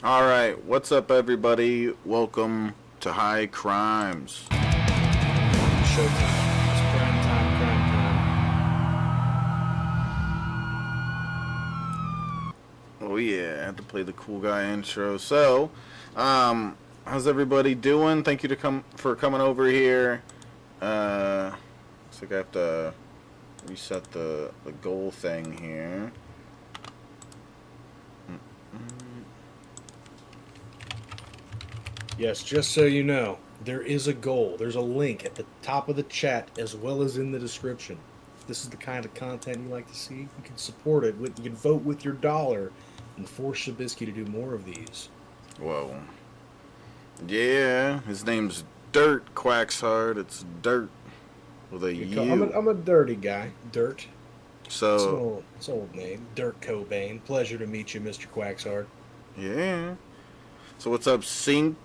All right, what's up, everybody? Welcome to High Crimes. Showtime. It's prime time. Oh yeah, I had to play the cool guy intro. So, how's everybody doing? Thank you for coming over here. Looks like I have to reset the goal thing here. Yes, just so you know, there is a goal. There's a link at the top of the chat as well as in the description. If this is the kind of content you like to see, you can support it. You can vote with your dollar and force Shabisky to do more of these. Whoa. Yeah, his name's Dirt Quacksard. It's Dirt with a U. I'm a dirty guy. Dirt. So It's an old name. Dirt Cobain. Pleasure to meet you, Mr. Quacksard. yeah. So what's up, Sync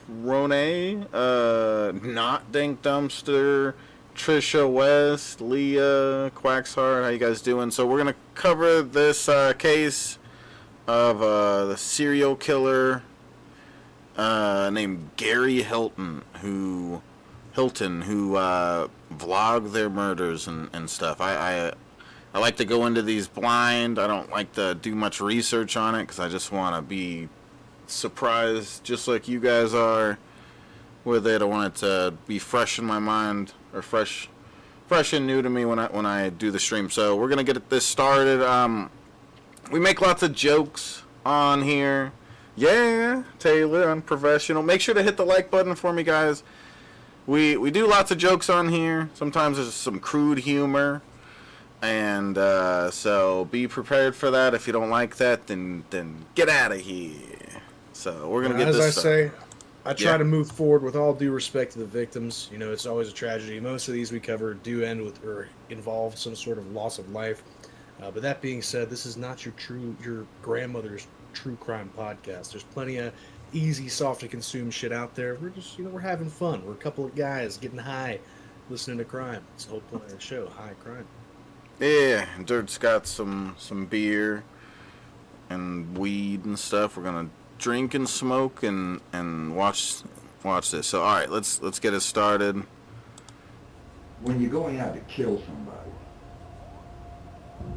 Rone, not Dank Dumpster, Trisha West, Leah, Quacksard, how you guys doing? So we're gonna cover this case of the serial killer named Gary Hilton, who vlog their murders and stuff. I like to go into these blind. I don't like to do much research on it because I just want to be surprised, just like you guys are with it. I want it to be fresh in my mind, or fresh and new to me when I do the stream. So we're gonna get this started. We make lots of jokes on here. Yeah, Taylor, unprofessional. Make sure to hit the like button for me, guys. We do lots of jokes on here. Sometimes there's some crude humor. And so be prepared for that. If you don't like that, then get out of here. So we're gonna get this. As I say, I try to move forward with all due respect to the victims. You know, it's always a tragedy. Most of these we cover do end with or involve some sort of loss of life. But that being said, this is not your grandmother's true crime podcast. There's plenty of easy, soft to consume shit out there. We're just we're having fun. We're a couple of guys getting high, listening to crime. It's the whole point of the show, High Crime. Yeah, Dirt's got some beer and weed and stuff. We're gonna drink and smoke and watch this. So all right, let's get it started. When you're going out to kill somebody,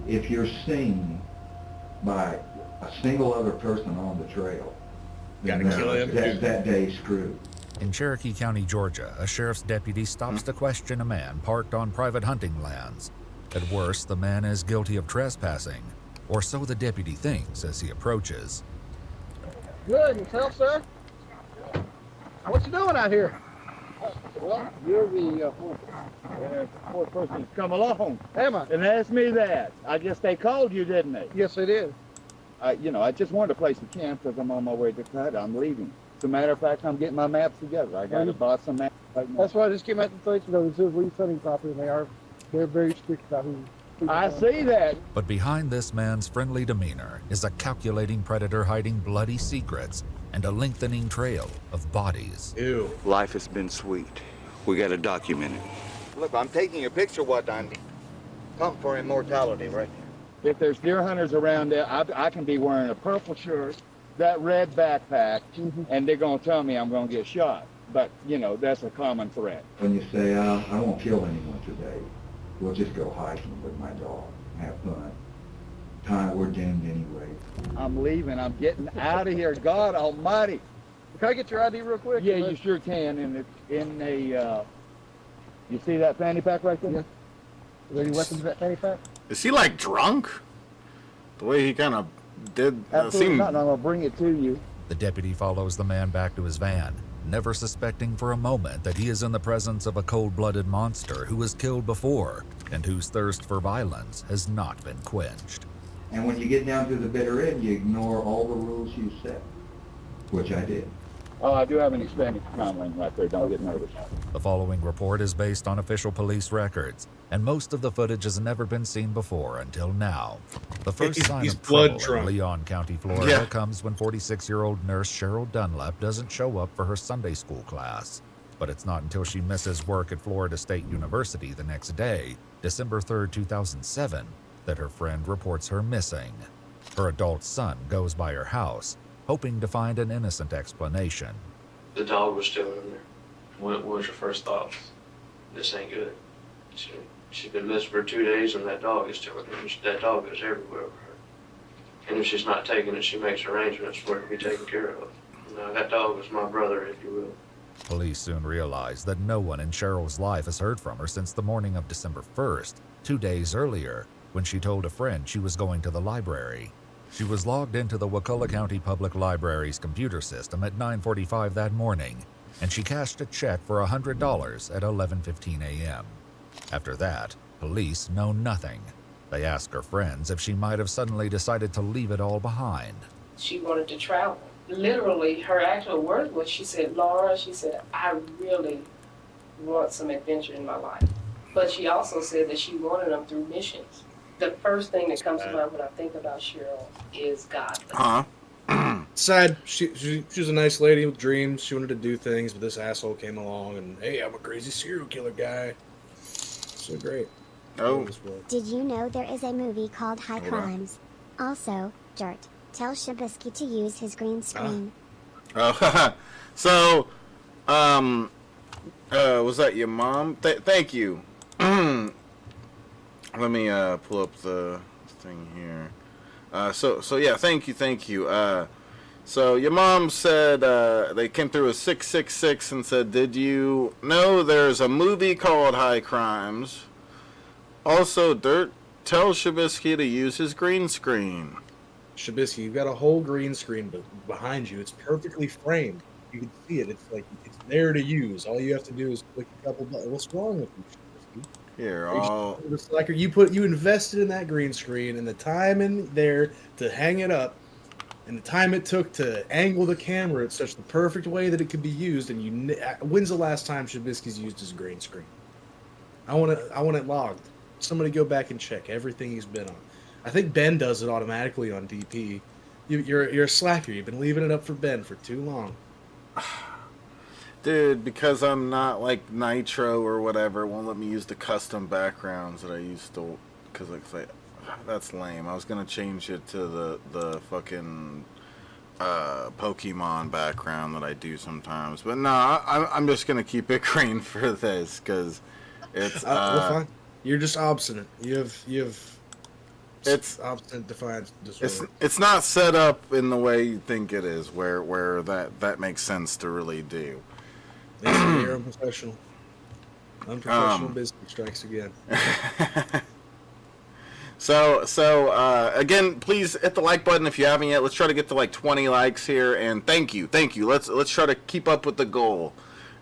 if you're seen by a single other person on the trail, gotta kill him. That day's screwed. In Cherokee County, Georgia, a sheriff's deputy stops to question a man parked on private hunting lands. At worst, the man is guilty of trespassing, or so the deputy thinks as he approaches. Good, yourself, sir? What you doing out here? Well, you're the fourth person to come along. Am I? And asked me that. I guess they called you, didn't they? Yes, they did. I just wanted to place a camp because I'm on my way to cut. I'm leaving. As a matter of fact, I'm getting my maps together. I got to buy some maps right now. That's why I just came out to let you know this is lease hunting property, and they're very strict about who. I see that. But behind this man's friendly demeanor is a calculating predator hiding bloody secrets and a lengthening trail of bodies. Ew. Life has been sweet. We got to document it. Look, I'm taking a picture of what I'm pumped for immortality right here. If there's deer hunters around there, I can be wearing a purple shirt, that red backpack, and they're going to tell me I'm going to get shot. But, that's a common threat. When you say, I won't kill anyone today, we'll just go hiking with my dog, have fun. We're doomed anyway. I'm leaving. I'm getting out of here. God almighty. Can I get your ID real quick? Yeah, you sure can. You see that fanny pack right there? Yeah. Are there any weapons in that fanny pack? Is he like drunk? The way he kind of did. Absolutely not. I'm going to bring it to you. The deputy follows the man back to his van, never suspecting for a moment that he is in the presence of a cold-blooded monster who was killed before and whose thirst for violence has not been quenched. And when you get down to the bitter end, you ignore all the rules you set, which I did. Oh, I do have an Hispanic comment right there. Don't get nervous. The following report is based on official police records, and most of the footage has never been seen before until now. The first sign He's of blood trouble drunk. in Leon County, Florida Yeah. comes when 46-year-old nurse Cheryl Dunlap doesn't show up for her Sunday school class. But it's not until she misses work at Florida State University the next day, December 3rd, 2007, that her friend reports her missing. Her adult son goes by her house, hoping to find an innocent explanation. The dog was still in there. What was your first thought? This ain't good. She's been missing for 2 days and that dog is still in there. That dog is everywhere with her. And if she's not taking it, she makes arrangements for it to be taken care of. That dog was my brother, if you will. Police soon realize that no one in Cheryl's life has heard from her since the morning of December 1st, 2 days earlier, when she told a friend she was going to the library. She was logged into the Wakulla County Public Library's computer system at 9:45 that morning, and she cashed a check for $100 at 11:15 a.m. After that, police know nothing. They ask her friends if she might have suddenly decided to leave it all behind. She wanted to travel. Literally, her actual words was, she said, Laura, she said, I really want some adventure in my life. But she also said that she wanted them through missions. The first thing that comes to mind when I think about Cheryl is God. Sad. She was a nice lady with dreams. She wanted to do things, but this asshole came along and, hey, I'm a crazy serial killer guy. So great. Oh. Did you know there is a movie called High Crimes? Also, Dirt. Tell Shabisky to use his green screen. Oh, so, was that your mom? Thank you. Let me pull up the thing here. So yeah, thank you. So your mom said they came through a 666 and said, did you know there's a movie called High Crimes? Also, Dirt, tell Shabisky to use his green screen. Shabisky, you've got a whole green screen behind you. It's perfectly framed. You can see it. It's like it's there to use. All you have to do is click a couple buttons. What's wrong with you, Shabisky? Here, you invested in that green screen and the time in there to hang it up, and the time it took to angle the camera at such the perfect way that it could be used. And when's the last time Shabisky's used his green screen? I want it logged. Somebody go back and check everything he's been on. I think Ben does it automatically on DP. You're a slacker. You've been leaving it up for Ben for too long. Dude, because I'm not like Nitro or whatever, it won't let me use the custom backgrounds that I used to. Because like, that's lame. I was gonna change it to the fucking Pokemon background that I do sometimes, but no, I'm just gonna keep it green for this because it's. We're fine. You're just obstinate. You have. It's obstinate defiance disorder. It's not set up in the way you think it is, where that makes sense to really do. You're unprofessional. Unprofessional business strikes again. So again, please hit the like button if you haven't yet. Let's try to get to like 20 likes here, and thank you. Let's try to keep up with the goal.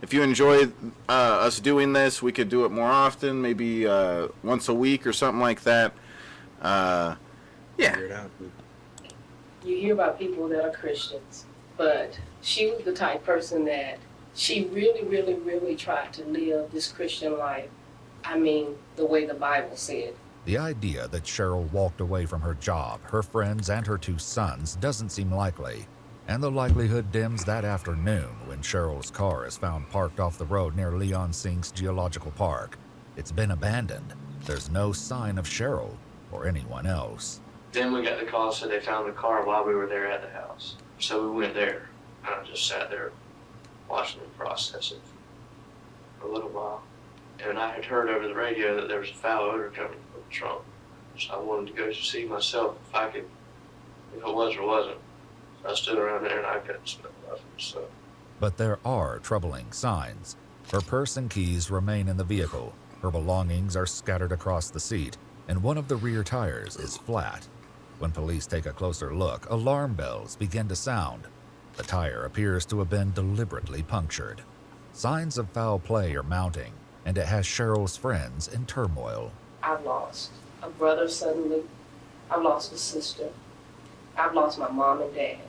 If you enjoy us doing this, we could do it more often, maybe once a week or something like that. Yeah. You hear about people that are Christians, but she was the type person that she really, really, really tried to live this Christian life. I mean, the way the Bible said. The idea that Cheryl walked away from her job, her friends, and her 2 sons doesn't seem likely, and the likelihood dims that afternoon when Cheryl's car is found parked off the road near Leon Sink's Geological Park. It's been abandoned. There's no sign of Cheryl or anyone else. Then we got the call, said they found the car while we were there at the house. So we went there, and I just sat there watching them process it for a little while. And I had heard over the radio that there was a foul odor coming from the trunk. So I wanted to go to see myself if I could, if it was or wasn't. So I stood around there and I couldn't smell nothing, so. But there are troubling signs. Her purse and keys remain in the vehicle. Her belongings are scattered across the seat, and one of the rear tires is flat. When police take a closer look, alarm bells begin to sound. The tire appears to have been deliberately punctured. Signs of foul play are mounting, and it has Cheryl's friends in turmoil. I've lost a brother suddenly. I've lost a sister. I've lost my mom and dad.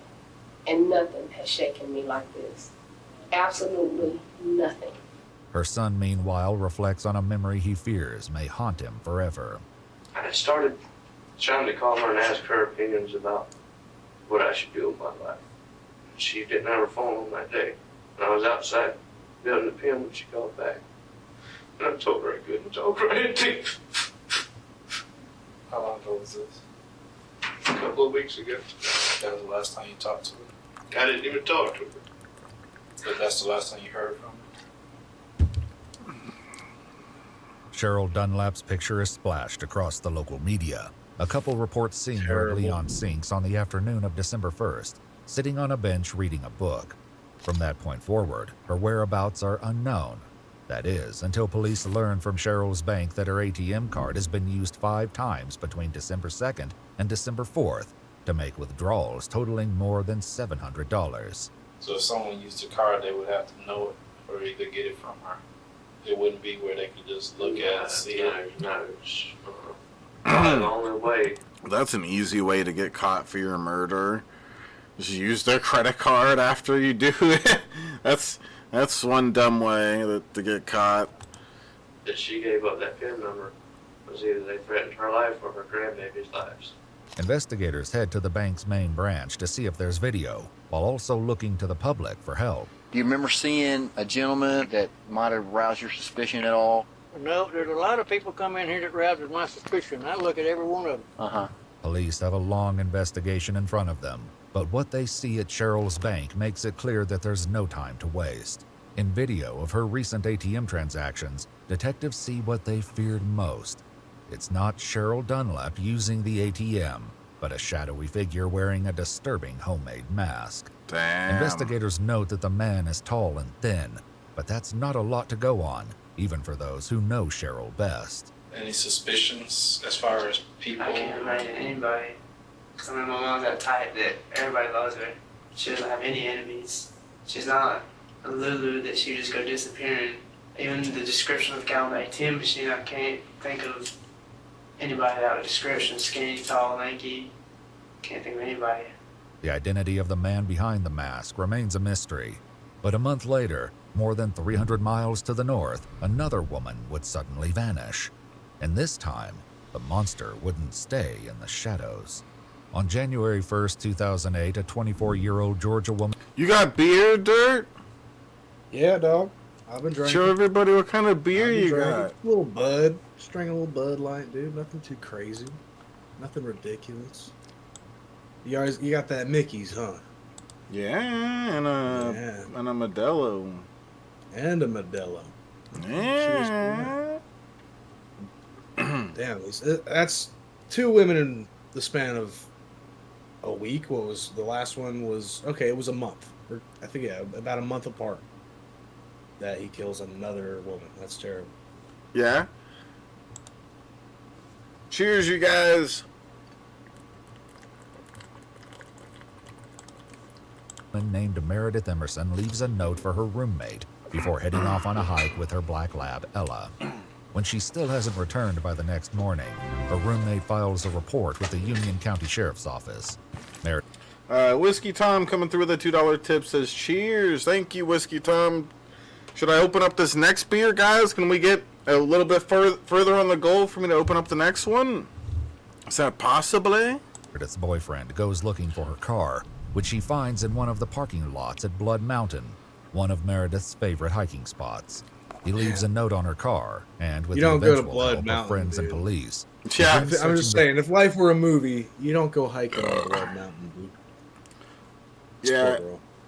And nothing has shaken me like this. Absolutely nothing. Her son, meanwhile, reflects on a memory he fears may haunt him forever. I started trying to call her and ask her opinions about what I should do with my life. She didn't have her phone on that day. And I was outside building a pen when she called back. And I told her I couldn't talk right into. How long ago was this? A couple of weeks ago. That was the last time you talked to her? I didn't even talk to her. But that's the last time you heard from her? Cheryl Dunlap's picture is splashed across the local media. A couple reports seeing her at Leon Sinks on the afternoon of December 1st, sitting on a bench reading a book. From that point forward, her whereabouts are unknown. That is, until police learn from Cheryl's bank that her ATM card has been used 5 times between December 2nd and December 4th to make withdrawals totaling more than $700. So if someone used the card, they would have to know it or either get it from her. It wouldn't be where they could just look at it and see it. No. Probably the only way. That's an easy way to get caught for your murder. Just use their credit card after you do it. That's one dumb way to get caught. That she gave up that PIN number was either they threatened her life or her grandbaby's lives. Investigators head to the bank's main branch to see if there's video, while also looking to the public for help. Do you remember seeing a gentleman that might have roused your suspicion at all? No, there's a lot of people come in here that rouses my suspicion. I look at every one of them. Police have a long investigation in front of them, but what they see at Cheryl's bank makes it clear that there's no time to waste. In video of her recent ATM transactions, detectives see what they feared most. It's not Cheryl Dunlap using the ATM, but a shadowy figure wearing a disturbing homemade mask. Damn. Investigators note that the man is tall and thin, but that's not a lot to go on, even for those who know Cheryl best. Any suspicions as far as people? I can't imagine anybody. Because I mean, my mom's that type that everybody loves her. She doesn't have any enemies. She's not a Lulu that she just go disappearing. Even the description of the guy on the ATM machine, I can't think of anybody without a description. Skinny, tall, lanky. Can't think of anybody. The identity of the man behind the mask remains a mystery. But a month later, more than 300 miles to the north, another woman would suddenly vanish. And this time, the monster wouldn't stay in the shadows. On January 1st, 2008, a 24-year-old Georgia woman... You got beer, Dirt? Yeah, dog. I've been drinking. Show everybody what kind of beer you got. A little Bud. Just drinking a little Bud Light, dude. Nothing too crazy. Nothing ridiculous. You got that Mickey's, huh? Yeah, and a Modelo. And a Modelo. Yeah. Damn, that's 2 women in the span of a week. What was the last one? It was a month. Or I think, yeah, about a month apart. That he kills another woman. That's terrible. Yeah. Cheers, you guys. Named Meredith Emerson leaves a note for her roommate before heading off on a hike with her black lab, Ella. When she still hasn't returned by the next morning, her roommate files a report with the Union County Sheriff's Office. Whiskey Tom coming through with a $2 tip says, cheers. Thank you, Whiskey Tom. Should I open up this next beer, guys? Can we get a little bit further on the goal for me to open up the next one? Is that possibly? Meredith's boyfriend goes looking for her car, which she finds in one of the parking lots at Blood Mountain, one of Meredith's favorite hiking spots. He leaves a note on her car, and with the eventual help of friends and police. Yeah, I'm just saying, if life were a movie, you don't go hiking on Blood Mountain, dude. Yeah,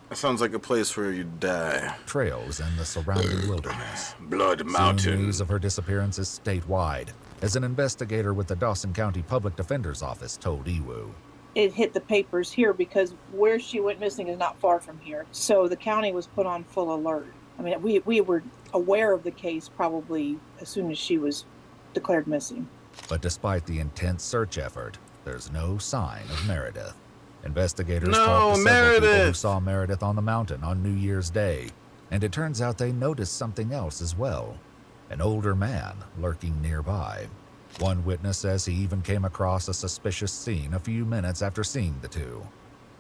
that sounds like a place where you'd die. Trails and the surrounding wilderness. Blood Mountain. Soon news of her disappearance is statewide, as an investigator with the Dawson County Public Defender's Office told EWU. It hit the papers here because where she went missing is not far from here. So the county was put on full alert. I mean, we were aware of the case probably as soon as she was declared missing. But despite the intense search effort, there's no sign of Meredith. Investigators talked to several people who saw Meredith on the mountain on New Year's Day, and it turns out they noticed something else as well. An older man lurking nearby. One witness says he even came across a suspicious scene a few minutes after seeing the two.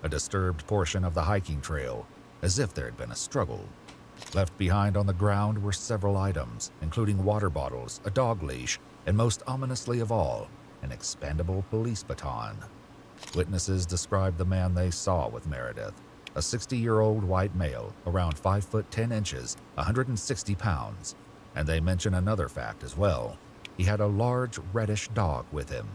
A disturbed portion of the hiking trail, as if there had been a struggle. Left behind on the ground were several items, including water bottles, a dog leash, and most ominously of all, an expandable police baton. Witnesses described the man they saw with Meredith, a 60-year-old white male, around 5 foot 10 inches, 160 pounds. And they mention another fact as well. He had a large reddish dog with him.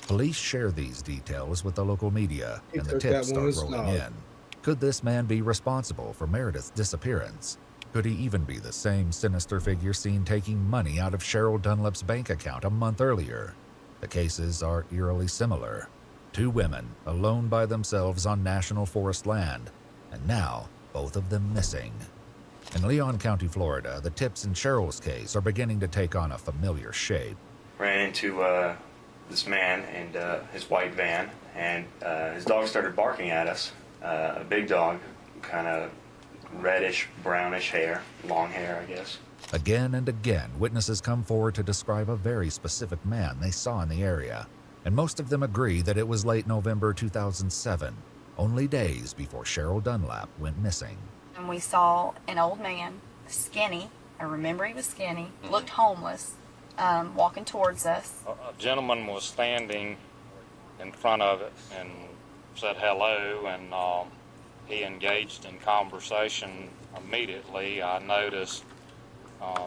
Police share these details with the local media, He and the took tips that start woman's rolling dog. in. Could this man be responsible for Meredith's disappearance? Could he even be the same sinister figure seen taking money out of Cheryl Dunlap's bank account a month earlier? The cases are eerily similar. 2 women, alone by themselves on national forest land, and now both of them missing. In Leon County, Florida, the tips in Cheryl's case are beginning to take on a familiar shape. Ran into this man and his white van, and his dog started barking at us. A big dog, kind of reddish, brownish hair, long hair, I guess. Again and again, witnesses come forward to describe a very specific man they saw in the area, and most of them agree that it was late November 2007, only days before Cheryl Dunlap went missing. And we saw an old man, skinny, I remember he was skinny, looked homeless, walking towards us. A gentleman was standing in front of it and said hello, and he engaged in conversation immediately. I noticed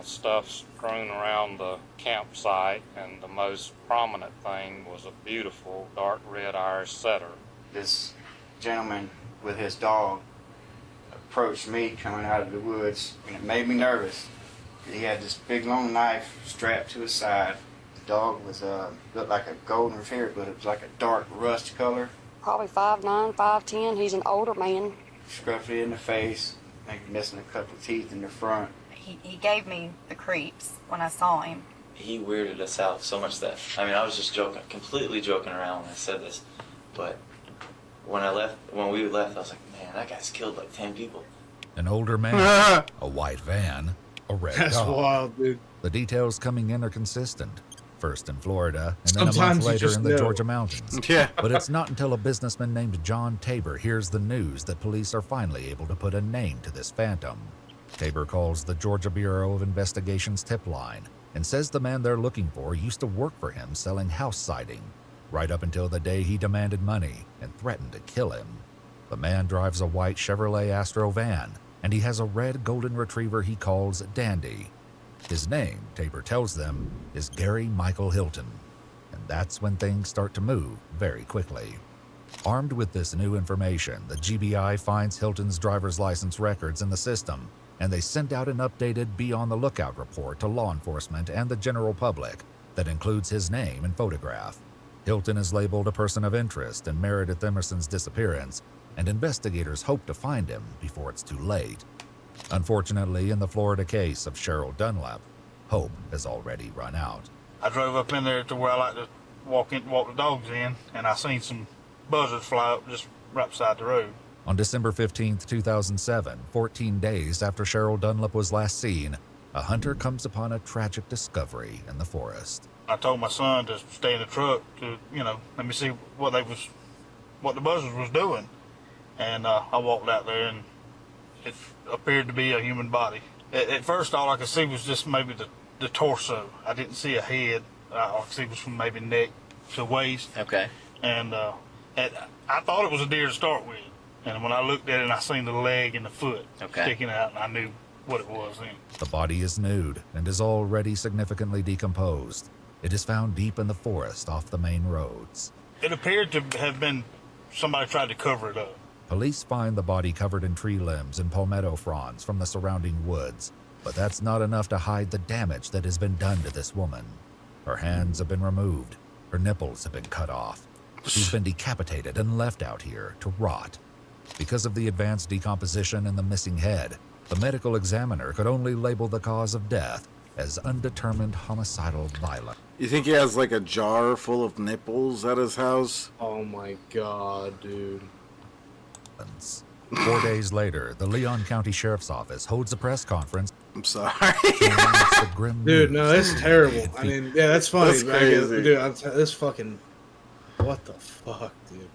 stuff strewn around the campsite, and the most prominent thing was a beautiful dark red Irish setter. This gentleman with his dog approached me coming out of the woods, and it made me nervous. He had this big long knife strapped to his side. The dog was looked like a golden retriever, but it was like a dark rust color. Probably 5'9", 5'10". He's an older man. Scruffy in the face, maybe missing a couple of teeth in the front. He gave me the creeps when I saw him. He weirded us out so much that, I was just joking, completely joking around when I said this, but when we left, I was like, man, that guy's killed like 10 people. An older man, a white van, a red That's dog. wild, dude. The details coming in are consistent. First in Florida, and then a Sometimes month you later just in the know. Georgia mountains. Yeah. But it's not until a businessman named John Tabor hears the news that police are finally able to put a name to this phantom. Tabor calls the Georgia Bureau of Investigation's tip line and says the man they're looking for used to work for him selling house siding, right up until the day he demanded money and threatened to kill him. The man drives a white Chevrolet Astro van, and he has a red golden retriever he calls Dandy. His name, Tabor tells them, is Gary Michael Hilton. And that's when things start to move very quickly. Armed with this new information, the GBI finds Hilton's driver's license records in the system, and they send out an updated Be on the Lookout report to law enforcement and the general public that includes his name and photograph. Hilton is labeled a person of interest in Meredith Emerson's disappearance, and investigators hope to find him before it's too late. Unfortunately, in the Florida case of Cheryl Dunlap, hope has already run out. I drove up in there to where I like to walk the dogs in, and I seen some buzzards fly up just right beside the road. On December 15, 2007, 14 days after Cheryl Dunlap was last seen, a hunter comes upon a tragic discovery in the forest. I told my son to stay in the truck to, let me see what the buzzards was doing. And I walked out there, and it appeared to be a human body. At first, all I could see was just maybe the torso. I didn't see a head. All I could see was from maybe neck to waist. Okay. And I thought it was a deer to start with. And when I looked at it, I seen the leg and the foot sticking out, and I knew what it was then. The body is nude and is already significantly decomposed. It is found deep in the forest off the main roads. It appeared to have been somebody tried to cover it up. Police find the body covered in tree limbs and palmetto fronds from the surrounding woods, but that's not enough to hide the damage that has been done to this woman. Her hands have been removed. Her nipples have been cut off. She's been decapitated and left out here to rot. Because of the advanced decomposition in the missing head, the medical examiner could only label the cause of death as undetermined homicidal violence. You think he has like a jar full of nipples at his house? Oh my god, dude. 4 days later, the Leon County Sheriff's Office holds a press conference. I'm sorry. Dude, no, that's terrible. I mean, yeah, that's funny. That's but I guess- crazy. dude, this fucking... What the fuck, dude?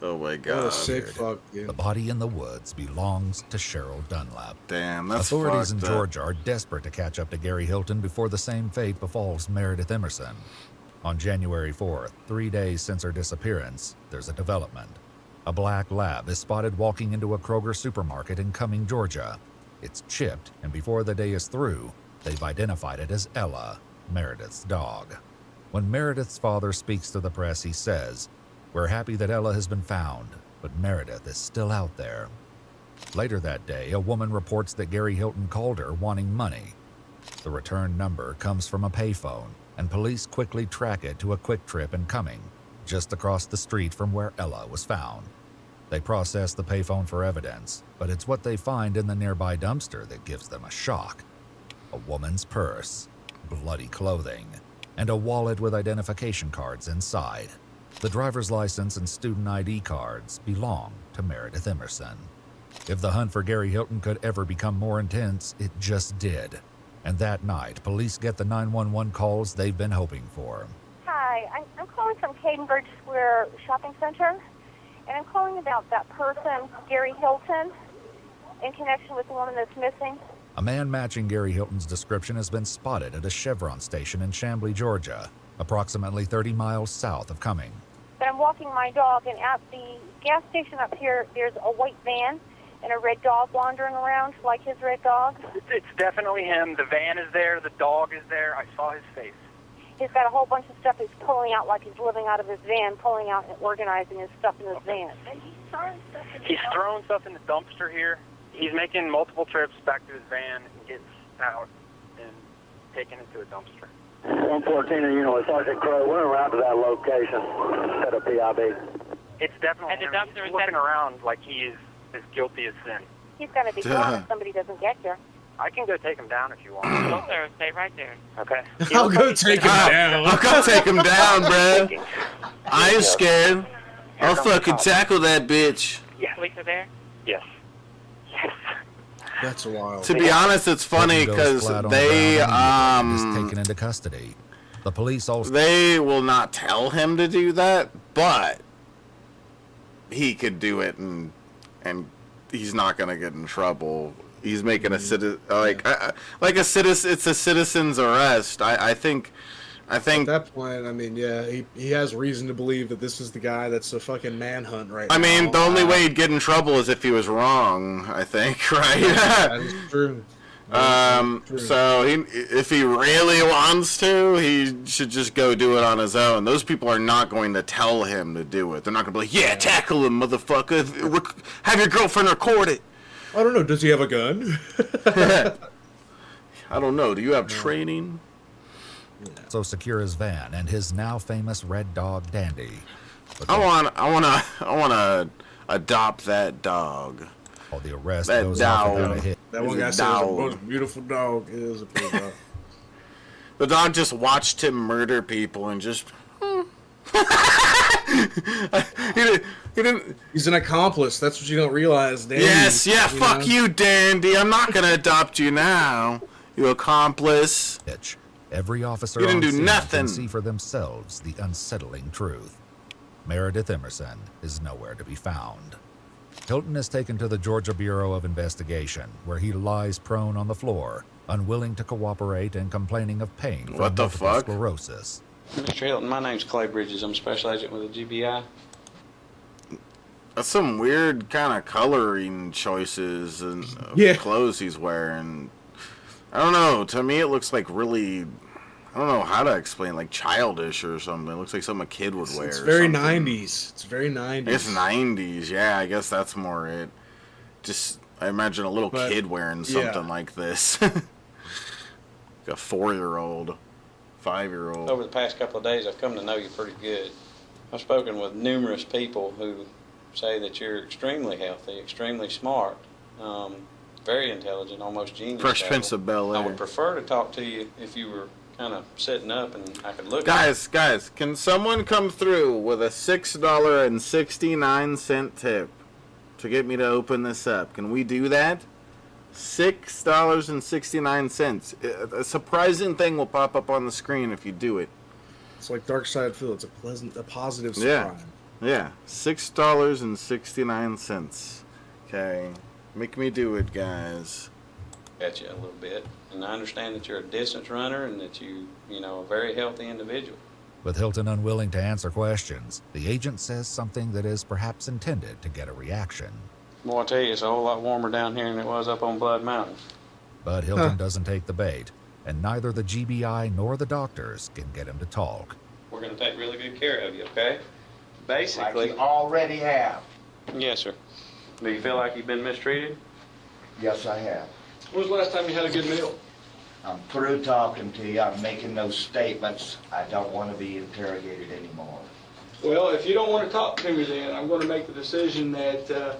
Oh my What a god. sick fuck, dude. The body in the woods belongs to Cheryl Dunlap. Damn, that's Authorities in fucked up. Georgia are desperate to catch up to Gary Hilton before the same fate befalls Meredith Emerson. On January 4th, 3 days since her disappearance, there's a development. A black lab is spotted walking into a Kroger supermarket in Cumming, Georgia. It's chipped, and before the day is through, they've identified it as Ella, Meredith's dog. When Meredith's father speaks to the press, he says, "We're happy that Ella has been found, but Meredith is still out there." Later that day, a woman reports that Gary Hilton called her wanting money. The return number comes from a payphone, and police quickly track it to a Quick Trip in Cumming, just across the street from where Ella was found. They process the payphone for evidence, but it's what they find in the nearby dumpster that gives them a shock. A woman's purse, bloody clothing, and a wallet with identification cards inside. The driver's license and student ID cards belong to Meredith Emerson. If the hunt for Gary Hilton could ever become more intense, it just did. And that night, police get the 911 calls they've been hoping for. Hi, I'm calling from Cadenbridge Square Shopping Center, and I'm calling about that person, Gary Hilton, in connection with the woman that's missing. A man matching Gary Hilton's description has been spotted at a Chevron station in Chamblee, Georgia, approximately 30 miles south of Cumming. But I'm walking my dog, and at the gas station up here, there's a white van and a red dog wandering around like his red dog. It's definitely him. The van is there. The dog is there. I saw his face. He's got a whole bunch of stuff he's pulling out like he's living out of his van, pulling out and organizing his stuff in his van. He's throwing stuff in the dumpster here. He's making multiple trips back to his van and gets out and taking it to a dumpster. 114, with Sergeant Crow, went around to that location, set a PIB. It's definitely him. He's looking around like he is as guilty as sin. He's going to be gone if somebody doesn't get here. I can go take him down if you want. Go there. Stay right there. Okay. I'll go take him down. I'll go take him down, bro. I ain't scared. I'll fucking tackle that bitch. Yeah. Police are there? Yes. That's wild. To be honest, it's funny because they is taken into custody. The police also they will not tell him to do that, but he could do it, and he's not gonna get in trouble. He's making a citizen like a citizen. It's a citizen's arrest. I think. At that point, I mean, yeah, he has reason to believe that this is the guy that's a fucking manhunt right now. I mean, the only way he'd get in trouble is if he was wrong, I think, right? That is true. So if he really wants to, he should just go do it on his own. Those people are not going to tell him to do it. They're not going to be like, yeah, tackle him, motherfucker. Have your girlfriend record it. I don't know. Does he have a gun? I don't know. Do you have training? So secure his van and his now famous red dog Dandy. I wanna adopt that dog. Oh, the arrest that goes dog. off without a hit. That one guy says the most beautiful dog is a pretty dog. The dog just watched him murder people and just. He didn't. He's an accomplice. That's what you don't realize, Dandy. Yes, yeah. Fuck you, Dandy. I'm not gonna adopt you now. You accomplice. Bitch. Every officer you didn't on do scene nothing. Can see for themselves the unsettling truth. Meredith Emerson is nowhere to be found. Hilton is taken to the Georgia Bureau of Investigation, where he lies prone on the floor, unwilling to cooperate and complaining of pain from multiple sclerosis. Mr. Hilton, my name's Clay Bridges. I'm a special agent with the GBI. That's some weird kind of coloring choices and clothes he's wearing. I don't know. To me, it looks like really, I don't know how to explain, like childish or something. It looks like something a kid would wear. It's very 90s. It's very 90s. It's 90s. Yeah, I guess that's more it. Just, I imagine a little kid wearing something like this. Like a 4-year-old, 5-year-old. Over the past couple of days, I've come to know you pretty good. I've spoken with numerous people who say that you're extremely healthy, extremely smart. Very intelligent, almost genius. Fresh Prince of Bel-Air. I would prefer to talk to you if you were kind of sitting up and I could look Guys, can someone come through with a $6.69 tip to get me to open this up? Can we do that? $6.69. A surprising thing will pop up on the screen if you do it. It's like Dark Side Phil. It's a positive surprise. Yeah. $6.69. Okay. Make me do it, guys. at you a little bit. And I understand that you're a distance runner and that you a very healthy individual. With Hilton unwilling to answer questions, the agent says something that is perhaps intended to get a reaction. Boy, I tell you, it's a whole lot warmer down here than it was up on Blood Mountain. But Hilton doesn't take the bait, and neither the GBI nor the doctors can get him to talk. we're going to take really good care of you, okay? Basically. Like you already have. Yes, sir. Do you feel like you've been mistreated? Yes, I have. When was the last time you had a good meal? I'm through talking to you. I'm making those statements. I don't want to be interrogated anymore. Well, if you don't want to talk to me then, I'm going to make the decision that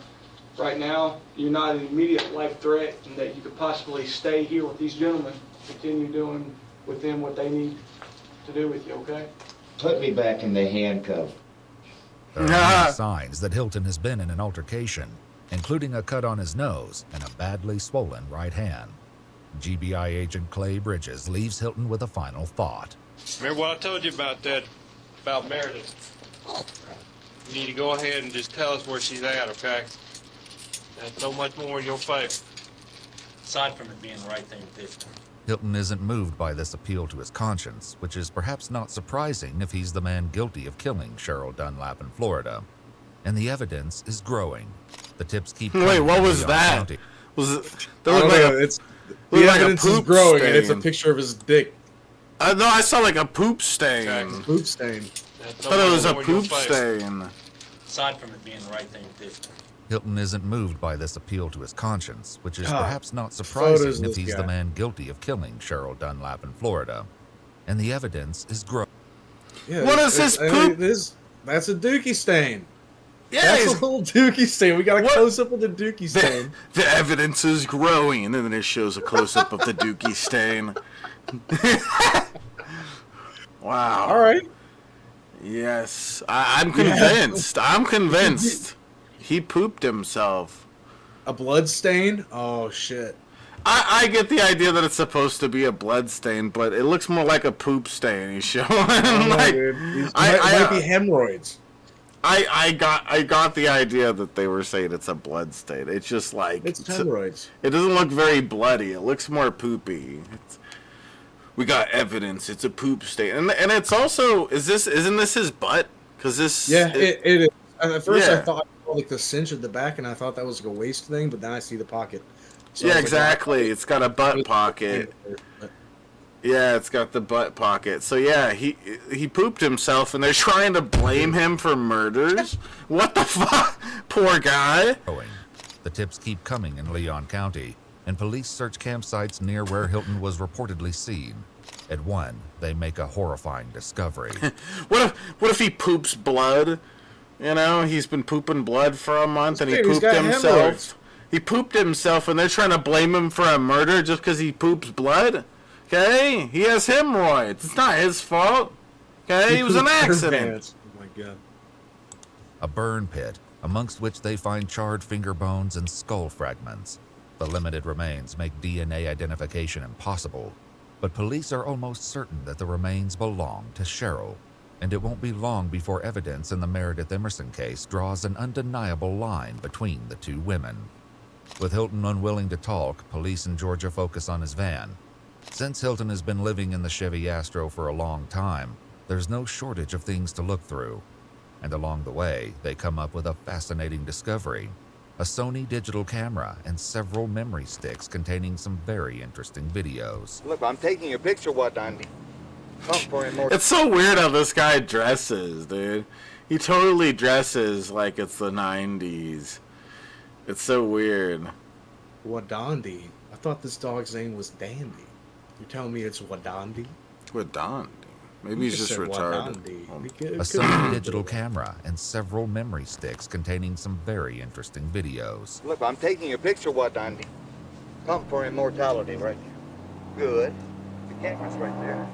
right now you're not an immediate life threat and that you could possibly stay here with these gentlemen, continue doing with them what they need to do with you, okay? Put me back in the handcuff. There are many signs that Hilton has been in an altercation, including a cut on his nose and a badly swollen right hand. GBI agent Clay Bridges leaves Hilton with a final thought. Remember what I told you about that, about Meredith? You need to go ahead and just tell us where she's at, okay? That's so much more in your favor. Aside from it being the right thing to do. Hilton isn't moved by this appeal to his conscience, which is perhaps not surprising if he's the man guilty of killing Cheryl Dunlap in Florida. And the evidence is growing. The tips keep coming. Wait, what from was Leon that? County. Was it? I don't know. It's the evidence is growing, and it's a picture of his dick. No, I saw like a poop stain. Poop stain. I thought it was a poop stain. Aside from it being the right thing to do. Hilton isn't moved by this appeal to his conscience, which is God, perhaps not photos surprising of if this he's guy. the man guilty of killing Cheryl Dunlap in Florida. And the evidence is growing. Yeah, What is this poop? That's a dookie stain. Yeah, That's a he's- little dookie stain. We got a close up of the dookie stain. The evidence is growing, and then it shows a close up of the dookie stain. Wow. All right. Yes, I'm convinced. I'm convinced. He pooped himself. A blood stain? Oh shit. I get the idea that it's supposed to be a blood stain, but it looks more like a poop stain. He's showing. Like, It might be hemorrhoids. I got the idea that they were saying it's a blood stain. It's just like It's hemorrhoids. It doesn't look very bloody. It looks more poopy. We got evidence. It's a poop stain, and it's also isn't this his butt? Because this Yeah, it is. At first, I Yeah. thought like the cinch at the back, and I thought that was like a waist thing, but then I see the pocket. So yeah, I was like, exactly. It's got a butt pocket. Yeah, it's got the butt pocket. So yeah, he pooped himself, and they're trying to blame him for murders. What the fuck? Poor guy. The tips keep coming in Leon County, and police search campsites near where Hilton was reportedly seen. At one, they make a horrifying discovery. What if he poops blood? You know, he's been pooping blood for a month, and he Dude, he's pooped got himself. hemorrhoids. He pooped himself, and they're trying to blame him for a murder just because he poops blood. Okay, he has hemorrhoids. It's not his fault. Okay, it was an accident. Oh my god. A burn pit, amongst which they find charred finger bones and skull fragments. The limited remains make DNA identification impossible, but police are almost certain that the remains belong to Cheryl, and it won't be long before evidence in the Meredith Emerson case draws an undeniable line between the two women. With Hilton unwilling to talk, police in Georgia focus on his van. Since Hilton has been living in the Chevy Astro for a long time, there's no shortage of things to look through. And along the way, they come up with a fascinating discovery: a Sony digital camera and several memory sticks containing some very interesting videos. Look, I'm taking a picture, what, Andy? Come for him more. It's so weird how this guy dresses, dude. He totally dresses like it's the 90s. It's so weird. Wadandi. I thought this dog's name was Dandy. You're telling me it's Wadandi? Wadandi? Maybe You he's just said retarded. Wadandi. A Sony digital camera and several memory sticks containing some very interesting videos. Look, I'm taking a picture, what, Andy? Come for immortality right here. Good. The camera's right there.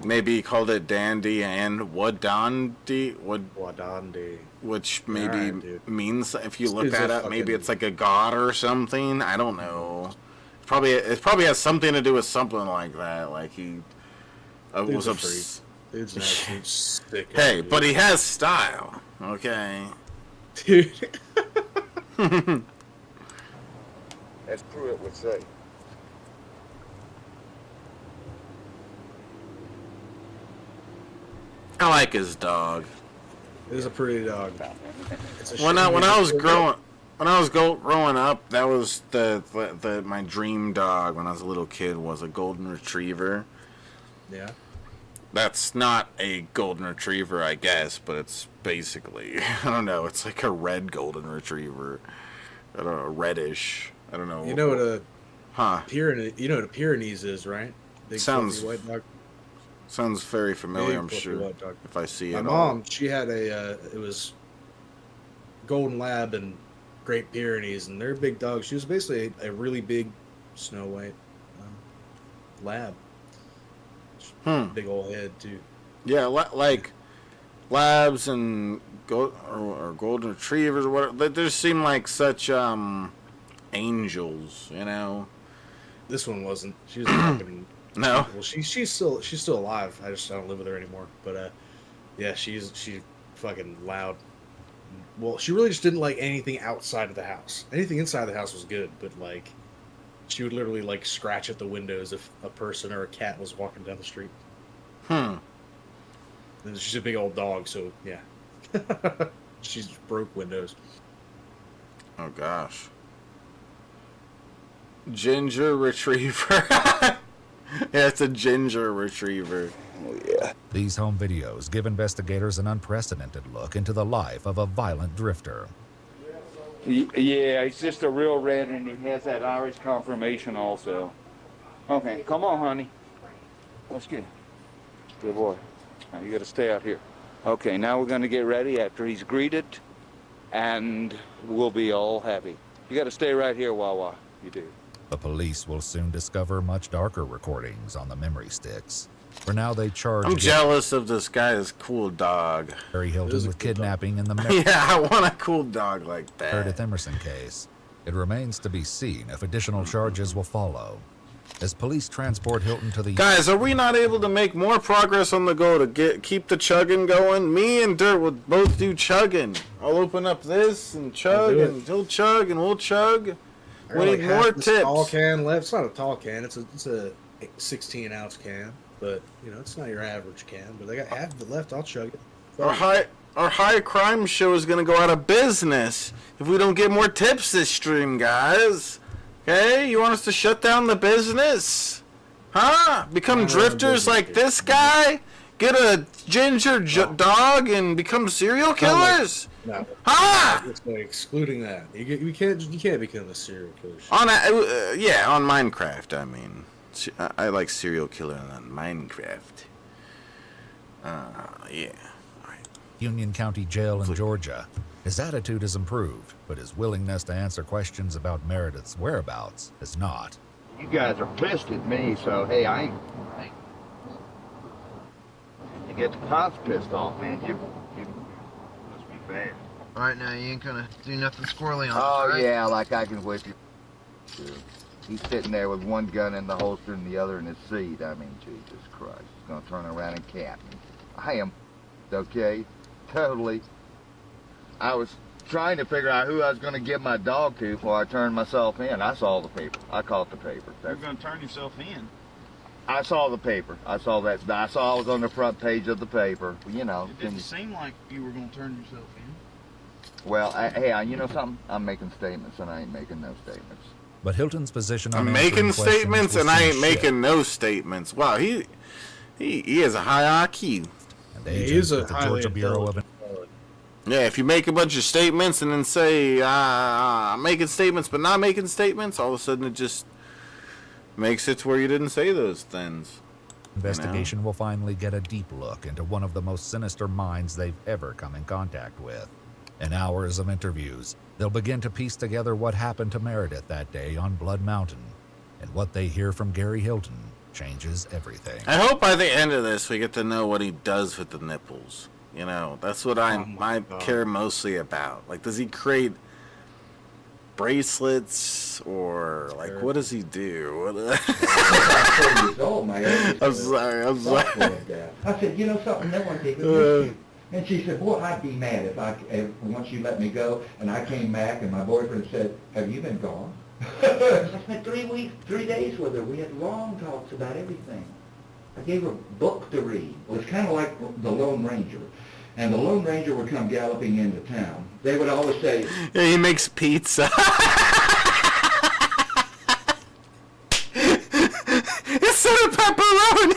Maybe he called it Dandy and Wadandi. Wadandi. Which maybe Alright, dude. means, if you This look dude's that a up, maybe fucking- it's like a god or something. I don't know. It probably has something to do with something like that. Like he was Dude's a obs- freak. Dude's an absolute stick. Hey, but he has style. Okay. Dude. As Pruitt would say. I like his dog. It is a pretty dog. It's a When shame I was it's- growing up, that was my dream dog when I was a little kid was a golden retriever. Yeah. That's not a golden retriever, I guess, but it's basically, I don't know, it's like a red golden retriever. I don't know, reddish. I don't know. You know what a Pyrenees? You know what a Pyrenees is, right? Big Sounds fluffy white dog. Sounds very familiar. Big I'm fluffy sure white dog. if I see My it. mom, she had it was golden lab and Great Pyrenees, and they're big dogs. She was basically a really big snow white lab. Big old head too. Yeah, like labs and or golden retrievers or whatever. They just seem like such angels, you know. This one wasn't. She was fucking. No. Well, she's still alive. I don't live with her anymore. But yeah, she's fucking loud. Well, she really just didn't like anything outside of the house. Anything inside the house was good, but like she would literally like scratch at the windows if a person or a cat was walking down the street. And she's a big old dog, so yeah. She's broke windows. Oh gosh. Ginger retriever. Yeah, it's a ginger retriever. Oh, yeah. These home videos give investigators an unprecedented look into the life of a violent drifter. Yeah, he's just a real red, and he has that Irish confirmation also. Okay, come on, honey. Let's get. Good boy. Now you got to stay out here. Okay, now we're going to get ready after he's greeted, and we'll be all happy. You got to stay right here, Wawa. You do. The police will soon discover much darker recordings on the memory sticks. For now, they charge. I'm jealous of this guy's cool dog. Gary Hilton with kidnapping in the Yeah, I want a cool dog like that. Meredith Emerson case. It remains to be seen if additional charges will follow. As police transport Hilton to the... Guys, are we not able to make more progress on the go to keep the chugging going? Me and Dirt would both do chugging. I'll open up this and chug, and he'll chug, and we'll chug. We need more tips. Tall can left. It's not a tall can. It's a 16-ounce can. But you know, it's not your average can. But I got half of it left. I'll chug it. Our high crime show is gonna go out of business if we don't get more tips this stream, guys. Okay, you want us to shut down the business? Huh? Become drifters like this guy? Get a ginger dog and become serial killers? No. Huh? It's like excluding that. You can't become a serial killer. On Minecraft. I mean, I like serial killer on Minecraft. Yeah. Union County Jail in Georgia. His attitude has improved, but his willingness to answer questions about Meredith's whereabouts has not. You guys are pissed at me, so hey, I ain't. You get the cops pissed off, man. You must be bad. All right, now you ain't gonna do nothing squirrely on Oh, us, right? yeah, like I can whip you. He's sitting there with one gun in the holster and the other in his seat. I mean, Jesus Christ. He's gonna turn around and cap me. I am, okay? Totally. I was trying to figure out who I was gonna give my dog to before I turned myself in. I saw the paper. I caught the paper. You're gonna turn yourself in. I saw the paper. I saw I was on the front page of the paper. You know. It didn't seem like you were gonna turn yourself in. Well, hey, you know something? I'm making statements and I ain't making no statements. But Hilton's position on I'm making statements and I ain't making no statements. Wow, he has a high IQ. And he is a Georgia Bureau of... Yeah, if you make a bunch of statements and then say, I'm making statements but not making statements, all of a sudden it just makes it to where you didn't say those things. Investigation will finally get a deep look into one of the most sinister minds they've ever come in contact with. In hours of interviews, they'll begin to piece together what happened to Meredith that day on Blood Mountain. And what they hear from Gary Hilton changes everything. I hope by the end of this we get to know what he does with the nipples. You know, that's what I care mostly about. Like, does he create bracelets or like what does he do? I'm sorry. I said, you know something, no one did you. And she said, boy, I'd be mad if once you let me go. And I came back and my boyfriend said, have you been gone? I spent 3 days with her. We had long talks about everything. I gave her a book to read. It was kind of like the Lone Ranger. And the Lone Ranger would come galloping into town. They would always say... Yeah, he makes pizza. Instead of pepperoni.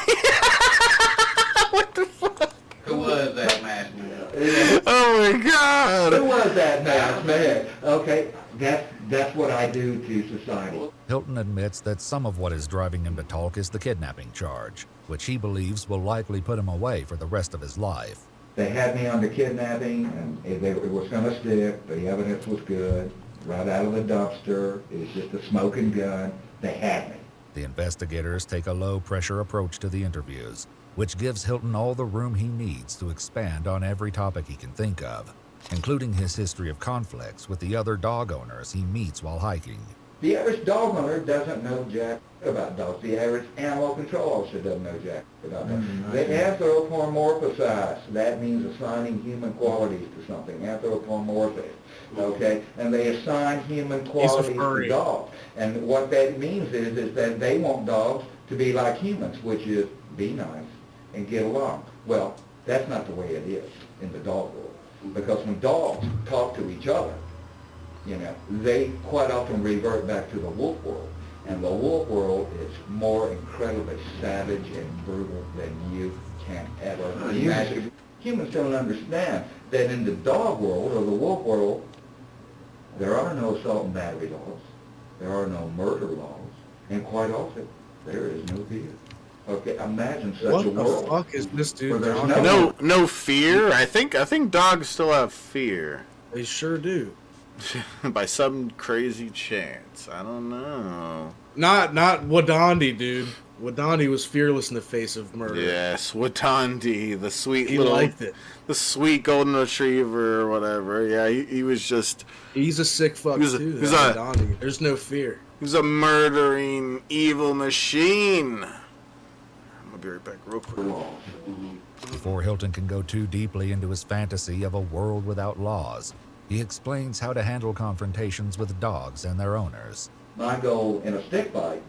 Who was that masked man? Oh my God! Who was that masked man? Okay, that's what I do to society. Hilton admits that some of what is driving him to talk is the kidnapping charge, which he believes will likely put him away for the rest of his life. They had me under kidnapping, and it was going to stick. The evidence was good. Right out of the dumpster. It was just a smoking gun. They had me. The investigators take a low-pressure approach to the interviews, which gives Hilton all the room he needs to expand on every topic he can think of, including his history of conflicts with the other dog owners he meets while hiking. The average dog owner doesn't know jack about dogs. The average animal control officer doesn't know jack about dogs. They anthropomorphize. That means assigning human qualities to something. Anthropomorphic. Okay? And they assign human qualities to dogs. And what that means is that they want dogs to be like humans, which is be nice and get along. Well, that's not the way it is in the dog world. Because when dogs talk to each other, they quite often revert back to the wolf world. And the wolf world is more incredibly savage and brutal than you can ever imagine. Humans don't understand that in the dog world or the wolf world, there are no assault and battery laws. There are no murder laws. And quite often, there is no fear. Okay, imagine such a world. What the fuck is this dude? No fear? I think dogs still have fear. They sure do. By some crazy chance. I don't know. Not Wadandi, dude. Wadandi was fearless in the face of murder. Yes, Wadandi, the sweet He little, liked it. the sweet golden retriever or whatever. Yeah, he was just. He's a sick fuck too. Wadandi. There's no fear. He's a murdering evil machine. I'm gonna be right back, real quick. Before Hilton can go too deeply into his fantasy of a world without laws, he explains how to handle confrontations with dogs and their owners. My goal in a stick fight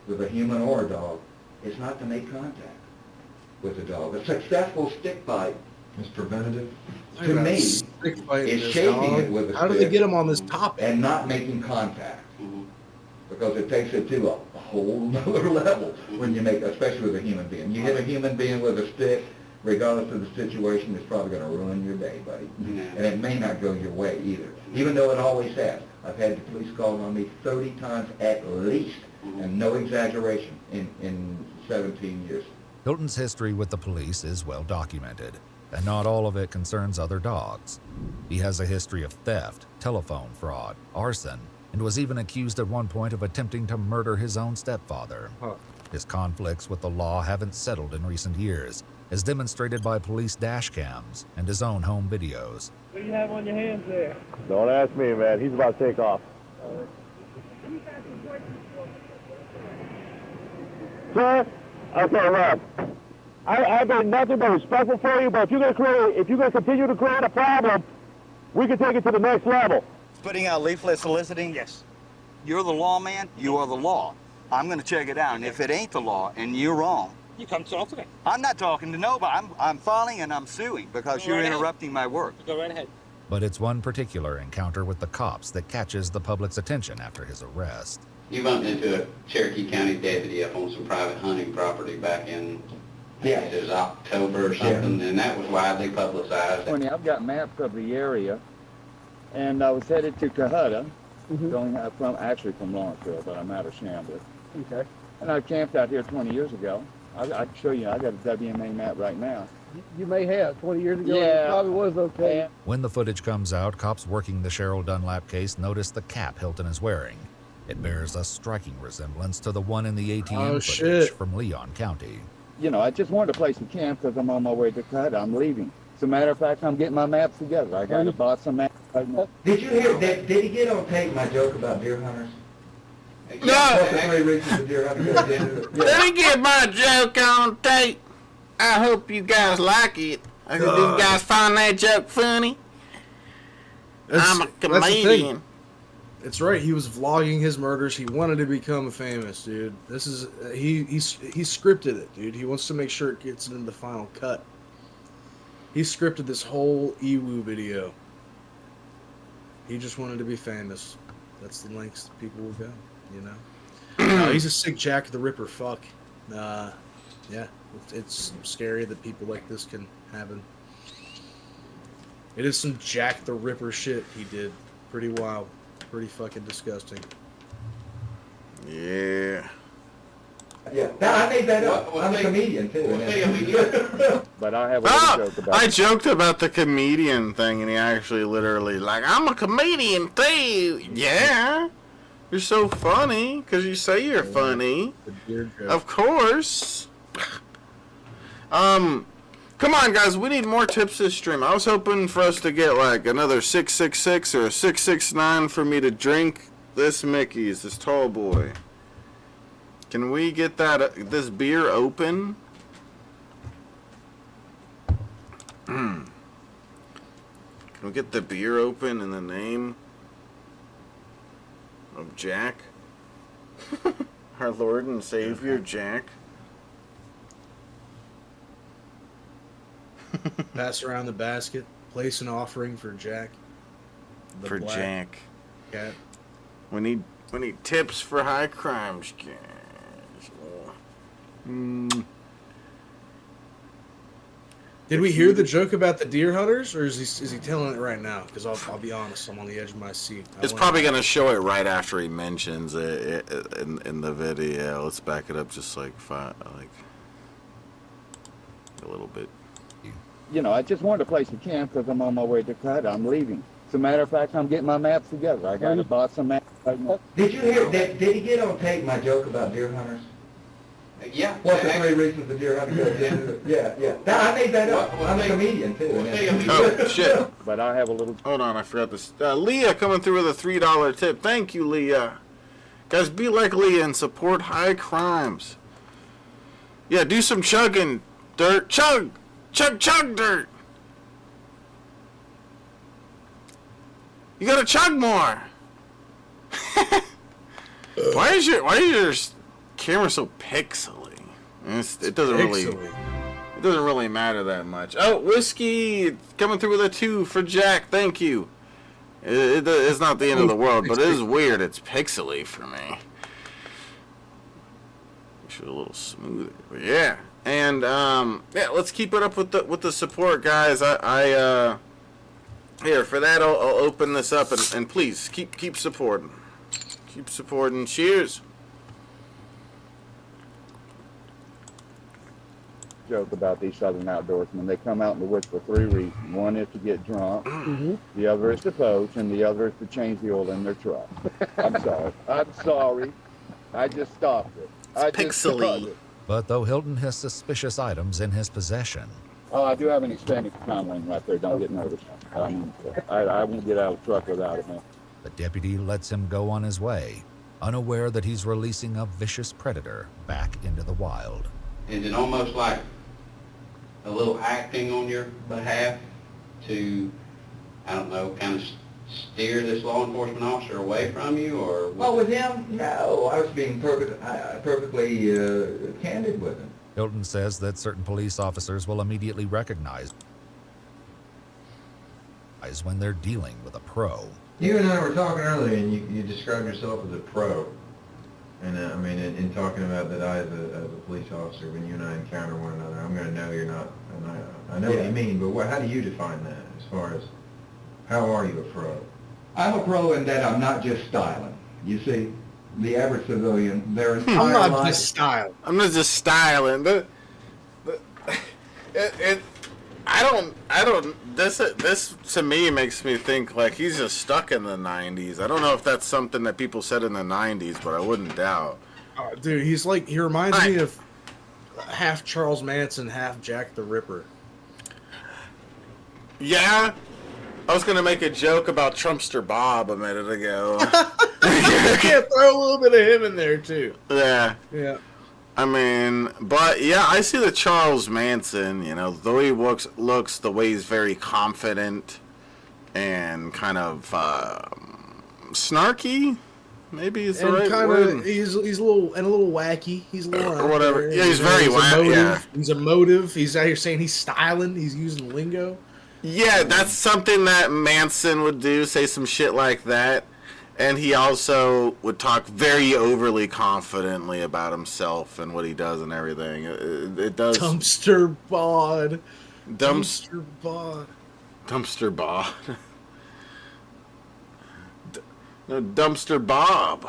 with a human or a dog is not to make contact with the dog. A successful stick fight is preventative. To me, is shaping it with a stick. How do they get him on this topic? And not making contact. Because it takes it to a whole other level when you make, especially with a human being. You hit a human being with a stick, regardless of the situation, it's probably going to ruin your day, buddy. And it may not go your way either, even though it always has. I've had the police call on me 30 times at least, and no exaggeration, in 17 years. Hilton's history with the police is well documented, and not all of it concerns other dogs. He has a history of theft, telephone fraud, arson, and was even accused at one point of attempting to murder his own stepfather. His conflicts with the law haven't settled in recent years, as demonstrated by police dash cams and his own home videos. What do you have on your hands there? Don't ask me, man. He's about to take off. Sir? Okay, look. I've been nothing but respectful for you, but if you're gonna continue to create a problem, we can take it to the next level. Putting out leaflet soliciting? Yes. You're the lawman, you are the law. I'm going to check it out, and if it ain't the law and you're wrong, you come talk to me. I'm not talking to nobody. I'm filing and I'm suing because you're interrupting my work. Go right ahead. But it's one particular encounter with the cops that catches the public's attention after his arrest. You bumped into a Cherokee County deputy up on some private hunting property back in, I think it was October or something, and that was widely publicized. I've got maps of the area, and I was headed to Cohutta, from Lawrenceville, but I'm out of Chambers. Okay. And I camped out here 20 years ago. I can show you, I got a WMA map right now. You may have. 20 years ago, Yeah. it probably was okay. When the footage comes out, cops working the Cheryl Dunlap case notice the cap Hilton is wearing. It bears a striking resemblance to the one in the ATM footage from Leon County. You know, I just wanted a place to camp because I'm on my way to Cohutta. I'm leaving. As a matter of fact, I'm getting my maps together. I got to buy some maps right now. Did you hear, did he get on tape my joke about deer hunters? No! Let me get my joke on tape. I hope you guys like it. I hope you guys find that joke funny. I'm a comedian. It's right. He was vlogging his murders. He wanted to become famous, dude. This is he scripted it, dude. He wants to make sure it gets into the final cut. He scripted this whole Ewu video. He just wanted to be famous. That's the lengths people will go, you know. No, he's a sick Jack the Ripper fuck. Yeah. It's scary that people like this can happen. It is some Jack the Ripper shit he did. Pretty wild. Pretty fucking disgusting. Yeah. Yeah, I made that up. I'm a comedian too. But I have a little joke about I joked about the comedian thing, and he actually literally like, I'm a comedian too. Yeah, you're so funny because you say you're funny. Of course. Come on, guys, we need more tips this stream. I was hoping for us to get like another 666 or a 669 for me to drink this Mickey's, this tall boy. Can we get that this beer open? Can we get the beer open in the name of Jack? Our Lord and Savior, Jack. Pass around the basket. Place an offering for Jack. For Jack. Cat. We need tips for high crimes, guys. Did we hear the joke about the deer hunters, or is he telling it right now? Because I'll be honest, I'm on the edge of my seat. It's probably gonna show it right after he mentions it in the video. Let's back it up just like a little bit. You know, I just wanted to place a camp because I'm on my way to Cut. I'm leaving. As a matter of fact, I'm getting my maps together. I got to buy some maps. Did you hear? Did he get on tape my joke about deer hunters? Yeah. What's the 3 reasons the deer hunter goes into? Yeah. I made that up. I'm a comedian too. Oh shit! But I have a little. Hold on, I forgot this. Leah coming through with a $3 tip. Thank you, Leah. Guys, be like Leah and support high crimes. Yeah, do some chugging, dirt. Chug, dirt. You gotta chug more. Why is your camera so pixely? It doesn't really matter that much. Oh, whiskey coming through with a 2 for Jack. Thank you. It's not the end of the world, but it is weird. It's pixely for me. Should a little smoother, but yeah. And yeah, let's keep it up with the support, guys. Here for that, I'll open this up and please keep supporting. Keep supporting. Cheers. Joke about these Southern outdoorsmen. They come out in the woods for 3 reasons. One is to get drunk. The other is to poach, and the other is to change the oil in their truck. I'm sorry. I just stopped it. Pixely. But though Hilton has suspicious items in his possession. Oh, I do have an extended time lane right there. Don't get nervous. I won't get out of the truck without it, man. The deputy lets him go on his way, unaware that he's releasing a vicious predator back into the wild. Is it almost like a little acting on your behalf to, I don't know, kind of steer this law enforcement officer away from you, or? Well, with him, no. I was being perfectly candid with him. Hilton says that certain police officers will immediately recognize when they're dealing with a pro. You and I were talking earlier, and you described yourself as a pro. And I mean, in talking about that I, as a police officer, when you and I encounter one another, I'm going to know you're not. I know what you mean, but how do you define that? As far as how are you a pro? I'm a pro in that I'm not just styling. You see, the average civilian, their entire I'm not life. just styling. I'm not just styling. This to me makes me think like he's just stuck in the 90s. I don't know if that's something that people said in the 90s, but I wouldn't doubt. Dude, he reminds me of half Charles Manson, half Jack the Ripper. Yeah, I was gonna make a joke about Trumpster Bob a minute ago. You can't throw a little bit of him in there too. Yeah. Yeah. I mean, but yeah, I see the Charles Manson, you know, the way he looks, the way he's very confident and kind of snarky, maybe is the right word. He's a little wacky. He's a little or whatever. there. Yeah, he's very wacky. Yeah. He's emotive. He's out here saying he's styling. He's using lingo. Yeah, that's something that Manson would do. Say some shit like that. And he also would talk very overly confidently about himself and what he does and everything. It does. Dumpster bod. Dumpster bod. Dumpster bod. No, Dumpster Bob.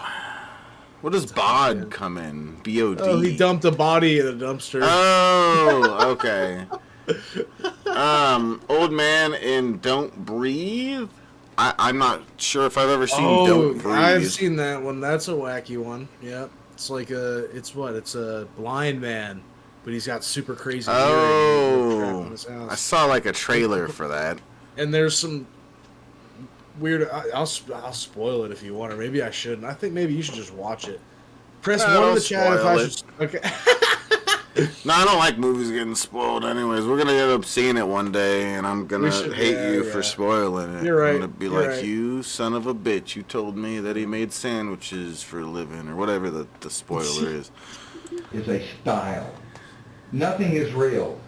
What does bod come in? B-O-D. Oh, he dumped a body in a dumpster. Oh, okay. Old man in Don't Breathe. I'm not sure if I've ever seen Don't Breathe. I've seen that one. That's a wacky one. Yep. It's like it's a blind man, but he's got super crazy hearing in his house. I saw like a trailer for that. And there's some weird. I'll spoil it if you want, or maybe I shouldn't. I think maybe you should just watch it. Press one in the chat if I should. Okay. No, I don't like movies getting spoiled. Anyways, we're gonna end up seeing it one day, and I'm gonna hate you for spoiling it. You're right. I'm gonna be like, you son of a bitch! You told me that he made sandwiches for a living, or whatever the spoiler is. It's a style. Nothing is real.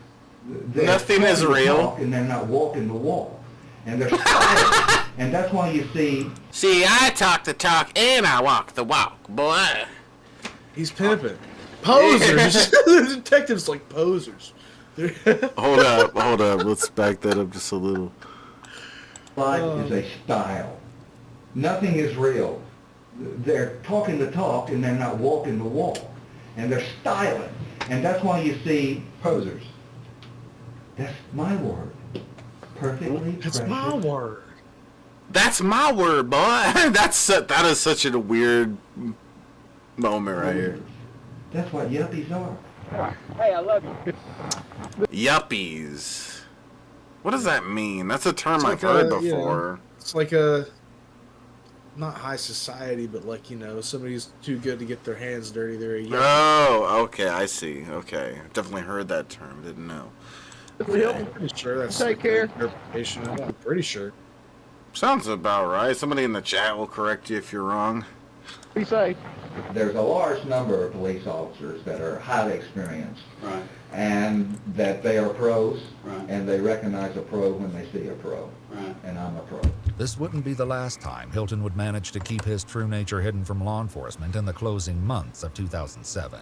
Nothing is real. And they're not walking the walk. And they're stylish. And that's why you see... See, I talk the talk and I walk the walk, boy. He's pimping. Posers. The detectives like posers. Hold up. Let's back that up just a little. Life is a style. Nothing is real. They're talking the talk and they're not walking the walk. And they're styling. And that's why you see posers. That's my word. Perfectly. That's my word. That's my word, boy. That is such a weird moment right here. That's what yuppies are. Hey, I love you. Yuppies. What does that mean? That's a term I've heard before. It's like not high society, but like, somebody's too good to get their hands dirty. They're a yuppie. Oh, okay, I see. Okay, definitely heard that term. Didn't know. Okay. I'm pretty sure that's Take care. Interpretation. I'm pretty sure. Sounds about right. Somebody in the chat will correct you if you're wrong. Be safe. There's a large number of police officers that are highly experienced. Right. And that they are pros. Right. And they recognize a pro when they see a pro. Right. And I'm a pro. This wouldn't be the last time Hilton would manage to keep his true nature hidden from law enforcement in the closing months of 2007.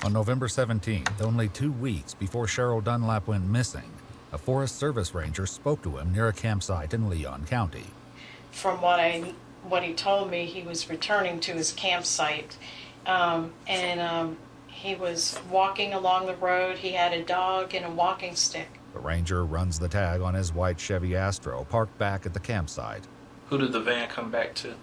On November 17th, only 2 weeks before Cheryl Dunlap went missing, a Forest Service ranger spoke to him near a campsite in Leon County. From what he told me, he was returning to his campsite, and he was walking along the road. He had a dog and a walking stick. The ranger runs the tag on his white Chevy Astro parked back at the campsite. Who did the van come back to?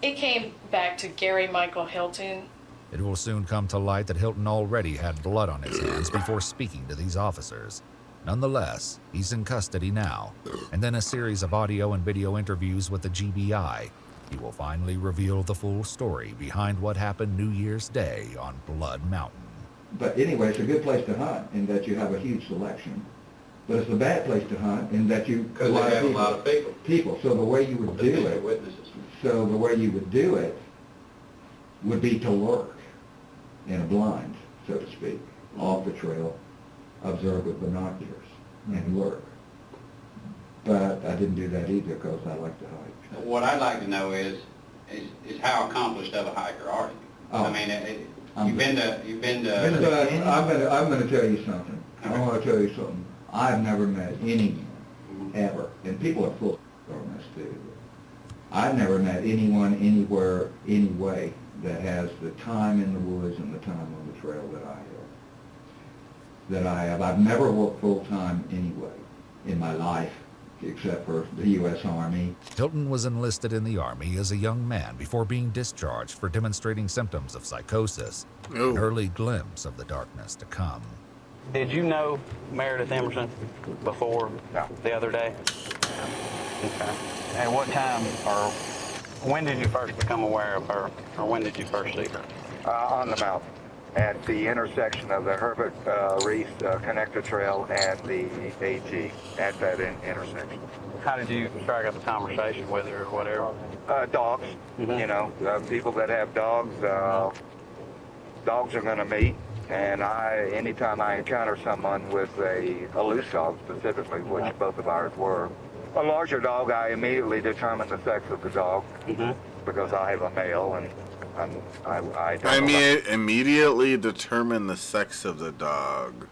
It came back to Gary Michael Hilton. It will soon come to light that Hilton already had blood on his hands before speaking to these officers. Nonetheless, he's in custody now, and then a series of audio and video interviews with the GBI. He will finally reveal the full story behind what happened New Year's Day on Blood Mountain. But anyway, it's a good place to hunt in that you have a huge selection. But it's a bad place to hunt in that you Because they have a lot of people. So the way you would do it, would be to lurk in a blind, so to speak, off the trail, observe with binoculars, and lurk. But I didn't do that either because I like to hike. What I'd like to know is how accomplished of a hiker are you? Oh. I mean, you've been to. I'm going to tell you something. I want to tell you something. I've never met anyone ever, and people are full of this too. I've never met anyone anywhere, any way, that has the time in the woods and the time on the trail that I have. I've never worked full time anyway in my life, except for the U.S. Army. Hilton was enlisted in the Army as a young man before being discharged for demonstrating symptoms of psychosis, an early glimpse of the darkness to come. Did you know Meredith Emerson before the other day? Okay. And what time or when did you first become aware of her, or when did you first see her? On the mountain, at the intersection of the Herbert Reef Connector Trail and the AT, at that intersection. How did you strike up a conversation with her or whatever? Dogs, people that have dogs, dogs are going to meet. And anytime I encounter someone with a loose dog specifically, which both of ours were, a larger dog, I immediately determine the sex of the dog. because I have a male and I don't I know mean, immediately determine the sex of the dog.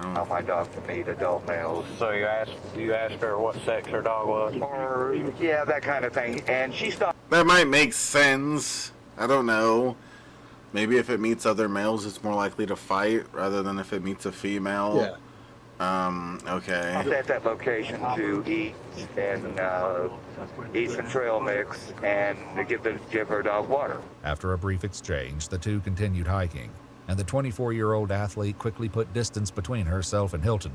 how my dog can meet adult males. So you asked her what sex her dog was? Or, yeah, that kind of thing. And she stopped. That might make sense. I don't know. Maybe if it meets other males, it's more likely to fight rather than if it meets a female. Yeah. Okay. At that location to eat and eat some trail mix and to give her dog water. After a brief exchange, the two continued hiking, and the 24-year-old athlete quickly put distance between herself and Hilton.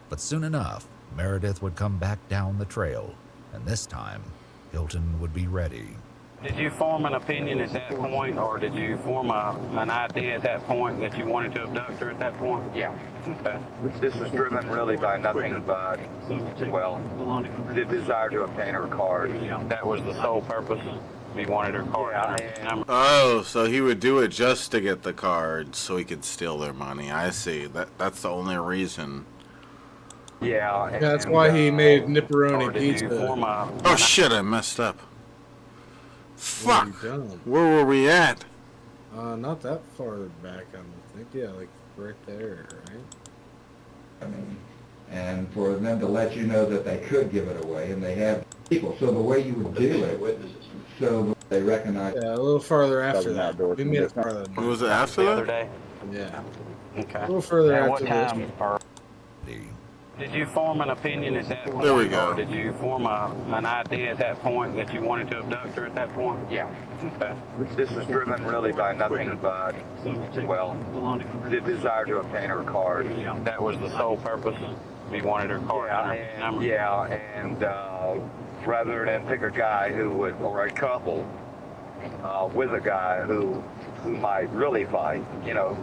But soon enough, Meredith would come back down the trail, and this time, Hilton would be ready. Did you form an opinion at that point, or did you form an idea at that point that you wanted to abduct her at that point? Yeah. Okay. This was driven really by nothing but, well, the desire to obtain her card. That was the sole purpose. He wanted her card. Oh, so he would do it just to get the card so he could steal their money. I see. That's the only reason. Yeah. That's why he made nipperoni pizza. Oh shit, I messed up. Fuck. Where were we at? Not that far back, I think. Yeah, like right there, right? I mean, and for them to let you know that they could give it away, and they have people. So the way you would do it, so they recognize. Yeah, a little farther after that. We made it farther. Was it after the that? other day? Yeah. Okay. A little further And after what time? this. Or did you form an opinion at that point? There we go. Or did you form an idea at that point that you wanted to abduct her at that point? Yeah. Okay. This was driven really by nothing but, well, the desire to obtain her card. That was the sole purpose. He wanted her card. And rather than pick a guy or a couple with a guy who might really fight,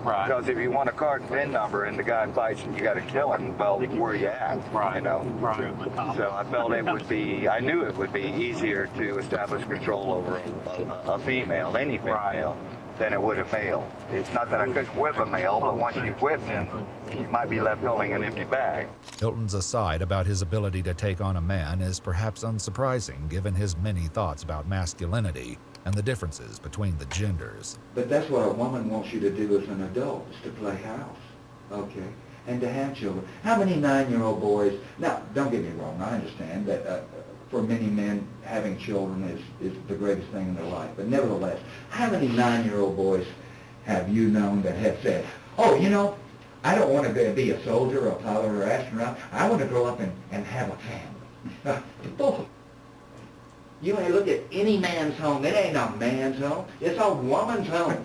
Right. because if you want a card and PIN number and the guy fights and you got to kill him, well, where you at? Right. Right. So I felt I knew it would be easier to establish control over a female, any female, than it would a male. It's not that I couldn't whip a male, but once you whip him, you might be left holding an empty bag. Hilton's aside about his ability to take on a man is perhaps unsurprising given his many thoughts about masculinity and the differences between the genders. But that's what a woman wants you to do as an adult, is to play house, okay? And to have children. How many 9-year-old boys, now, don't get me wrong, I understand that for many men, having children is the greatest thing in their life. But nevertheless, how many 9-year-old boys have you known that have said, oh, I don't want to be a soldier or a pilot or astronaut. I want to grow up and have a family. Bull. You ain't look at any man's home. It ain't a man's home. It's a woman's home.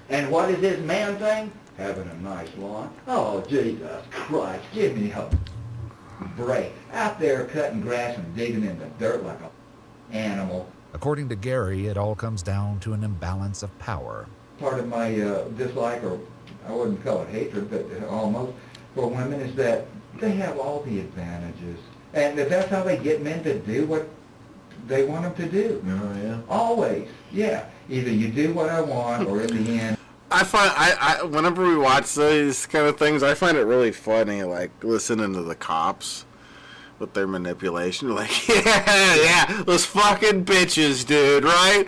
And what is this man thing? Having a nice lawn. Oh, Jesus Christ, give me a break. Out there cutting grass and digging in the dirt like an animal. According to Gary, it all comes down to an imbalance of power. Part of my dislike, or I wouldn't call it hatred, but almost, for women is that they have all the advantages. And if that's how they get men to do what they want them to do. Oh, yeah. Always. Yeah. Either you do what I want, or in the end. I find, whenever we watch these kind of things, I find it really funny, like, listening to the cops with their manipulation. Like, yeah, those fucking bitches, dude, right?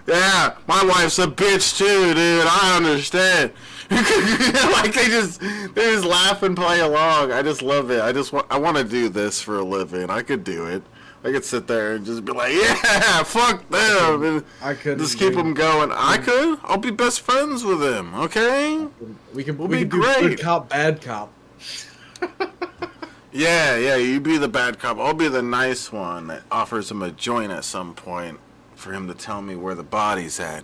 Yeah, my wife's a bitch too, dude, I understand. Like, they just laugh and play along. I just love it. I want to do this for a living. I could do it. I could sit there and just be like, yeah, fuck them, and I could just keep them going. I could. I'll be best friends with them. Okay. We can be do great. good cop, bad cop. Yeah. You be the bad cop. I'll be the nice one that offers him a joint at some point for him to tell me where the body's at.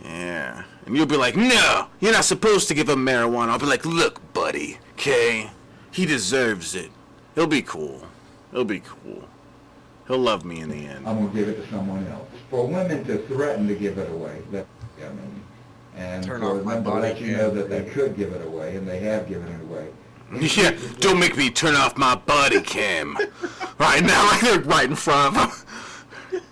Yeah. And you'll be like, no, you're not supposed to give him marijuana. I'll be like, look, buddy, okay? He deserves it. He'll be cool. He'll be cool. He'll love me in the end. I'm going to give it to someone else. For women to threaten to give it away, and Turn for off my them to body let you cam. know that they could give it away, and they have given it away. Yeah, don't make me turn off my body cam. Right now, like they're right in front of him.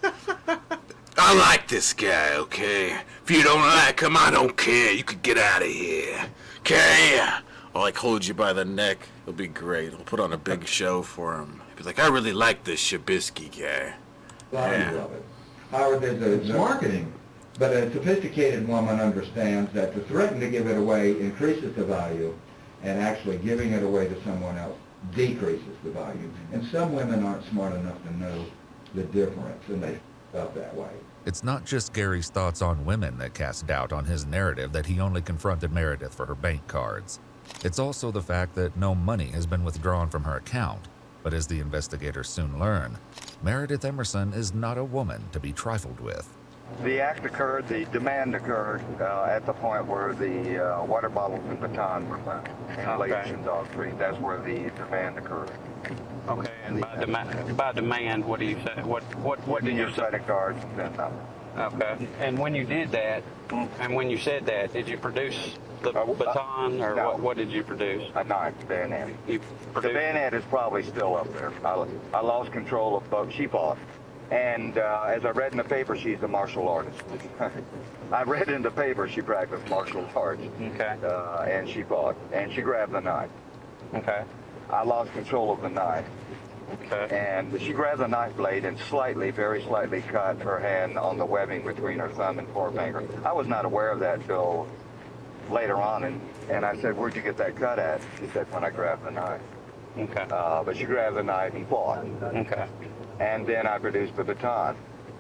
I like this guy, okay? If you don't like him, I don't care. You could get out of here, okay? I'll, like, hold you by the neck. It'll be great. I'll put on a big show for him. Be like, I really like this Shabisky guy. Value of it. Howard, It's marketing. But a sophisticated woman understands that to threaten to give it away increases the value, and actually giving it away to someone else decreases the value. And some women aren't smart enough to know the difference, and they up that way. It's not just Gary's thoughts on women that cast doubt on his narrative that he only confronted Meredith for her bank cards. It's also the fact that no money has been withdrawn from her account. But as the investigators soon learn, Meredith Emerson is not a woman to be trifled with. The act occurred, the demand occurred at the point where the water bottles and baton were found in Lake Dog Creek. That's where the demand occurred. Okay, and by demand, what do you say? What did you say? Credit cards and then Okay, and when you did that, and when you said that, did you produce the baton, or no. what did you produce? A knife, bayonet. The bayonet is probably still up there. I lost control of both. She fought. And as I read in the paper, she's a martial artist. I read in the paper she practiced martial arts. Okay. And she fought. And she grabbed the knife. Okay. I lost control of the knife. Okay. And she grabbed the knife blade and slightly, very slightly cut her hand on the webbing between her thumb and forefinger. I was not aware of that until later on. And I said, where'd you get that cut at? She said, when I grabbed the knife. Okay. But she grabbed the knife and fought. Okay. And then I produced the baton.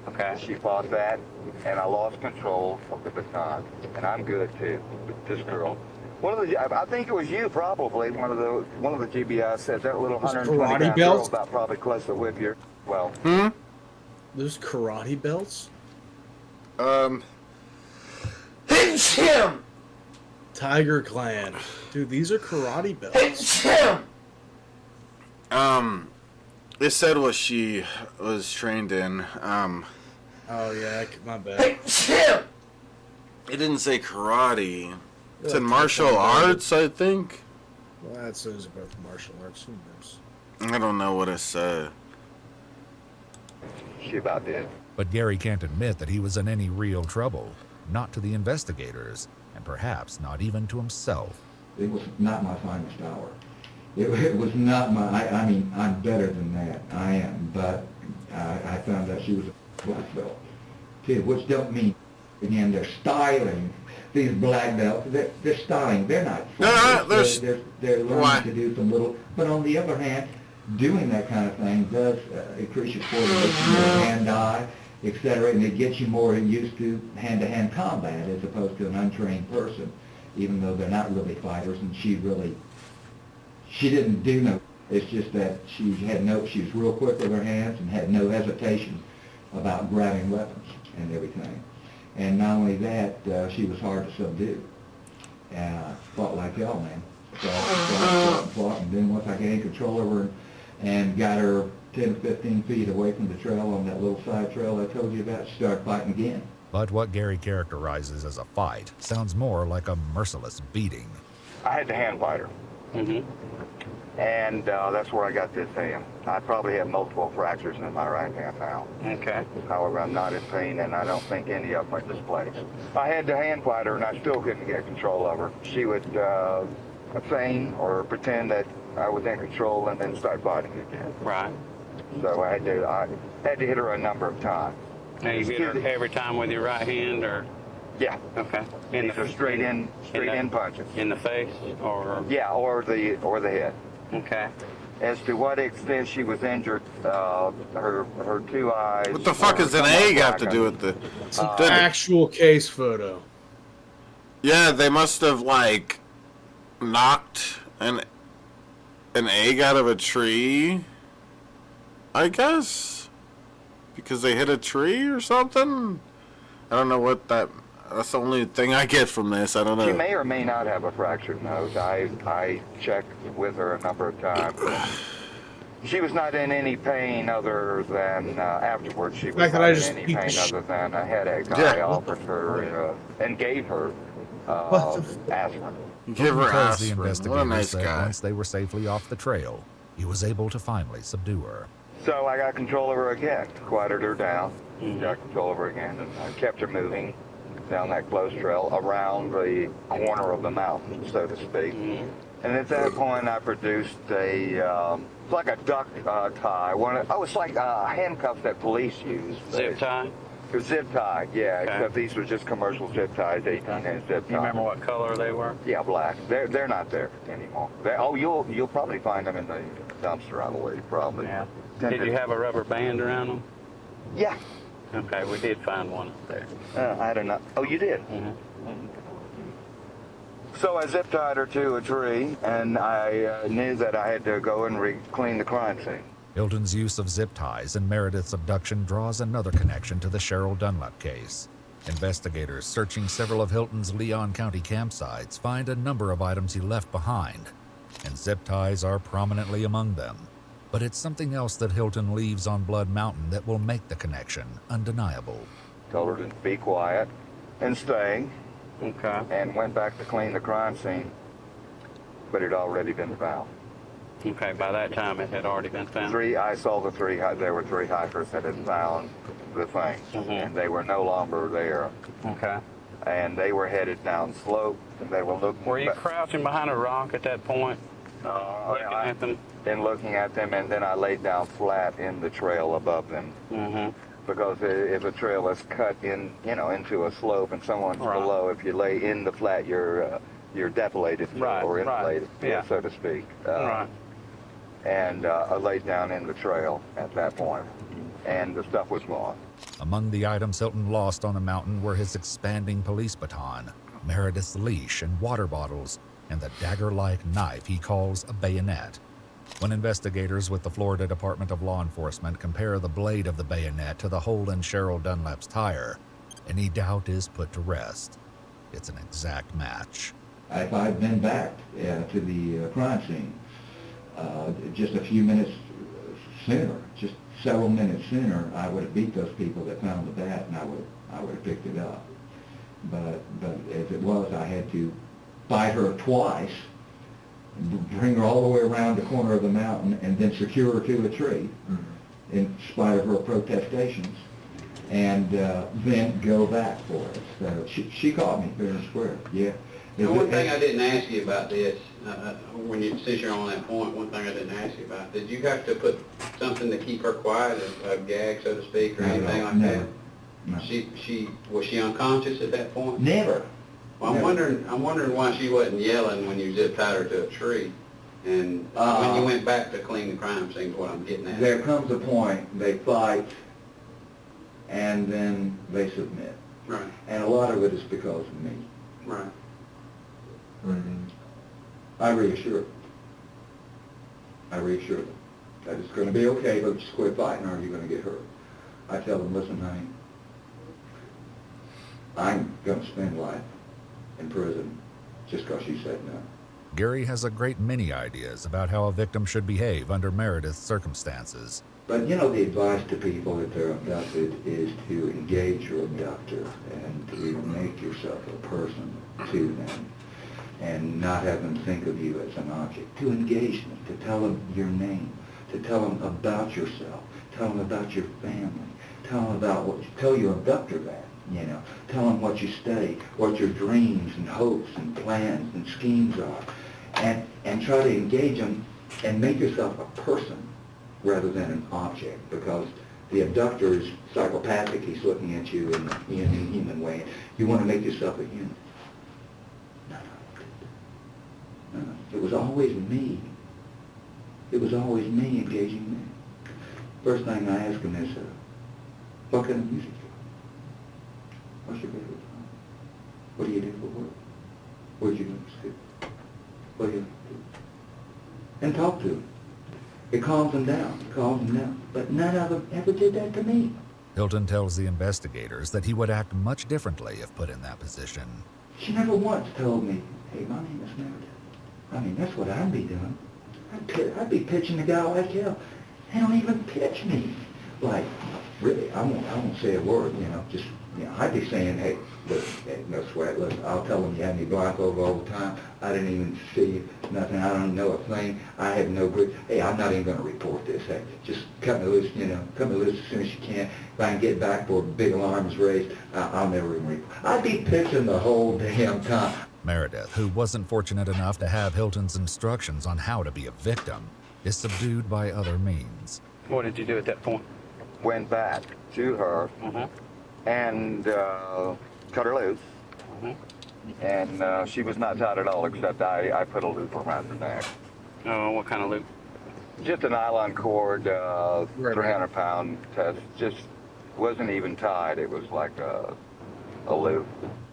Okay. She fought that, and I lost control of the baton. And I'm good too. This girl. I think it was you probably. One of the GBIs said that little 120-pound girl about probably close to whip your. Well. Those karate belts. It's him. Tiger Clan, dude. These are karate belts. It's him. They said what she was trained in. Oh yeah, my bad. It's him. It didn't say karate. It's in martial arts, I think. Well, that says about martial arts. Who knows? I don't know what it said. She about did. But Gary can't admit that he was in any real trouble, not to the investigators, and perhaps not even to himself. It was not my finest hour. It was not my, I mean, I'm better than that. I am, but I found out she was a black belt, too, which don't mean, again, they're styling these black belts. They're styling. They're not. They're learning to do some little, but on the other hand, doing that kind of thing does increase your coordination, your hand-eye, etc., and it gets you more used to hand-to-hand combat as opposed to an untrained person, even though they're not really fighters, and she didn't do no. It's just that she was real quick with her hands and had no hesitation about grabbing weapons and everything. And not only that, she was hard to subdue. Fought like hell, man. Fought, and then once I gained control over her and got her 10 to 15 feet away from the trail on that little side trail I told you about, she started fighting again. But what Gary characterizes as a fight sounds more like a merciless beating. I had to hand fight her. Mm-hmm. And that's where I got this hand. I probably have multiple fractures in my right hand now. Okay. However, I'm not in pain, and I don't think any of them are displaced. I had to hand fight her, and I still couldn't get control of her. She would feign or pretend that I was in control and then start fighting again. Right. So I had to hit her a number of times. Now you hit her every time with your right hand, or? Yeah. Okay. These are straight in punches. In the face, or? Yeah, or the head. Okay. As to what extent she was injured, her two eyes. What the fuck does an egg have to do with the? It's an actual case photo. Yeah, they must have like knocked an egg out of a tree, I guess, because they hit a tree or something. I don't know what that's the only thing I get from this. I don't know. She may or may not have a fractured nose. I checked with her a number of times. She was not in any pain other than afterwards. She was not in any pain other than a headache. I offered her and gave her aspirin. Give her Because the aspirin. investigators What a nice said guy. once they were safely off the trail, he was able to finally subdue her. So I got control of her again, quieted her down, got control of her again, and I kept her moving down that close trail around the corner of the mountain, so to speak. And at that point, I produced it's like a duck tie. It's like handcuffs that police use. Zip tie? Zip tie, yeah. Okay. Except these were just commercial zip ties, 18-inch zip ties. You remember what color they were? Yeah, black. They're not there anymore. You'll probably find them in the dumpster, I believe, probably. Yeah. Did you have a rubber band around them? Yeah. Okay, we did find one up there. I don't know. Oh, you did? Mm-hmm. So I zip tied her to a tree, and I knew that I had to go and clean the crime scene. Hilton's use of zip ties in Meredith's abduction draws another connection to the Cheryl Dunlap case. Investigators searching several of Hilton's Leon County campsites find a number of items he left behind, and zip ties are prominently among them. But it's something else that Hilton leaves on Blood Mountain that will make the connection undeniable. Told her to be quiet and stay. Okay. And went back to clean the crime scene, but it had already been found. Okay, by that time it had already been found? I saw there were 3 hikers that had found the things, and they were no longer there. Okay. And they were headed down slope, and they were looking... Were you crouching behind a rock at that point? Looking at them? And looking at them, and then I laid down flat in the trail above them. Mm-hmm. Because if a trail is cut in, into a slope and someone's below, if you lay in the flat, you're deflated or inflated, so to speak. And I laid down in the trail at that point, and the stuff was gone. Among the items Hilton lost on the mountain were his expanding police baton, Meredith's leash and water bottles, and the dagger-like knife he calls a bayonet. When investigators with the Florida Department of Law Enforcement compare the blade of the bayonet to the hole in Cheryl Dunlap's tire, any doubt is put to rest. It's an exact match. If I'd been back to the crime scene just a few minutes sooner, just several minutes sooner, I would have beat those people that found the bat, and I would have picked it up. But as it was, I had to fight her twice, bring her all the way around the corner of the mountain, and then secure her to a tree, in spite of her protestations, and then go back for it. So she caught me fair and square, yeah. Now, one thing I didn't ask you about this, since you're on that point, one thing I didn't ask you about, did you have to put something to keep her quiet, a gag, so to speak, or anything like that? No. Was she unconscious at that point? Never. Well, I'm wondering why she wasn't yelling when you zip tied her to a tree, and when you went back to clean the crime scene, is what I'm getting at. There comes a point they fight, and then they submit. Right. And a lot of it is because of me. Right. I reassure them. That it's going to be okay, but just quit fighting or you're going to get hurt. I tell them, listen, honey, I'm going to spend life in prison just because you said no. Gary has a great many ideas about how a victim should behave under Meredith's circumstances. But the advice to people that they're abducted is to engage your abductor and to make yourself a person to them and not have them think of you as an object. To engage them, to tell them your name, to tell them about yourself, tell them about your family, tell your abductor that. Tell them what you study, what your dreams and hopes and plans and schemes are, and try to engage them and make yourself a person rather than an object, because the abductor is psychopathic. He's looking at you in a human way. You want to make yourself a human. No. It was always me. It was always me engaging me. First thing I ask him is, what kind of music? What's your favorite song? What do you do for work? Where'd you go to school? What do you like to do? And talk to him. It calms him down. But none of them ever did that to me. Hilton tells the investigators that he would act much differently if put in that position. She never once told me, hey, my name is Meredith. I mean, that's what I'd be doing. I'd be pitching a guy like hell. They don't even pitch me. Like, really, I won't say a word, just, I'd be saying, hey, look, no sweat, look, I'll tell them you had me blindfolded all the time. I didn't even see nothing. I don't know a thing. I have no grip. Hey, I'm not even going to report this. Hey, just cut me loose, cut me loose as soon as you can. If I can get back before a big alarm is raised, I'll never even report. I'd be pitching the whole damn time. Meredith, who wasn't fortunate enough to have Hilton's instructions on how to be a victim, is subdued by other means. What did you do at that point? Went back to her and cut her loose. And she was not tied at all, except I put a loop around her neck. Oh, what kind of loop? Just a nylon cord, 300-pound test. Just wasn't even tied. It was like a loop.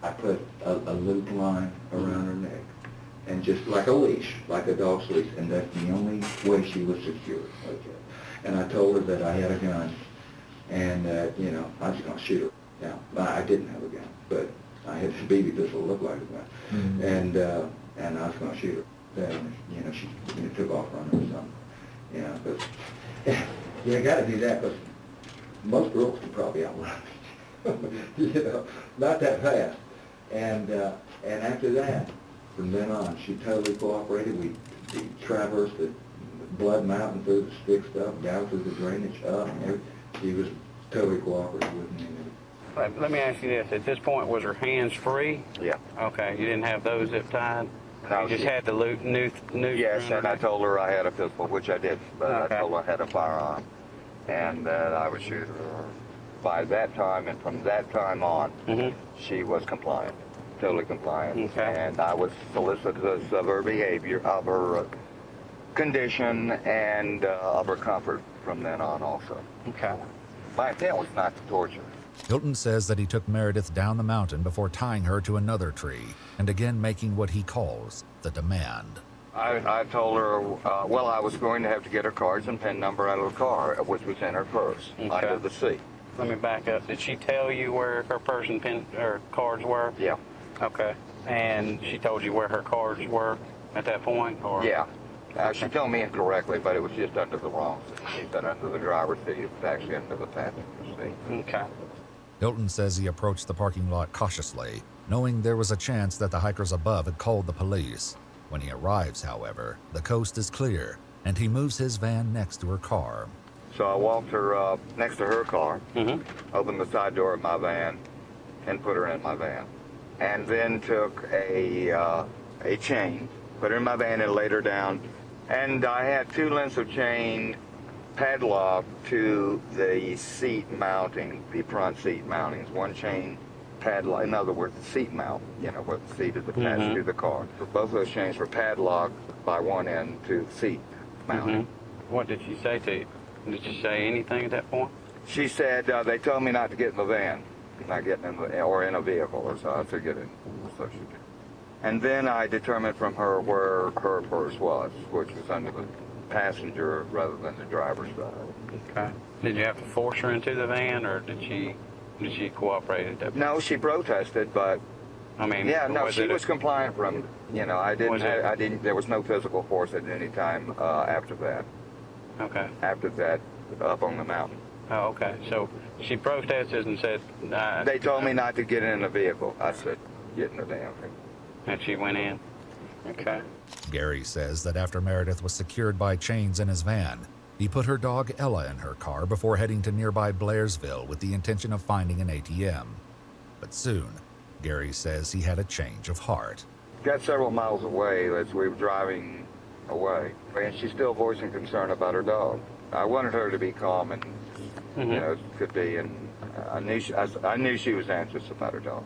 I put a loop line around her neck, and just like a leash, like a dog's leash, and that's the only way she was secure. Okay. And I told her that I had a gun, and that, you know, I was going to shoot her. Now, I didn't have a gun, but I had a BB pistol that looked like a gun, and I was going to shoot her. Then, you know, she took off running or something. You know, but you got to do that, because most girls can probably outrun me. You know, not that fast. And after that, from then on, she totally cooperated. We traversed the Blood Mountain through the stick stuff, down through the drainage, up, and everything. She was totally cooperative with me. Let me ask you this. At this point, was her hands free? Yeah. Okay. You didn't have those zip tied? No, you just had the noose. Yes, and I told her I had a pistol, which I did, but I told her I had a firearm, and that I would shoot her. By that time, and from that time on, she was compliant, totally compliant. Okay. And I was solicitous of her behavior, of her condition, and of her comfort from then on also. Okay. My intent was not to torture. Hilton says that he took Meredith down the mountain before tying her to another tree, and again making what he calls the demand. I told her, well, I was going to have to get her cards and PIN number out of the car, which was in her purse, under the seat. Let me back up. Did she tell you where her purse and PIN or cards were? Yeah. Okay. And she told you where her cards were at that point? Or? Yeah. She told me incorrectly, but it was just under the wrong seat. She said under the driver's seat. It was actually under the passenger seat. Okay. Hilton says he approached the parking lot cautiously, knowing there was a chance that the hikers above had called the police. When he arrives, however, the coast is clear, and he moves his van next to her car. So I walked her next to her car, opened the side door of my van, and put her in my van. And then took a chain, put her in my van and laid her down. And I had 2 lengths of chain padlocked to the seat mounting, the front seat mountings. One chain padlock, in other words, the seat mount, you know, where the seat is attached to the car. So both those chains were padlocked by one end to the seat mounting. What did she say to you? Did she say anything at that point? She said, they told me not to get in the van, not getting in the, or in a vehicle, or so I said get in. So she did. And then I determined from her where her purse was, which was under the passenger rather than the driver's side. Okay. Did you have to force her into the van, or did she cooperate at that point? No, she protested, but I mean, yeah, no, she was compliant from, you know, I didn't, there was no physical force at any time after that. Okay. After that, up on the mountain. Oh, okay. So she protested and said... they told me not to get in a vehicle. I said, get in the damn thing. And she went in? Okay. Gary says that after Meredith was secured by chains in his van, he put her dog Ella in her car before heading to nearby Blairsville with the intention of finding an ATM. But soon, Gary says he had a change of heart. Got several miles away as we were driving away, and she's still voicing concern about her dog. I wanted her to be calm and, you know, could be, and I knew she was anxious about her dog.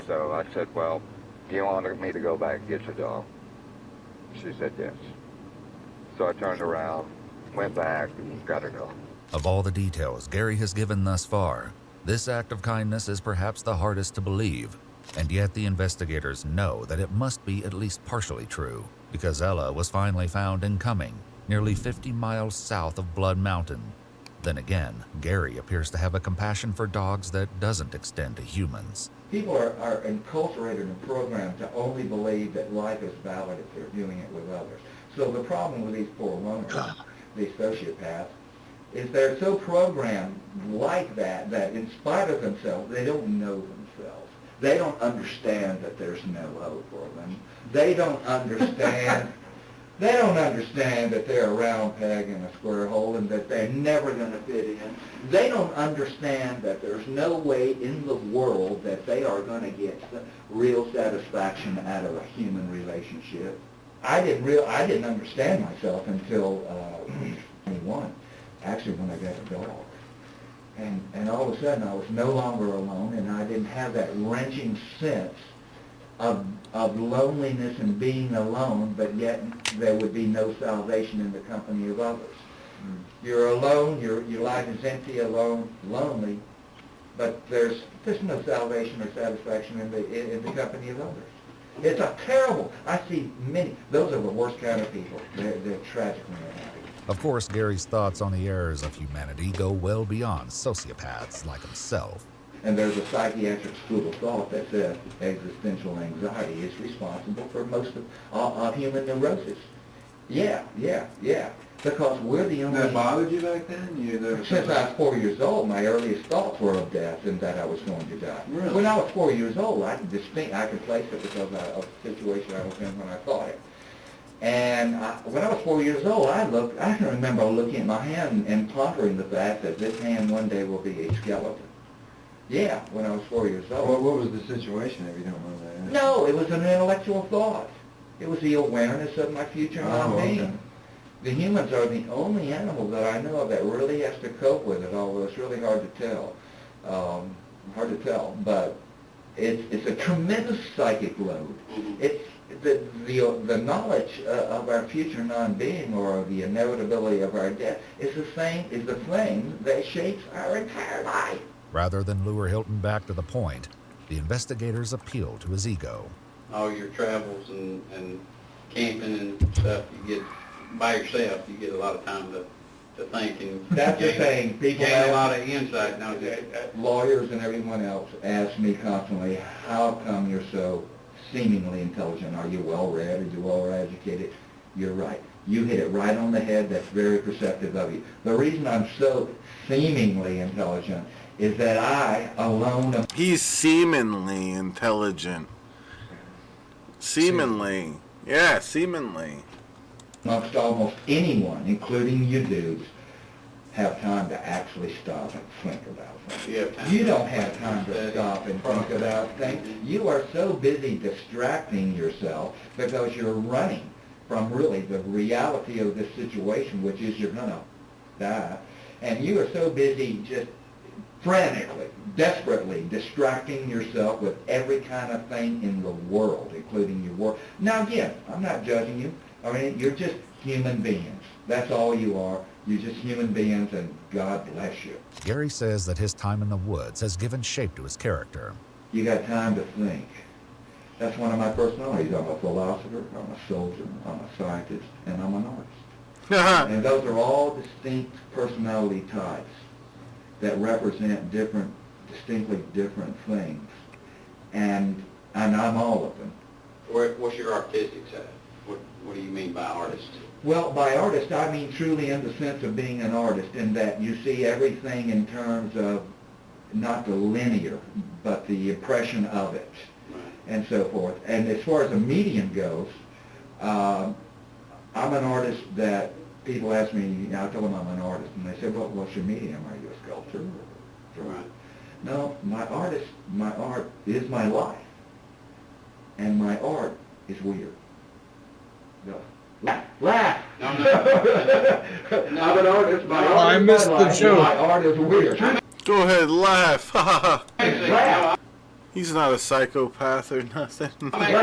So I said, well, do you want me to go back and get your dog? She said yes. So I turned around, went back, and got her dog. Of all the details Gary has given thus far, this act of kindness is perhaps the hardest to believe, and yet the investigators know that it must be at least partially true, because Ella was finally found in Cumming, nearly 50 miles south of Blood Mountain. Then again, Gary appears to have a compassion for dogs that doesn't extend to humans. People are enculturated and programmed to only believe that life is valid if they're doing it with others. So the problem with these poor loners, these sociopaths, is they're so programmed like that in spite of themselves, they don't know themselves. They don't understand that there's no hope for them. They don't understand They don't understand that they're a round peg in a square hole and that they're never going to fit in. They don't understand that there's no way in the world that they are going to get real satisfaction out of a human relationship. I didn't understand myself until 21, actually when I got a dog. And all of a sudden I was no longer alone, and I didn't have that wrenching sense of loneliness and being alone, but yet there would be no salvation in the company of others. You're alone, your life is empty, alone, lonely, but there's no salvation or satisfaction in the company of others. It's a terrible, I see many, those are the worst kind of people. They're tragically unhappy. Of course, Gary's thoughts on the errors of humanity go well beyond sociopaths like himself. And there's a psychiatric school of thought that says existential anxiety is responsible for most of human neurosis. Yeah. Because we're the only... That bothered you back then? Since I was 4 years old, my earliest thoughts were of death and that I was going to die. Really? When I was 4 years old, I could place it because of the situation I was in when I thought it. And when I was 4 years old, I can remember looking at my hand and pondering the fact that this hand one day will be a skeleton. Yeah, when I was 4 years old. What was the situation, if you don't mind that? No, it was an intellectual thought. It was the awareness of my future non-being. Okay. The humans are the only animal that I know of that really has to cope with it, although it's really hard to tell. But it's a tremendous psychic load. It's the knowledge of our future non-being or the inevitability of our death is the thing that shapes our entire life. Rather than lure Hilton back to the point, the investigators appeal to his ego. All your travels and camping and stuff, you get by yourself, you get a lot of time to think and that's the thing. People gain a lot of insight, don't you? Lawyers and everyone else ask me constantly, how come you're so seemingly intelligent? Are you well-read? Are you well-educated? You're right. You hit it right on the head. That's very perceptive of you. The reason I'm so seemingly intelligent is that I alone am... He's seemingly intelligent. Seemingly. Yeah, seemingly. Amongst almost anyone, including you dudes, have time to actually stop and think about things. You don't have time to stop and think about things. You are so busy distracting yourself because you're running from really the reality of this situation, which is you're going to die. And you are so busy just frantically, desperately distracting yourself with every kind of thing in the world, including your work. Now again, I'm not judging you. I mean, you're just human beings. That's all you are. You're just human beings, and God bless you. Gary says that his time in the woods has given shape to his character. You got time to think. That's one of my personalities. I'm a philosopher, I'm a soldier, I'm a scientist, and I'm an artist. And those are all distinct personality types that represent distinctly different things. And I'm all of them. What's your artistic side? What do you mean by artist? Well, by artist, I mean truly in the sense of being an artist, in that you see everything in terms of not the linear, but the impression of it, and so forth. And as far as a medium goes, I'm an artist that people ask me, I tell them I'm an artist, and they say, well, what's your medium? Are you a sculptor? Right. No, my art is my life, and my art is weird. No. Laugh! No. I'm an artist. My art I is missed my the life, joke. My art is weird. Go ahead, laugh. Laugh. He's not a psychopath or nothing. I'm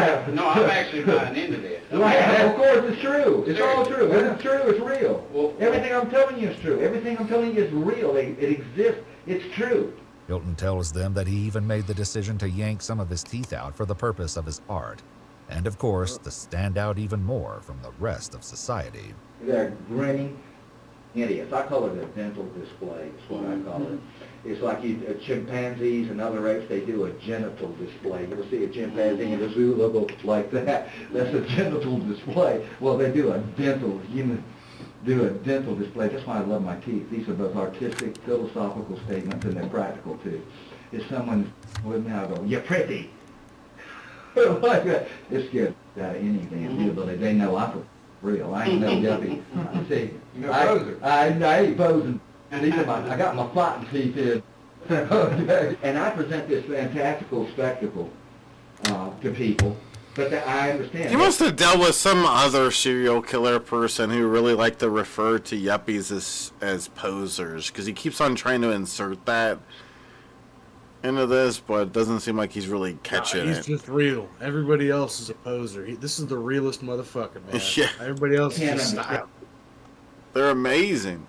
actually buying into this. Laugh. Of course, it's true. It's all true. When it's true, it's real. Everything I'm telling you is true. Everything I'm telling you is real. It exists. It's true. Hilton tells them that he even made the decision to yank some of his teeth out for the purpose of his art. And of course, to stand out even more from the rest of society. They're grinning idiots. I call it a dental display. That's what I call it. It's like chimpanzees and other apes, they do a genital display. You ever see a chimpanzee in a zoo look like that? That's a genital display. Well, they do a dental display. That's why I love my teeth. These are both artistic, philosophical statements, and they're practical too. If someone's with me, I'll go, you're pretty. Like that. It scares out of anything. They know I'm real. I ain't no yuppie. See, You're a poser. I ain't posing. And these are I got my fighting teeth in. And I present this fantastical spectacle to people, but I understand. You must have dealt with some other serial killer person who really liked to refer to yuppies as posers, because he keeps on trying to insert that into this, but it doesn't seem like he's really catching he's it. just real. Everybody else is a poser. This is the realest motherfucker, man. Yeah. Everybody else is Can't just understand. style. They're amazing.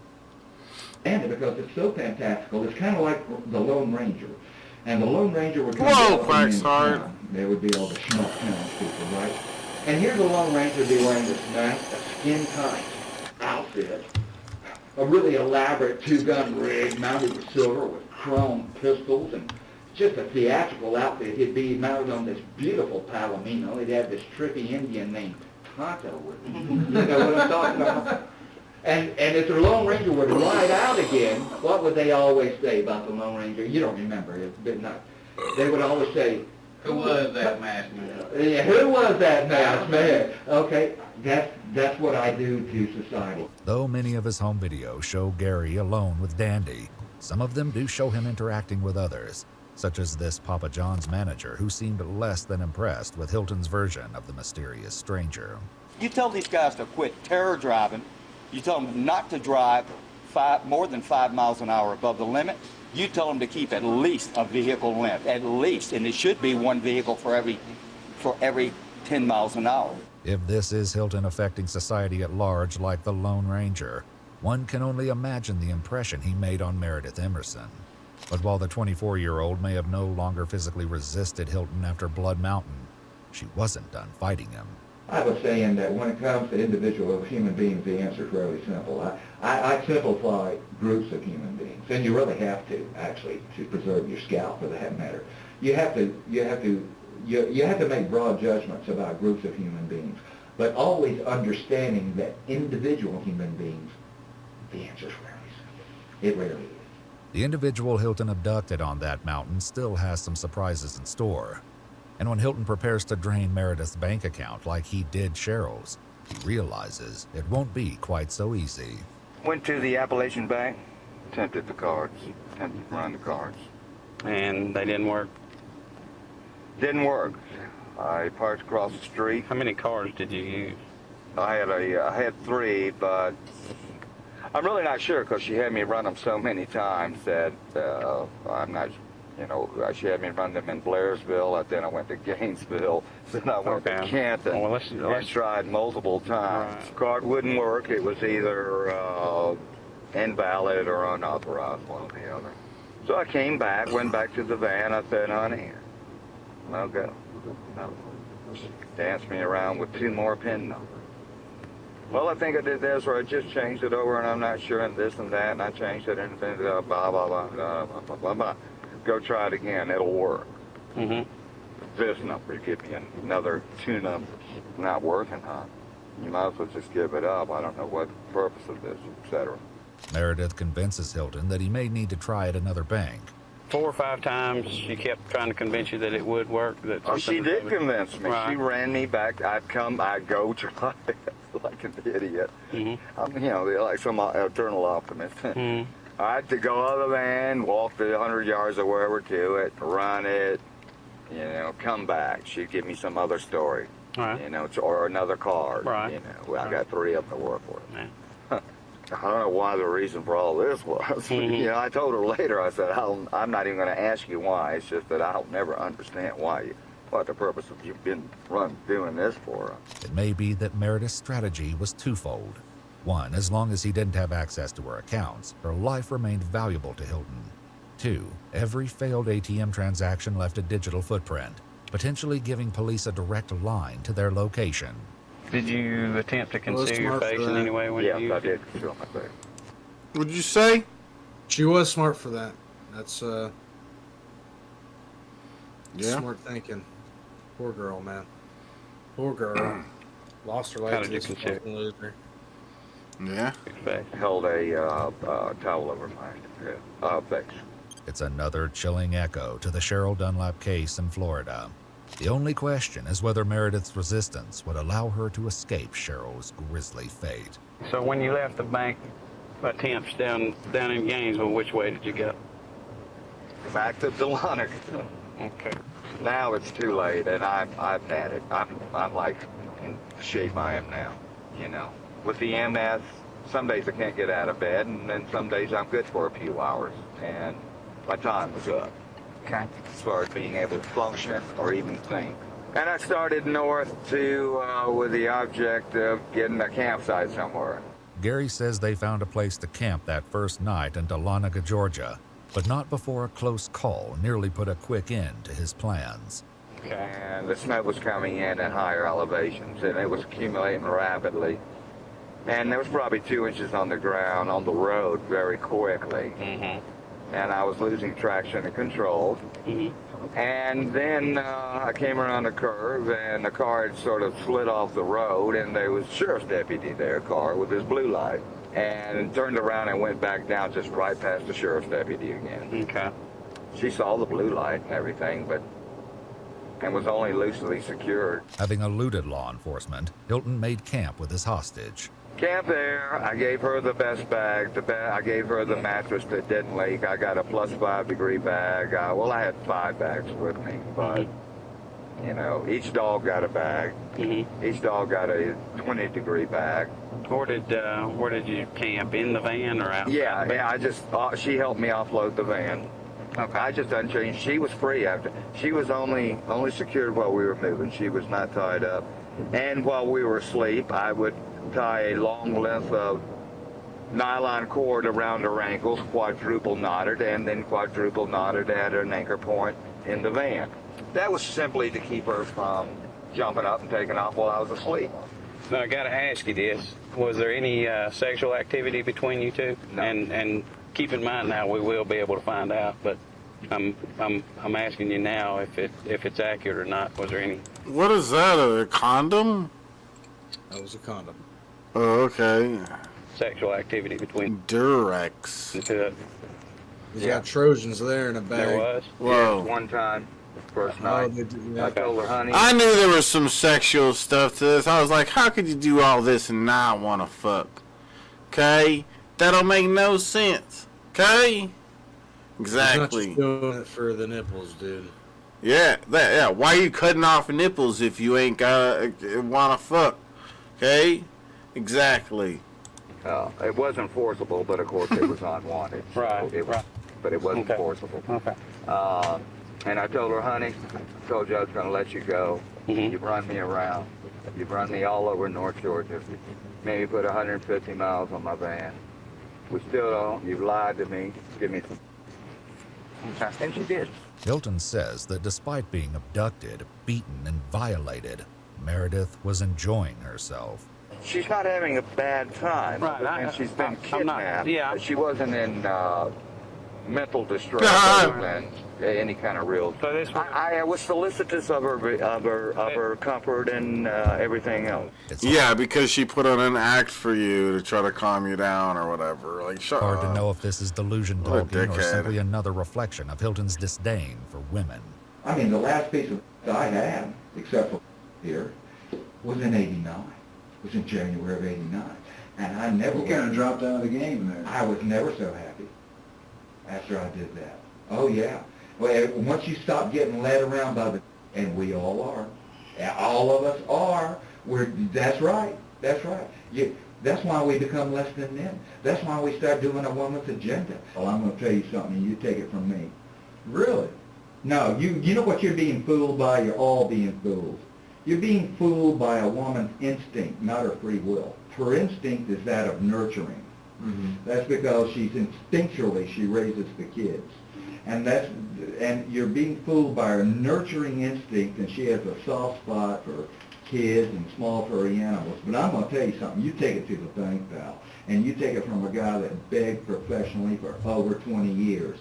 And because it's so fantastical, it's kind of like the Lone Ranger. And the Lone Ranger would come Whoa, down Quacksard. town. There would be all the schmuck townspeople, right? And here's the Lone Ranger be wearing this nice skin-tight outfit, a really elaborate two-gun rig mounted with silver with chrome pistols, and just a theatrical outfit. He'd be mounted on this beautiful Palomino. He'd have this trippy Indian named Tonto with him. You know what I'm talking about? And if the Lone Ranger were to ride out again, what would they always say about the Lone Ranger? You don't remember, but not. They would always say, Who was that masked man? yeah, who was that masked man? Okay, that's what I do to society. Though many of his home videos show Gary alone with Dandy, some of them do show him interacting with others, such as this Papa John's manager who seemed less than impressed with Hilton's version of the mysterious stranger. You tell these guys to quit terror driving. You tell them not to drive more than 5 miles an hour above the limit. You tell them to keep at least a vehicle length, at least, and it should be one vehicle for every 10 miles an hour. If this is Hilton affecting society at large like the Lone Ranger, one can only imagine the impression he made on Meredith Emerson. But while the 24-year-old may have no longer physically resisted Hilton after Blood Mountain, she wasn't done fighting him. I was saying that when it comes to individual human beings, the answer is really simple. I simplify groups of human beings, and you really have to, actually, to preserve your scalp, for that matter. You have to make broad judgments about groups of human beings, but always understanding that individual human beings, the answer is really simple. It really is. The individual Hilton abducted on that mountain still has some surprises in store. And when Hilton prepares to drain Meredith's bank account like he did Cheryl's, he realizes it won't be quite so easy. Went to the Appalachian Bank, attempted the cards, attempted to run the cards. And they didn't work. Didn't work. I parked across the street. How many cards did you use? I had 3, but I'm really not sure because she had me run them so many times that I'm not. She had me run them in Blairsville, then I went to Gainesville, then I went to Canton. Well, let's tried multiple times. Right. Card wouldn't work. It was either invalid or unauthorized, one or the other. So I came back, went back to the van. I said, honey, no go. No. Danced me around with 2 more PIN numbers. Well, I think I did this, or I just changed it over, and I'm not sure, and this and that, and I changed it, and blah, blah, blah, blah, blah, blah, blah, blah. Go try it again. It'll work. Mm-hmm. This number, give me another 2 numbers. Not working, huh? You might as well just give it up. I don't know what the purpose of this, etc. Meredith convinces Hilton that he may need to try at another bank. 4 or 5 times she kept trying to convince you that it would work. She did convince me. Right. She ran me back. I'd go try it like an idiot. Mm-hmm. I'm, like some eternal optimist. Mm-hmm. I had to go out of the van, walk the 100 yards or wherever to it, run it, come back. She'd give me some other story, right. Or another card. Right. I got 3 of them to work with. Yeah. I don't know why the reason for all this was. Mm-hmm. I told her later, I said, I'm not even going to ask you why. It's just that I'll never understand what the purpose of you been doing this for. It may be that Meredith's strategy was twofold. 1, as long as he didn't have access to her accounts, her life remained valuable to Hilton. 2, every failed ATM transaction left a digital footprint, potentially giving police a direct line to their location. Did you attempt to conceal your face in any way when you used it? Yes, I did conceal my face. What'd you say? She was smart for that. That's yeah. Smart thinking. Poor girl, man. Poor girl. Lost her life to this fucking loser. Yeah. Held a towel over my face. It's another chilling echo to the Cheryl Dunlap case in Florida. The only question is whether Meredith's resistance would allow her to escape Cheryl's grisly fate. So when you left the bank attempts down in Gainesville, which way did you go? Back to Delaware. Okay. Now it's too late, and I've had it. I'm like in the shape I am now, you know. With the MS, some days I can't get out of bed, and then some days I'm good for a few hours, and my time was up. Okay. As far as being able to function or even think. And I started north with the object of getting a campsite somewhere. Gary says they found a place to camp that first night in Dahlonega, Georgia, but not before a close call nearly put a quick end to his plans. And the snow was coming in at higher elevations, and it was accumulating rapidly. And there was probably 2 inches on the ground on the road very quickly. Mm-hmm. And I was losing traction and control. Mm-hmm. And then I came around a curve, and the car had sort of slid off the road, and there was a sheriff's deputy there, car with his blue light, and turned around and went back down just right past the sheriff's deputy again. Okay. She saw the blue light and everything, and was only loosely secured. Having eluded law enforcement, Hilton made camp with his hostage. Camp there, I gave her the best bag. I gave her the mattress that didn't leak. I got a +5-degree bag. I had 5 bags with me, but, you know, each dog got a bag. Mm-hmm. Each dog got a 20-degree bag. Where did you camp, in the van or out? Yeah, she helped me offload the van. Okay. I just unchanged. She was free after. She was only secured while we were moving. She was not tied up. And while we were asleep, I would tie a long length of nylon cord around her ankles, quadruple knotted, and then quadruple knotted at an anchor point in the van. That was simply to keep her from jumping up and taking off while I was asleep. Now, I gotta ask you this. Was there any sexual activity between you two? No. And keep in mind now, we will be able to find out, but I'm asking you now if it's accurate or not. Was there any? What is that? A condom? That was a condom. Oh, okay. Sexual activity between Durex. the two? He's got Trojans there in a bag. There was? Whoa. Yes, one time, first night, I told her, honey. I knew there was some sexual stuff to this. I was like, how could you do all this and not want to fuck? Okay? That don't make no sense. Okay? Exactly. He's not just doing it for the nipples, dude. Yeah, Why you cutting off nipples if you ain't wanna fuck? Okay? Exactly. It wasn't forcible, but of course it was unwanted. Right. But it wasn't forcible. Okay. And I told her, honey, I told you I was going to let you go. Mm-hmm. You've run me around. You've run me all over North Georgia. Maybe put 150 miles on my van. We still don't. You've lied to me. Give me some. And she did. Hilton says that despite being abducted, beaten, and violated, Meredith was enjoying herself. She's not having a bad time. Right. And she's been I'm not- kidnapped. yeah. She wasn't in mental distress other than any kind of real. So this I was solicitous of her comfort and everything else. Yeah, because she put on an act for you to try to calm you down or whatever. Like, shut Hard up. to know if this is delusion What a talking or dickhead. simply another reflection of Hilton's disdain for women. I mean, the last piece of I had, except for here, was in '89. It was in January of '89. And I never... You kind of dropped out of the game there. I was never so happy after I did that. Oh, yeah. Well, once you stop getting led around by the... And we all are. All of us are. That's right. That's right. That's why we become less than men. That's why we start doing a woman's agenda. Well, I'm going to tell you something, and you take it from me. Really? No, you know what you're being fooled by? You're all being fooled. You're being fooled by a woman's instinct, not her free will. Her instinct is that of nurturing. Mm-hmm. That's because she raises the kids. And you're being fooled by her nurturing instinct, and she has a soft spot for kids and small furry animals. But I'm going to tell you something. You take it to the bank, pal, and you take it from a guy that begged professionally for over 20 years.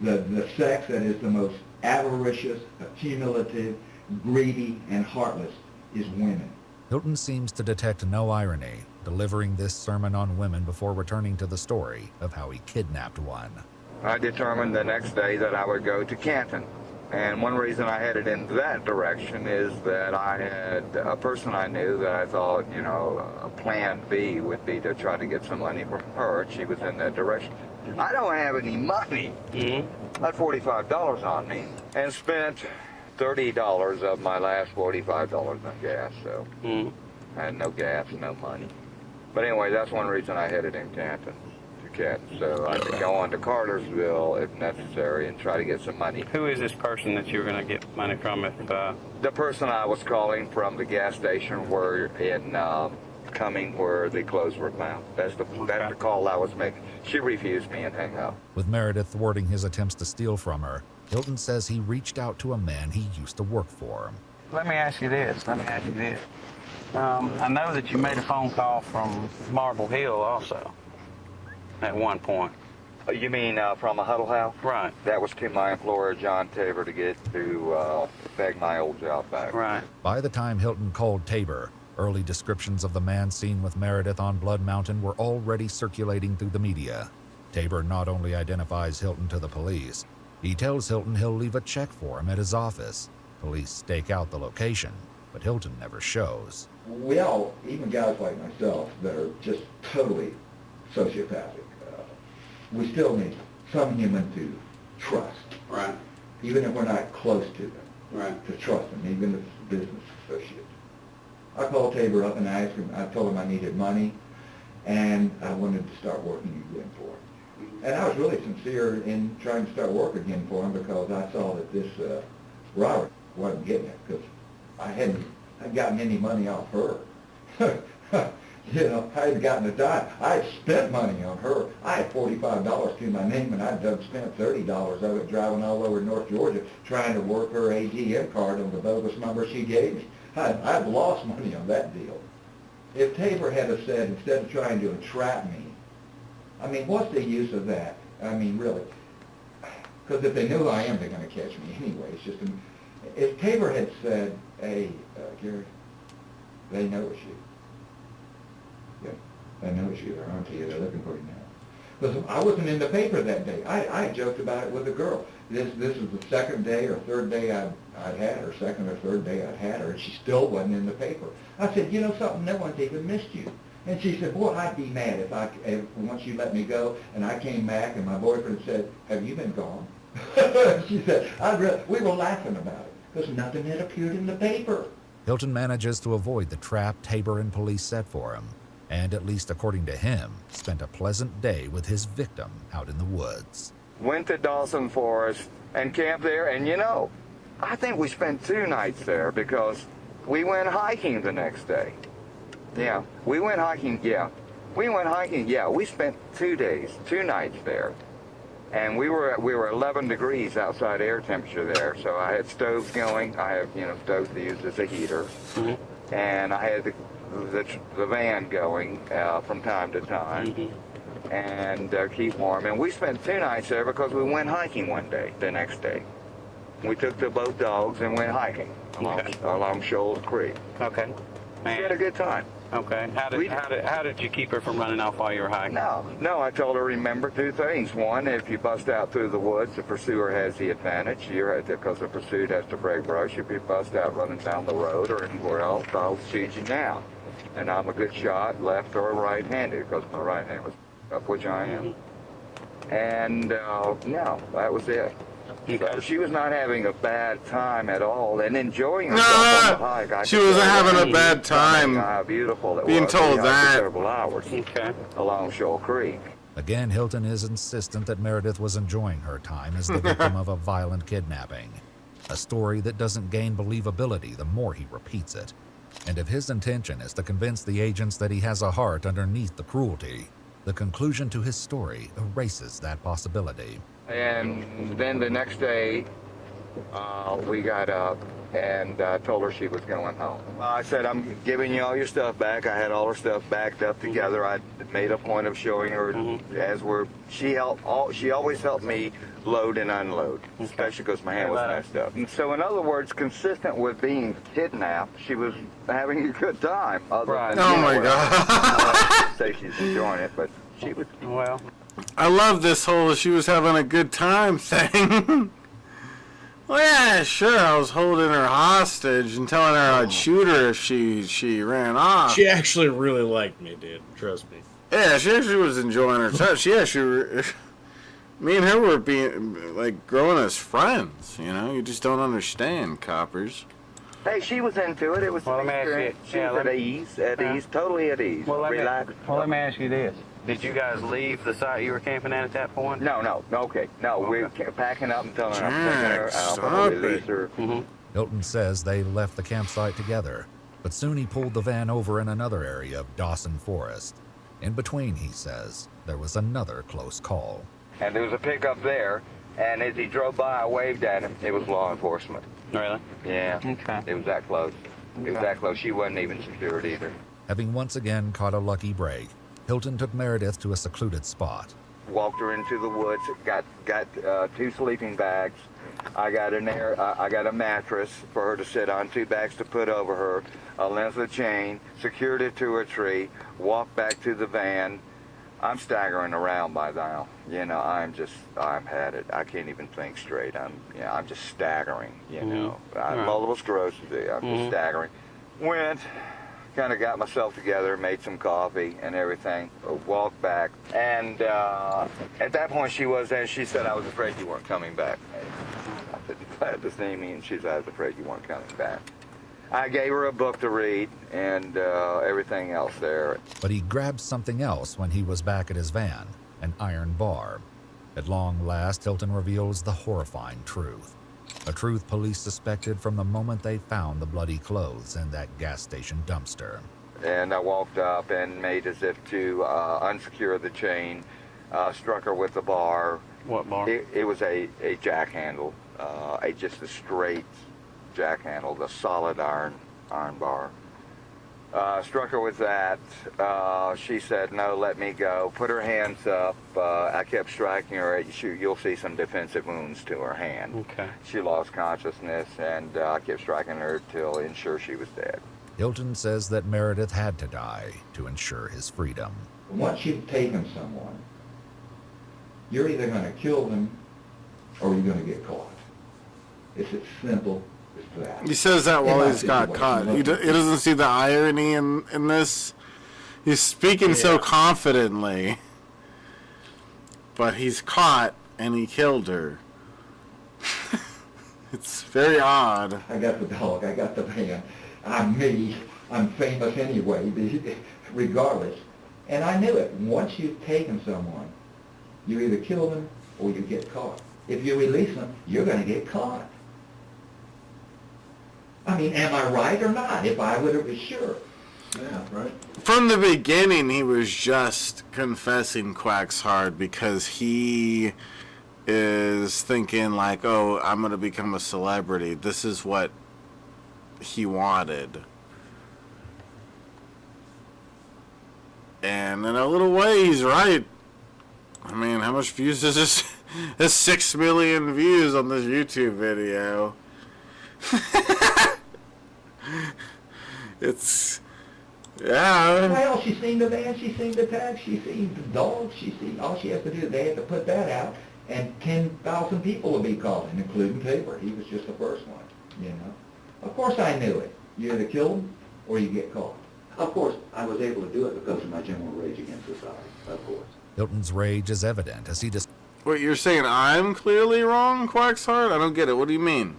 The sex that is the most avaricious, accumulative, greedy, and heartless is women. Hilton seems to detect no irony, delivering this sermon on women before returning to the story of how he kidnapped one. I determined the next day that I would go to Canton And one reason I headed in that direction is that I had a person I knew that I thought, you know, a plan B would be to try to get some money from her. She was in that direction. I don't have any money. I had $45 on me and spent $30 of my last $45 on gas, so I had no gas, no money. But anyway, that's one reason I headed in Canton. So I could go on to Cartersville if necessary and try to get some money. Who is this person that you were going to get money from? The person I was calling from the gas station were in Cumming where the clothes were found. That's the call I was making. She refused me and hung up. With Meredith thwarting his attempts to steal from her, Hilton says he reached out to a man he used to work for. Let me ask you this. I know that you made a phone call from Marble Hill also. At one point. You mean from a huddle house? Right. That was to my employer, John Tabor, to get to beg my old job back. Right. By the time Hilton called Tabor, early descriptions of the man seen with Meredith on Blood Mountain were already circulating through the media. Tabor not only identifies Hilton to the police, he tells Hilton he'll leave a check for him at his office. Police stake out the location, but Hilton never shows. We all, even guys like myself that are just totally sociopathic, we still need some human to trust. Right. Even if we're not close to them. Right. To trust them, even if it's business associates. I called Tabor up and I asked him, I told him I needed money and I wanted to start working again for him. And I was really sincere in trying to start work again for him because I saw that this Robert wasn't getting it because I hadn't gotten any money off her. You know, I had gotten a dime. I had spent money on her. I had $45 to my name, and I'd done spent $30 of it driving all over North Georgia trying to work her ATM card on the bogus number she gave me. I'd lost money on that deal. If Tabor had said, instead of trying to entrap me, I mean, what's the use of that? I mean, really. Because if they knew who I am, they're going to catch me anyway. It's just, if Tabor had said, hey, Gary, they know it's you. I know it's you. They're on to you. They're looking for you now. Because I wasn't in the paper that day. I joked about it with a girl. This is the second day or third day I'd had her, second or third day I'd had her, and she still wasn't in the paper. I said, you know something, no one's even missed you. And she said, boy, I'd be mad if once you let me go, and I came back and my boyfriend said, have you been gone? She said, we were laughing about it because nothing had appeared in the paper. Hilton manages to avoid the trap Tabor and police set for him, and at least according to him, spent a pleasant day with his victim out in the woods. Went to Dawson Forest and camped there, and you know, I think we spent 2 nights there because we went hiking the next day. Yeah, we went hiking, we spent 2 days, 2 nights there. And we were 11 degrees outside air temperature there, so I had stoves going. I have, stoves to use as a heater. Mm-hmm. And I had the van going from time to time and keep warm. And we spent 2 nights there because we went hiking one day, the next day. We took both dogs and went hiking along Shoals Creek. Okay. We had a good time. Okay. How did you keep her from running off while you were hiking? No, I told her, remember 2 things. One, if you bust out through the woods, the pursuer has the advantage. Because the pursued has to break brush. If you bust out running down the road or anywhere else, I'll shoot you down. And I'm a good shot, left or right-handed, because my right hand was up, which I am. And, that was it. So she was not having a bad time at all and enjoying herself on the hike. She wasn't having a bad time. How beautiful it being was. told that. Several hours along Shoal Creek. Again, Hilton is insistent that Meredith was enjoying her time as the victim of a violent kidnapping. A story that doesn't gain believability the more he repeats it. And if his intention is to convince the agents that he has a heart underneath the cruelty, the conclusion to his story erases that possibility. And then the next day, we got up and told her she was going home. I said, I'm giving you all your stuff back. I had all her stuff backed up together. I made a point of showing her she always helped me load and unload, especially because my hand was messed up. And so in other words, consistent with being kidnapped, she was having a good time. Oh my God. Say she's enjoying it, but she was. Well, I love this whole she was having a good time thing. Well, yeah, sure. I was holding her hostage and telling her I'd shoot her if she ran off. She actually really liked me, dude. Trust me. Yeah, she actually was enjoying her time. Me and her were being like growing as friends. You know, you just don't understand, coppers. Hey, she was into it. It was Well, let me ask you. she was at ease, totally at ease. Relaxed. Let me ask you this. Did you guys leave the site you were camping at that point? No, okay. No, we're packing up and telling her I'm taking her. I'm going to release her. Hilton says they left the campsite together, but soon he pulled the van over in another area of Dawson Forest. In between, he says, there was another close call. And there was a pickup there, and as he drove by, I waved at him. It was law enforcement. Really? Yeah. Okay. It was that close. It was that close. She wasn't even secured either. Having once again caught a lucky break, Hilton took Meredith to a secluded spot. Walked her into the woods. Got 2 sleeping bags. I got a mattress for her to sit on, 2 bags to put over her, a length of chain, secured it to a tree, walked back to the van. I'm staggering around by now. You know, I'm had it. I can't even think straight. I'm just staggering, you know. I have multiple sclerosis. I'm just staggering. Went, kind of got myself together, made some coffee and everything, walked back. And at that point she said, I was afraid you weren't coming back. I said, glad to see me, and she said, I was afraid you weren't coming back. I gave her a book to read and everything else there. But he grabbed something else when he was back at his van, an iron bar. At long last, Hilton reveals the horrifying truth. A truth police suspected from the moment they found the bloody clothes in that gas station dumpster. And I walked up and made as if to unsecure the chain, struck her with the bar. What bar? It was a jack handle, just a straight jack handle, the solid iron bar. Struck her with that. She said, no, let me go. Put her hands up. I kept striking her. You'll see some defensive wounds to her hand. Okay. She lost consciousness, and I kept striking her till ensure she was dead. Hilton says that Meredith had to die to ensure his freedom. Once you've taken someone, you're either going to kill them or you're going to get caught. It's as simple as that. He says that while he's got caught. He doesn't see the irony in this. He's speaking so confidently, but he's caught and he killed her. It's very odd. I got the dog, I got the van. I'm me. I'm famous anyway, regardless. And I knew it. Once you've taken someone, you either kill them or you get caught. If you release them, you're going to get caught. I mean, am I right or not? If I would have been sure. Yeah, right. From the beginning, he was just confessing Quack's hard because he is thinking like, oh, I'm going to become a celebrity. This is what he wanted. And in a little way, he's right. I mean, how much views is this? There's 6 million views on this YouTube video. It's, yeah. Well, she's seen the van, she's seen the tag, she's seen the dog, she's seen, all she has to do, they have to put that out, and 10,000 people will be calling, including Tabor. He was just the first one, you know. Of course I knew it. You either kill them or you get caught. Of course, I was able to do it because of my general rage against society, of course. Hilton's rage is evident as he Wait, you're saying I'm clearly wrong, Quack's heart? I don't get it. What do you mean?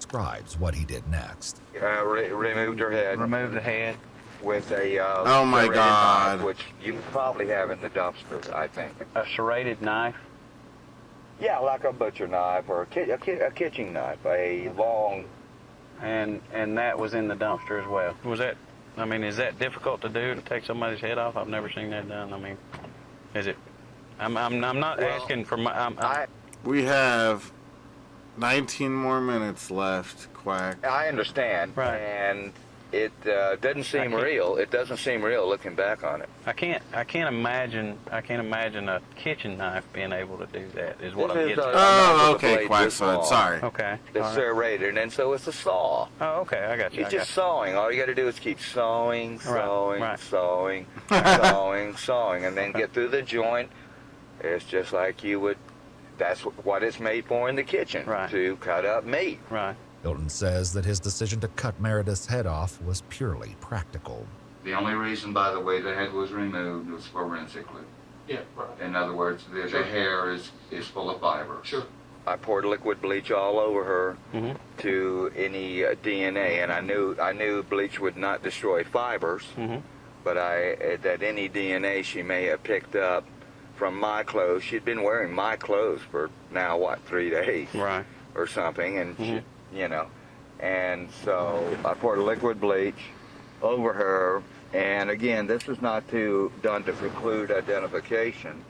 describes what he did next. Removed her head. Remove the head. With a oh my serrated God, knife, which you probably have in the dumpster, I think. A serrated knife? Yeah, like a butcher knife or a kitchen knife, a long. And that was in the dumpster as well. Was that? I mean, is that difficult to do, to take somebody's head off? I've never seen that done. I mean, is it? I'm not asking for my. We have 19 more minutes left, Quack. I understand, right? And it doesn't seem real. It doesn't seem real looking back on it. I can't imagine a kitchen knife being able to do that. Is what I'm getting. Oh, okay, Quack. Sorry. Okay. It's serrated, and so it's a saw. Oh, okay. I got you. You're just sawing. All you got to do is keep sawing, sawing, right. sawing, sawing, sawing, and then get through the joint. It's just like you would that's what it's made for in the kitchen, to cut up meat. Right. Hilton says that his decision to cut Meredith's head off was purely practical. The only reason, by the way, the head was removed was forensically. Yeah, right. In other words, the hair is full of fiber. Sure. I poured liquid bleach all over her to any DNA, and I knew bleach would not destroy fibers, but that any DNA she may have picked up from my clothes. She'd been wearing my clothes for now 3 days, right, or something, and she, and so I poured liquid bleach over her. And again, this is not done to preclude identification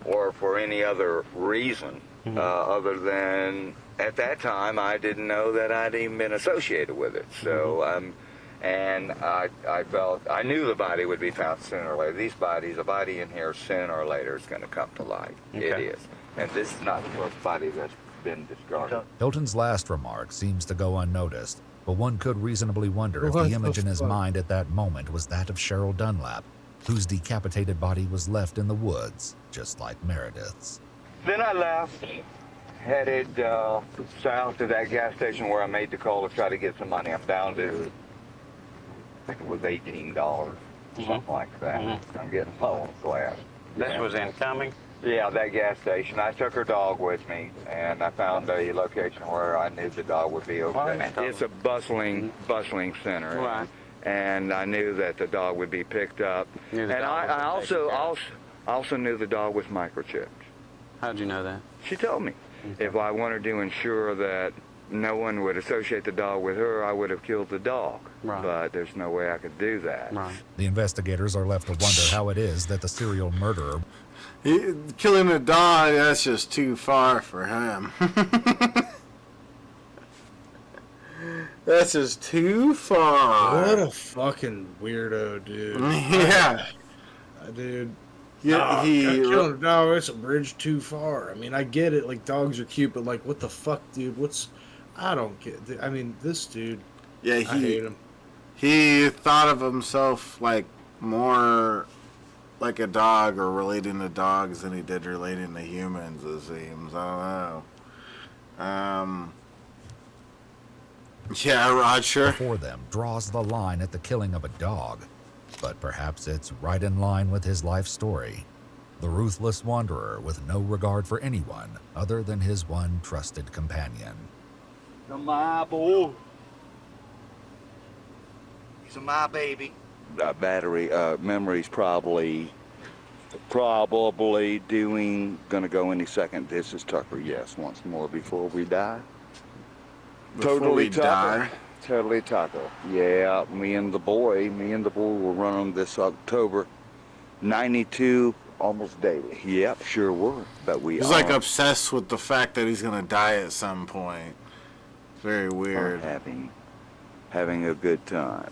or for any other reason other than at that time I didn't know that I'd even been associated with it. So, and I felt, I knew the body would be found sooner or later. A body in here sooner or later is going to come to light. Okay. It is. And this is not the first body that's been discarded. Hilton's last remark seems to go unnoticed, but one could reasonably wonder if the image in his mind at that moment was that of Cheryl Dunlap, whose decapitated body was left in the woods, just like Meredith's. Then I left, headed south to that gas station where I made the call to try to get some money. I'm down to, I think it was $18, something like that. I'm getting low on glass. This was incoming? Yeah, that gas station. I took her dog with me, and I found a location where I knew the dog would be okay. It's a bustling center. Right. And I knew that the dog would be picked up. And I also knew the dog was microchipped. How'd you know that? She told me. If I wanted to ensure that no one would associate the dog with her, I would have killed the dog. Right. But there's no way I could do that. Right. The investigators are left to wonder how it is that the serial murderer... Killing a dog, that's just too far for him. That's just too far. What a fucking weirdo, dude. Yeah. Dude. Yeah, killing a dog, it's a bridge too far. I mean, I get it, like, dogs are cute, but, like, what the fuck, dude? I don't get... I mean, this dude... Yeah, I hate him. He thought of himself, like, more like a dog or relating to dogs than he did relating to humans, it seems. I don't know. Yeah, Roger. Before them draws the line at the killing of a dog, but perhaps it's right in line with his life story. The ruthless wanderer with no regard for anyone other than his one trusted companion. My boy. He's my baby. Battery memory's probably gonna go any second. This is Tucker. Yes, once more before we die. Totally Tucker. Yeah, me and the boy were running this October 92 almost daily. Yep, sure were. But he's like obsessed with the fact that he's gonna die at some point. Very weird. Having a good time.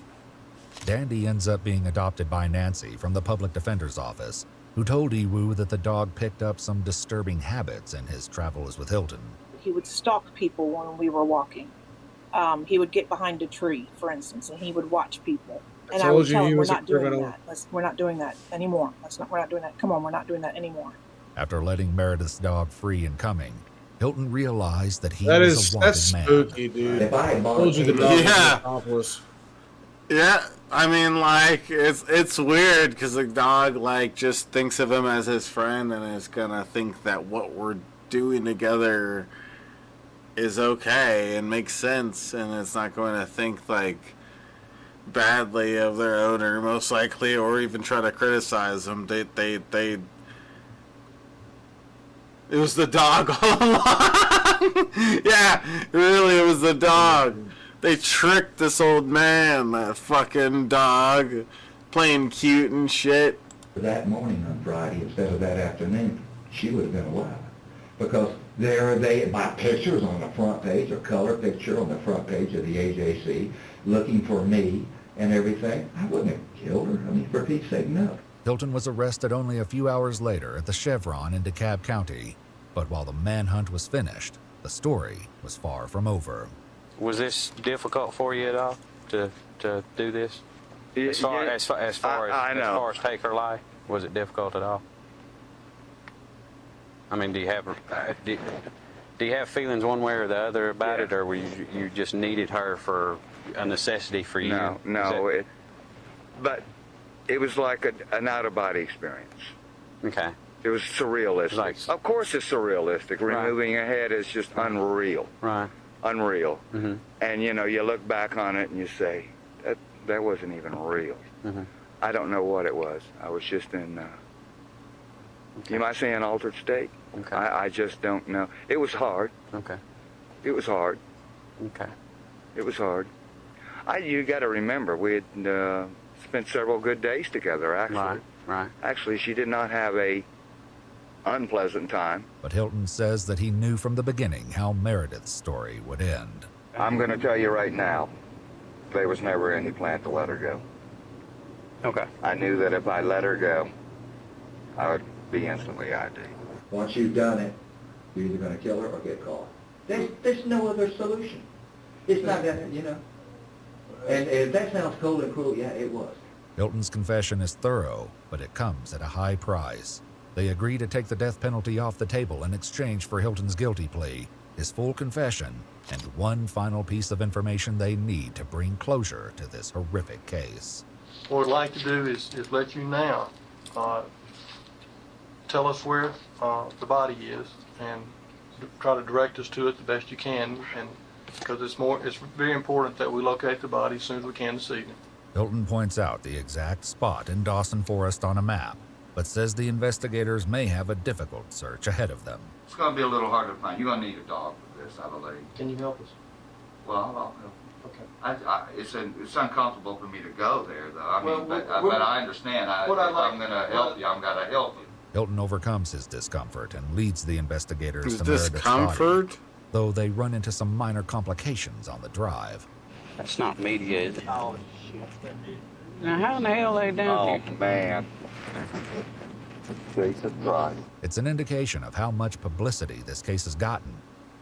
Dandy ends up being adopted by Nancy from the public defender's office, who told Iwu that the dog picked up some disturbing habits in his travels with Hilton. He would stalk people when we were walking. He would get behind a tree, for instance, and he would watch people. And I would tell him, we're not doing that. We're not doing that anymore. We're not doing that. Come on, we're not doing that anymore. After letting Meredith's dog free and coming, Hilton realized that he was a wanted that's man. Spooky, dude. I told you the dog was an accomplice. Yeah, I mean, like, it's weird because the dog, like, just thinks of him as his friend and is gonna think that what we're doing together is okay and makes sense, and it's not going to think, like, badly of their owner, most likely, or even try to criticize them. It was the dog all along. Yeah, really, it was the dog. They tricked this old man, that fucking dog, playing cute and shit. That morning on Friday instead of that afternoon, she would have been alive. Because there they, my pictures on the front page, a color picture on the front page of the AJC, looking for me and everything. I wouldn't have killed her. I mean, for Pete's sake, no. Hilton was arrested only a few hours later at the Chevron in DeKalb County. But while the manhunt was finished, the story was far from over. Was this difficult for you at all to do this? As far as take her life, was it difficult at all? I mean, do you have feelings one way or the other about it, or were you just needed her for a necessity for you? No, but it was like an out-of-body experience. Okay. It was surrealistic. Of course it's surrealistic. Right. Removing a head is just unreal. Right. Unreal. Mm-hmm. And, you look back on it and you say, that wasn't even real. Mm-hmm. I don't know what it was. I was just in, you might say an altered state. Okay. I just don't know. It was hard. Okay. It was hard. Okay. It was hard. You got to remember, we had spent several good days together, actually. Right. Actually, she did not have a unpleasant time. But Hilton says that he knew from the beginning how Meredith's story would end. I'm going to tell you right now, there was never any plan to let her go. Okay. I knew that if I let her go, I would be instantly ID. Once you've done it, you're either going to kill her or get caught. There's no other solution. It's not that, And if that sounds cold and cruel, yeah, it was. Hilton's confession is thorough, but it comes at a high price. They agree to take the death penalty off the table in exchange for Hilton's guilty plea, his full confession, and one final piece of information they need to bring closure to this horrific case. What I'd like to do is let you now tell us where the body is and try to direct us to it the best you can, and because it's very important that we locate the body as soon as we can this evening. Hilton points out the exact spot in Dawson Forest on a map, but says the investigators may have a difficult search ahead of them. It's going to be a little harder to find. You're going to need a dog for this, I believe. Can you help us? Well, I'll help. Okay. It's uncomfortable for me to go there, though. But I understand. If I'm going to help you, I'm going to help you. Hilton overcomes his discomfort and leads the investigators His to Meredith's discomfort? body, though they run into some minor complications on the drive. That's not media, is it? Oh, shit. Now, how in the hell are they down here? Oh, man. Jesus Christ. It's an indication of how much publicity this case has gotten,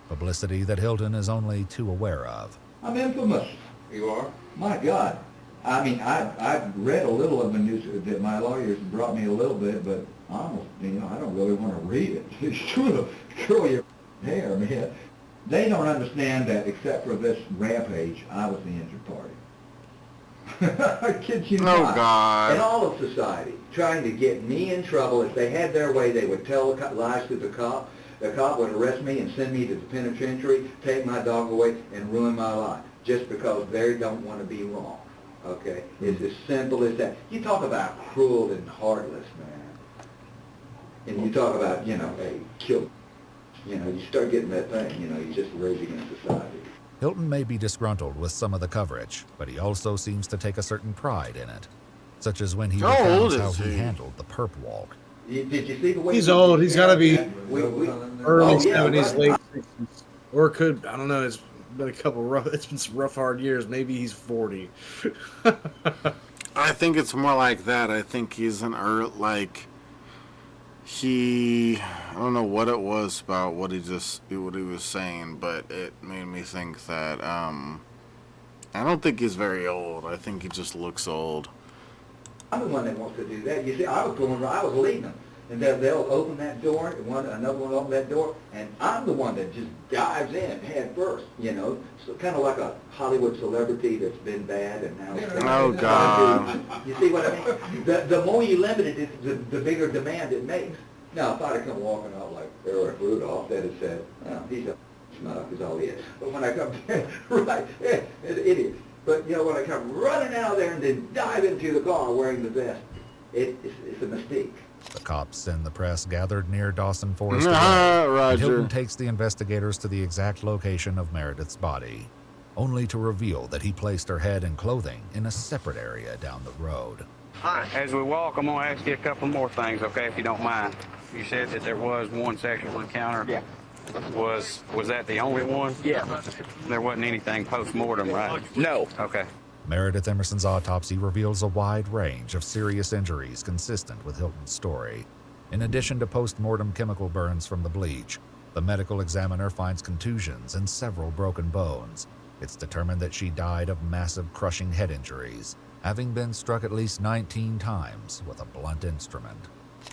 publicity that Hilton is only too aware of. I'm infamous. You are? My God. I mean, I've read a little of the news that my lawyers brought me a little bit, but almost, I don't really want to read it. It's true to curl your hair, man. They don't understand that except for this rampage, I was the injured party. I kid you not. Oh, God. And all of society trying to get me in trouble. If they had their way, they would tell lies to the cop. The cop would arrest me and send me to the penitentiary, take my dog away, and ruin my life just because they don't want to be wrong. Okay? It's as simple as that. You talk about cruel and heartless, man. And you talk about, a kill. You start getting that thing, you just rage against society. Hilton may be disgruntled with some of the coverage, but he also seems to take a certain pride in it, such as when he recounts how he handled the perp walk. Did you see the way he's old? He's got to be early 70s, right. late 60s, or could, I don't know. It's been it's been some rough, hard years. Maybe he's 40. I think it's more like that. I think he's an I don't know what it was about what he was saying, but it made me think that I don't think he's very old. I think he just looks old. I'm the one that wants to do that. You see, I was leading them, and they'll open that door, another one will open that door, and I'm the one that just dives in head first. So kind of like a Hollywood celebrity that's been bad and now. Oh God! You see what I mean? The more you limit it, the bigger demand it makes. Now, if I'd have come walking out like Eric Rudolph, they'd have said, "Oh, he's a schmuck, is all he is." But when I come, right, an idiot. But when I come running out of there and then dive into the car wearing the vest, it's a mistake. The cops and the press gathered near Dawson Forest. Roger. Hilton takes the investigators to the exact location of Meredith's body, only to reveal that he placed her head and clothing in a separate area down the road. Hi. As we walk, I'm going to ask you a couple more things, okay, if you don't mind. You said that there was one sexual encounter. Yeah. Was that the only one? Yeah. There wasn't anything post-mortem, right? No. Okay. Meredith Emerson's autopsy reveals a wide range of serious injuries consistent with Hilton's story. In addition to post-mortem chemical burns from the bleach, the medical examiner finds contusions and several broken bones. It's determined that she died of massive crushing head injuries, having been struck at least 19 times with a blunt instrument.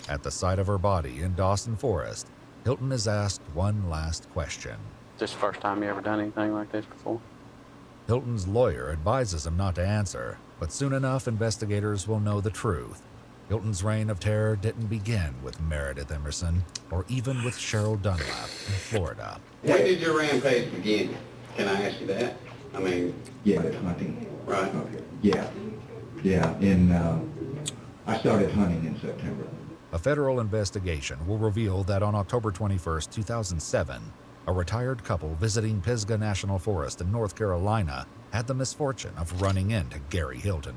At the site of her body in Dawson Forest, Hilton is asked one last question. This the first time you ever done anything like this before? Hilton's lawyer advises him not to answer, but soon enough investigators will know the truth. Hilton's reign of terror didn't begin with Meredith Emerson or even with Cheryl Dunlap in Florida. When did your rampage begin? Can I ask you that? I mean... Yeah, hunting. Right. Yeah. I started hunting in September. A federal investigation will reveal that on October 21, 2007, a retired couple visiting Pisgah National Forest in North Carolina had the misfortune of running into Gary Hilton.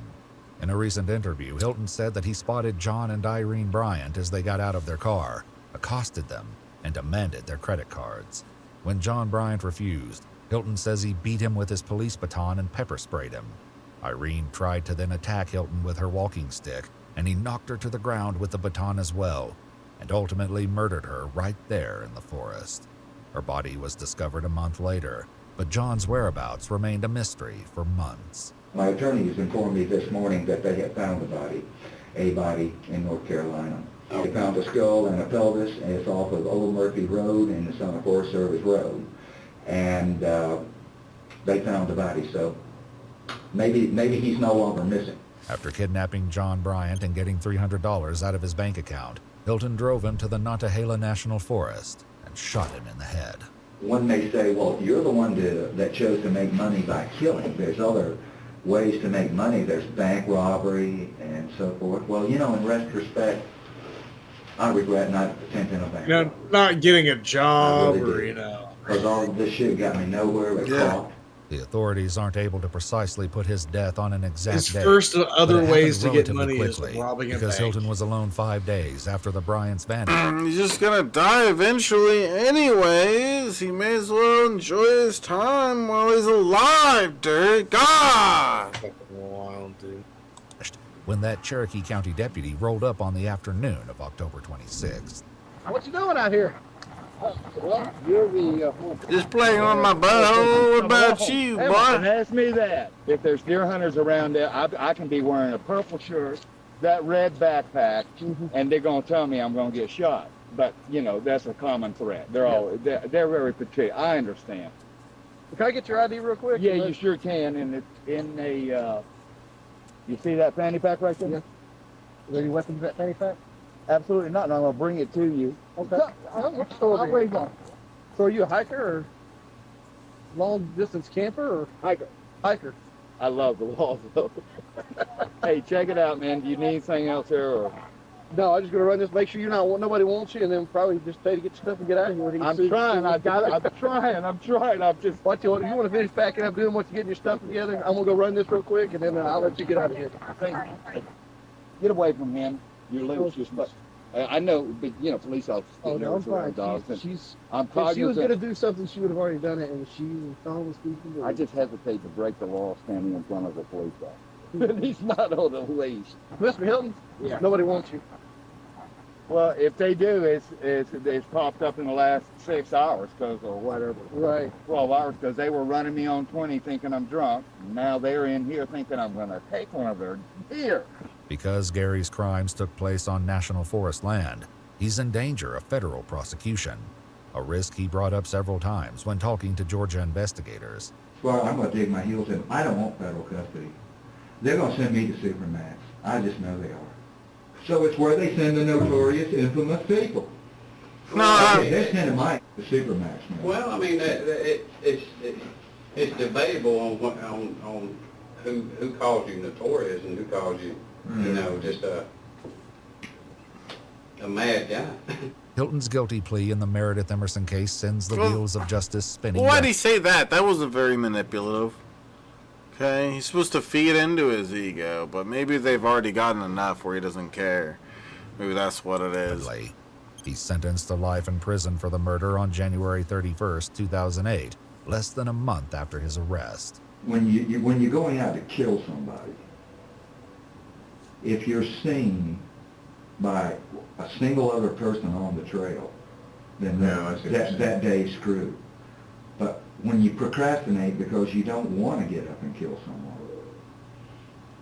In a recent interview, Hilton said that he spotted John and Irene Bryant as they got out of their car, accosted them, and demanded their credit cards. When John Bryant refused, Hilton says he beat him with his police baton and pepper sprayed him. Irene tried to then attack Hilton with her walking stick, and he knocked her to the ground with the baton as well, and ultimately murdered her right there in the forest. Her body was discovered a month later, but John's whereabouts remained a mystery for months. My attorneys informed me this morning that they had found a body in North Carolina. They found a skull and a pelvis, and it's off of Old Murphy Road, and it's on a Forest Service road. And they found the body, so maybe he's no longer missing. After kidnapping John Bryant and getting $300 out of his bank account, Hilton drove him to the Nantahala National Forest and shot him in the head. One may say, well, you're the one that chose to make money by killing. There's other ways to make money. There's bank robbery and so forth. Well, in retrospect, I regret not attempting a bank robbery. Not getting a job really or, because all of this shit got me nowhere but caught. The authorities aren't able to precisely put his death on an exact His date. first other ways to get relatively money is quickly, robbing a because bank. Hilton was alone 5 days after the Bryants vanished. He's just gonna die eventually anyways. He may as well enjoy his time while he's alive, dude. God! Wild, dude. When that Cherokee County deputy rolled up on the afternoon of October 26th. What you doing out here? Well, you're the... Just playing on my butthole. What about you, boy? Ask me that. If there's deer hunters around there, I can be wearing a purple shirt, that red backpack, and they're going to tell me I'm going to get shot. But, that's a common threat. They're very particular. I understand. Can I get your ID real quick? Yeah, you sure can. And it's in a... you see that fanny pack right there? Yeah. Is there any weapons in that fanny pack? Absolutely not, and I'm going to bring it to you. Okay. Where you going? So are you a hiker or long distance camper or hiker? Hiker. I love the laws though. Hey, check it out, man. Do you need anything else here or? No, I'm just gonna run this. Make sure nobody wants you, and then probably just pay to get your stuff and get out of here. I'm trying. I'm trying. I'm just. What you want to finish packing up, doing what you're getting your stuff together. I'm gonna go run this real quick, and then I'll let you get out of here. Thank you. Get away from him. You're losing your stuff. I know, but police officers. Oh no, I'm fine. If she was gonna do something, she would have already done it, and she was speaking. I just hesitate to break the law standing in front of a police officer. He's not on the leash. Mr. Hilton, nobody wants you. Well, if they do, it's popped up in the last 6 hours or whatever. Right. 12 hours because they were running me on 20 thinking I'm drunk. Now they're in here thinking I'm going to take one of their deer. Because Gary's crimes took place on national forest land, he's in danger of federal prosecution, a risk he brought up several times when talking to Georgia investigators. Well, I'm going to dig my heels in. I don't want federal custody. They're going to send me to Supermax. I just know they are. So it's where they send the notorious, infamous people. No, they're sending Mike to Supermax. Man. Well, I mean, it's debatable on who calls you notorious and who calls you, just a mad guy. Hilton's guilty plea in the Meredith Emerson case sends the wheels of justice spinning. Why'd he say that? That wasn't very manipulative. Okay, he's supposed to feed into his ego, but maybe they've already gotten enough where he doesn't care. Maybe that's what it is. He's sentenced to life in prison for the murder on January 31st, 2008, less than a month after his arrest. When you're going out to kill somebody, if you're seen by a single other person on the trail, then that day's screwed. But when you procrastinate because you don't want to get up and kill someone,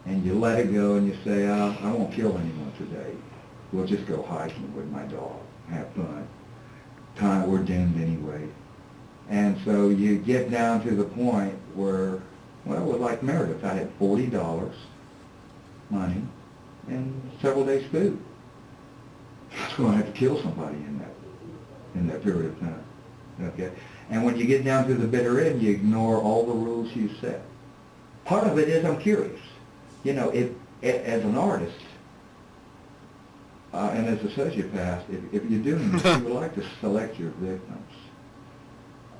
and you let it go and you say, I won't kill anyone today. We'll just go hiking with my dog, have fun. we're doomed anyway. And so you get down to the point where, well, it was like Meredith. I had $40 money and several days food. I was going to have to kill somebody in that period of time. Okay? And when you get down to the bitter end, you ignore all the rules you set. Part of it is I'm curious. You know, if as an artist and as a sociopath, if you're doing this, you would like to select your victims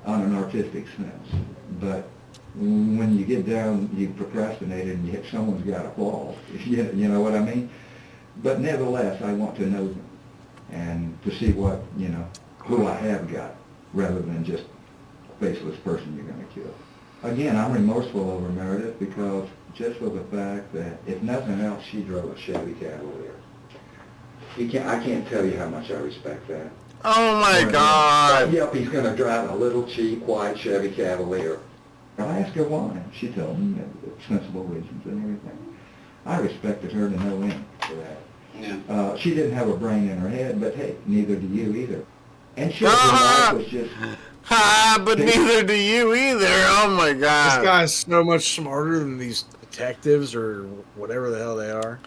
on an artistic sense. But when you get down, you procrastinated and you, someone's got a flaw. You know what I mean? But nevertheless, I want to know them and to see what, you know, who I have got, rather than just a faceless person you're going to kill. Again, I'm remorseful over Meredith because just for the fact that, if nothing else, she drove a Chevy Cavalier. I can't tell you how much I respect that. Oh my God! Yep, he's going to drive a little cheap white Chevy Cavalier. I asked her why. She told me sensible reasons and everything. I respected her to no end for that. Yeah. She didn't have a brain in her head, but hey, neither do you either. And she life was just... but neither do you either. Oh my God! This guy's so much smarter than these detectives or whatever the hell they are.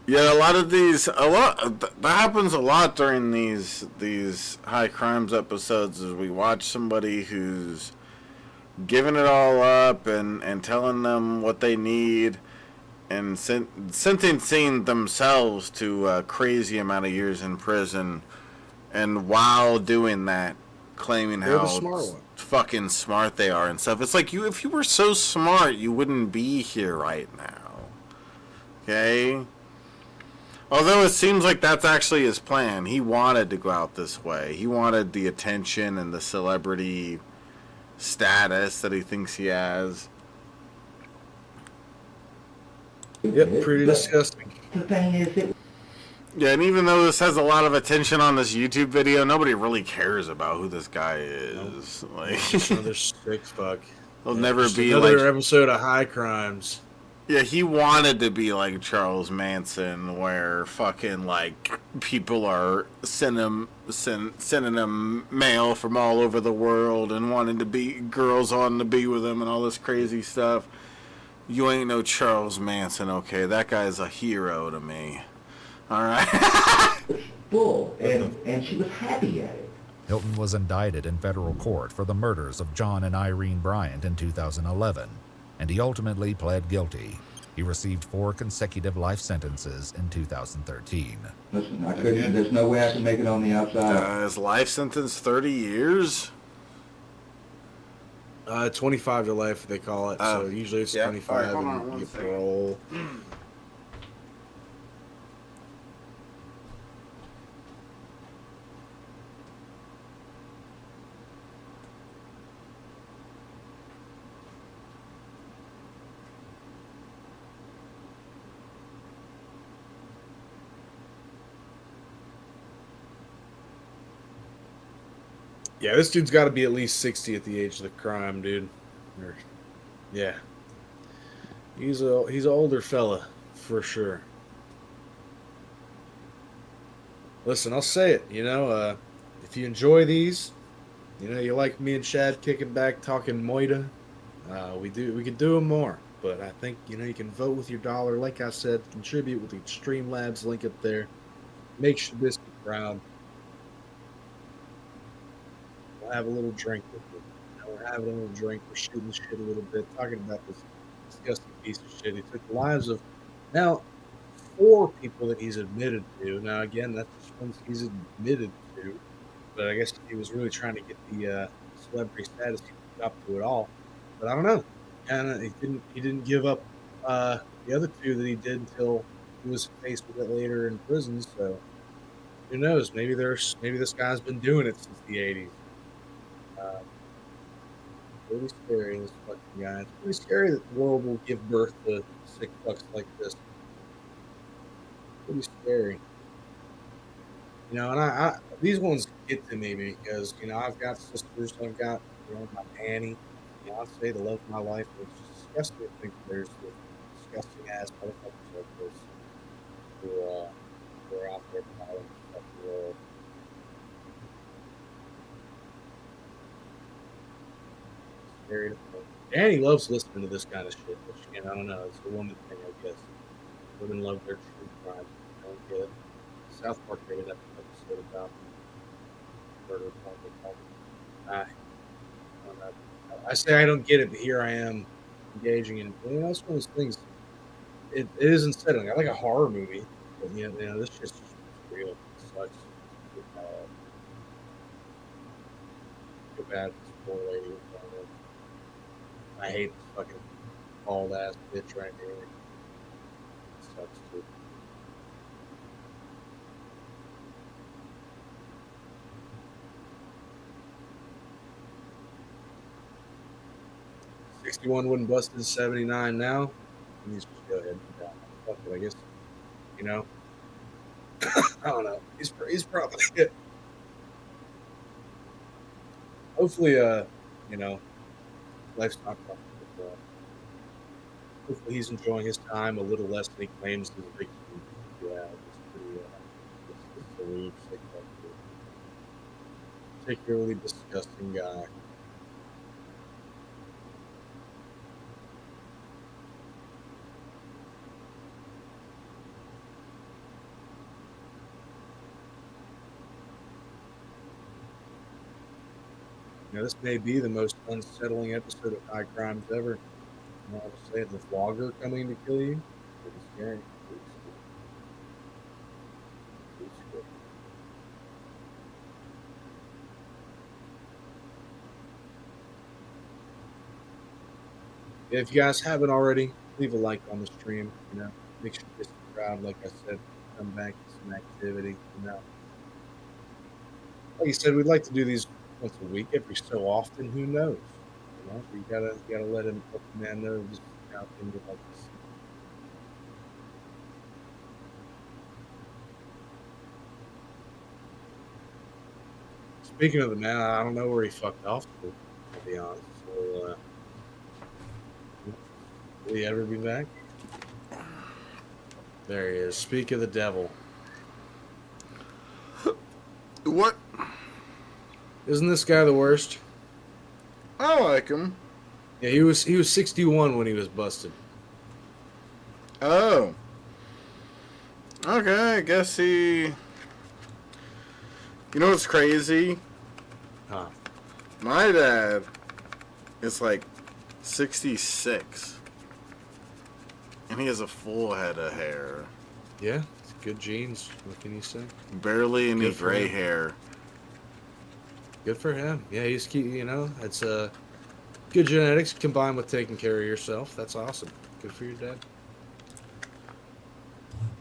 Yeah, that happens a lot during these high crimes episodes. Is we watch somebody who's giving it all up and telling them what they need, and sentencing themselves to a crazy amount of years in prison, and while doing that, claiming how fucking smart they are and stuff. It's like, if you were so smart, you wouldn't be here right now. Okay? Although it seems like that's actually his plan. He wanted to go out this way. He wanted the attention and the celebrity status that he thinks he has. Yep, pretty disgusting. The thing is, yeah, and even though this has a lot of attention on this YouTube video, nobody really cares about who this guy is. Like, another sick fuck. He'll never be another like episode of High Crimes. Yeah, he wanted to be like Charles Manson, where fucking like people are sending him mail from all over the world and wanting to be girls on to be with him and all this crazy stuff. You ain't no Charles Manson, okay? That guy's a hero to me. All right. Bull, and she was happy at it. Hilton was indicted in federal court for the murders of John and Irene Bryant in 2011, and he ultimately pled guilty. He received 4 consecutive life sentences in 2013. Listen, there's no way I can make it on the outside. His life sentence 30 years? 25 to life, they call it. So usually it's 25 right, hold on, and one you get second. parole. Yeah, this dude's got to be at least 60 at the age of the crime, dude. Yeah. He's an older fella, for sure. Listen, I'll say it, if you enjoy these, you like me and Shad kicking back, talking Moida, we could do them more. But I think, you can vote with your dollar. Like I said, contribute with the Extreme Labs link up there. Make Shabisky proud. We'll have a little drink with it. We're having a little drink. We're shooting the shit a little bit, talking about this disgusting piece of shit. He took the lives of now 4 people that he's admitted to. Now, again, that's just ones he's admitted to. But I guess he was really trying to get the celebrity status. He got up to it all. But I don't know. He didn't give up the other 2 that he did until he was faced with it later in prison. So who knows? Maybe this guy's been doing it since the 80s. Pretty scary, this fucking guy. It's pretty scary that the world will give birth to sick fucks like this. Pretty scary. And I these ones get to me because, I've got sisters, I've got, my Annie, Beyonce, the love of my life. It's just disgusting to think there's disgusting ass motherfuckers like this who are out there fighting the world. scary to think. Danny loves listening to this kind of shit, which, I don't know. It's a woman thing, I guess. Women love their true crime. I don't get it. South Park made an episode about murder. I don't know. I say I don't get it, but here I am engaging in it. It's one of those things. It is unsettling. I like a horror movie, but this shit's just real. It sucks. Feel bad for this poor lady. I hate this fucking bald ass bitch right here. It sucks too. $61 wouldn't bust his 79 now. He needs to go ahead and down. Fuck it, I guess. I don't know. He's probably it. Hopefully, life's not comfortable. Hopefully, he's enjoying his time a little less than he claims he's a big. Yeah, it's pretty. Particularly disgusting guy. This may be the most unsettling episode of High Crimes ever. I'll just say the vlogger coming to kill you. Pretty scary. If you guys haven't already, leave a like on the stream. Make sure you subscribe. Like I said, come back to some activity. Like you said, we'd like to do these once a week, every so often. Who knows? You gotta let the man know just how things are like this. Speaking of the man, I don't know where he fucked off to be honest. So, will he ever be back? There he is. Speak of the devil. What? Isn't this guy the worst? I like him. Yeah, he was 61 when he was busted. Oh. Okay, I guess he... You know what's crazy? Huh. My dad is like 66. And he has a full head of hair. Yeah, it's good genes. What can you say? Barely any gray hair. Good for him. Yeah, he's it's good genetics combined with taking care of yourself. That's awesome. Good for your dad.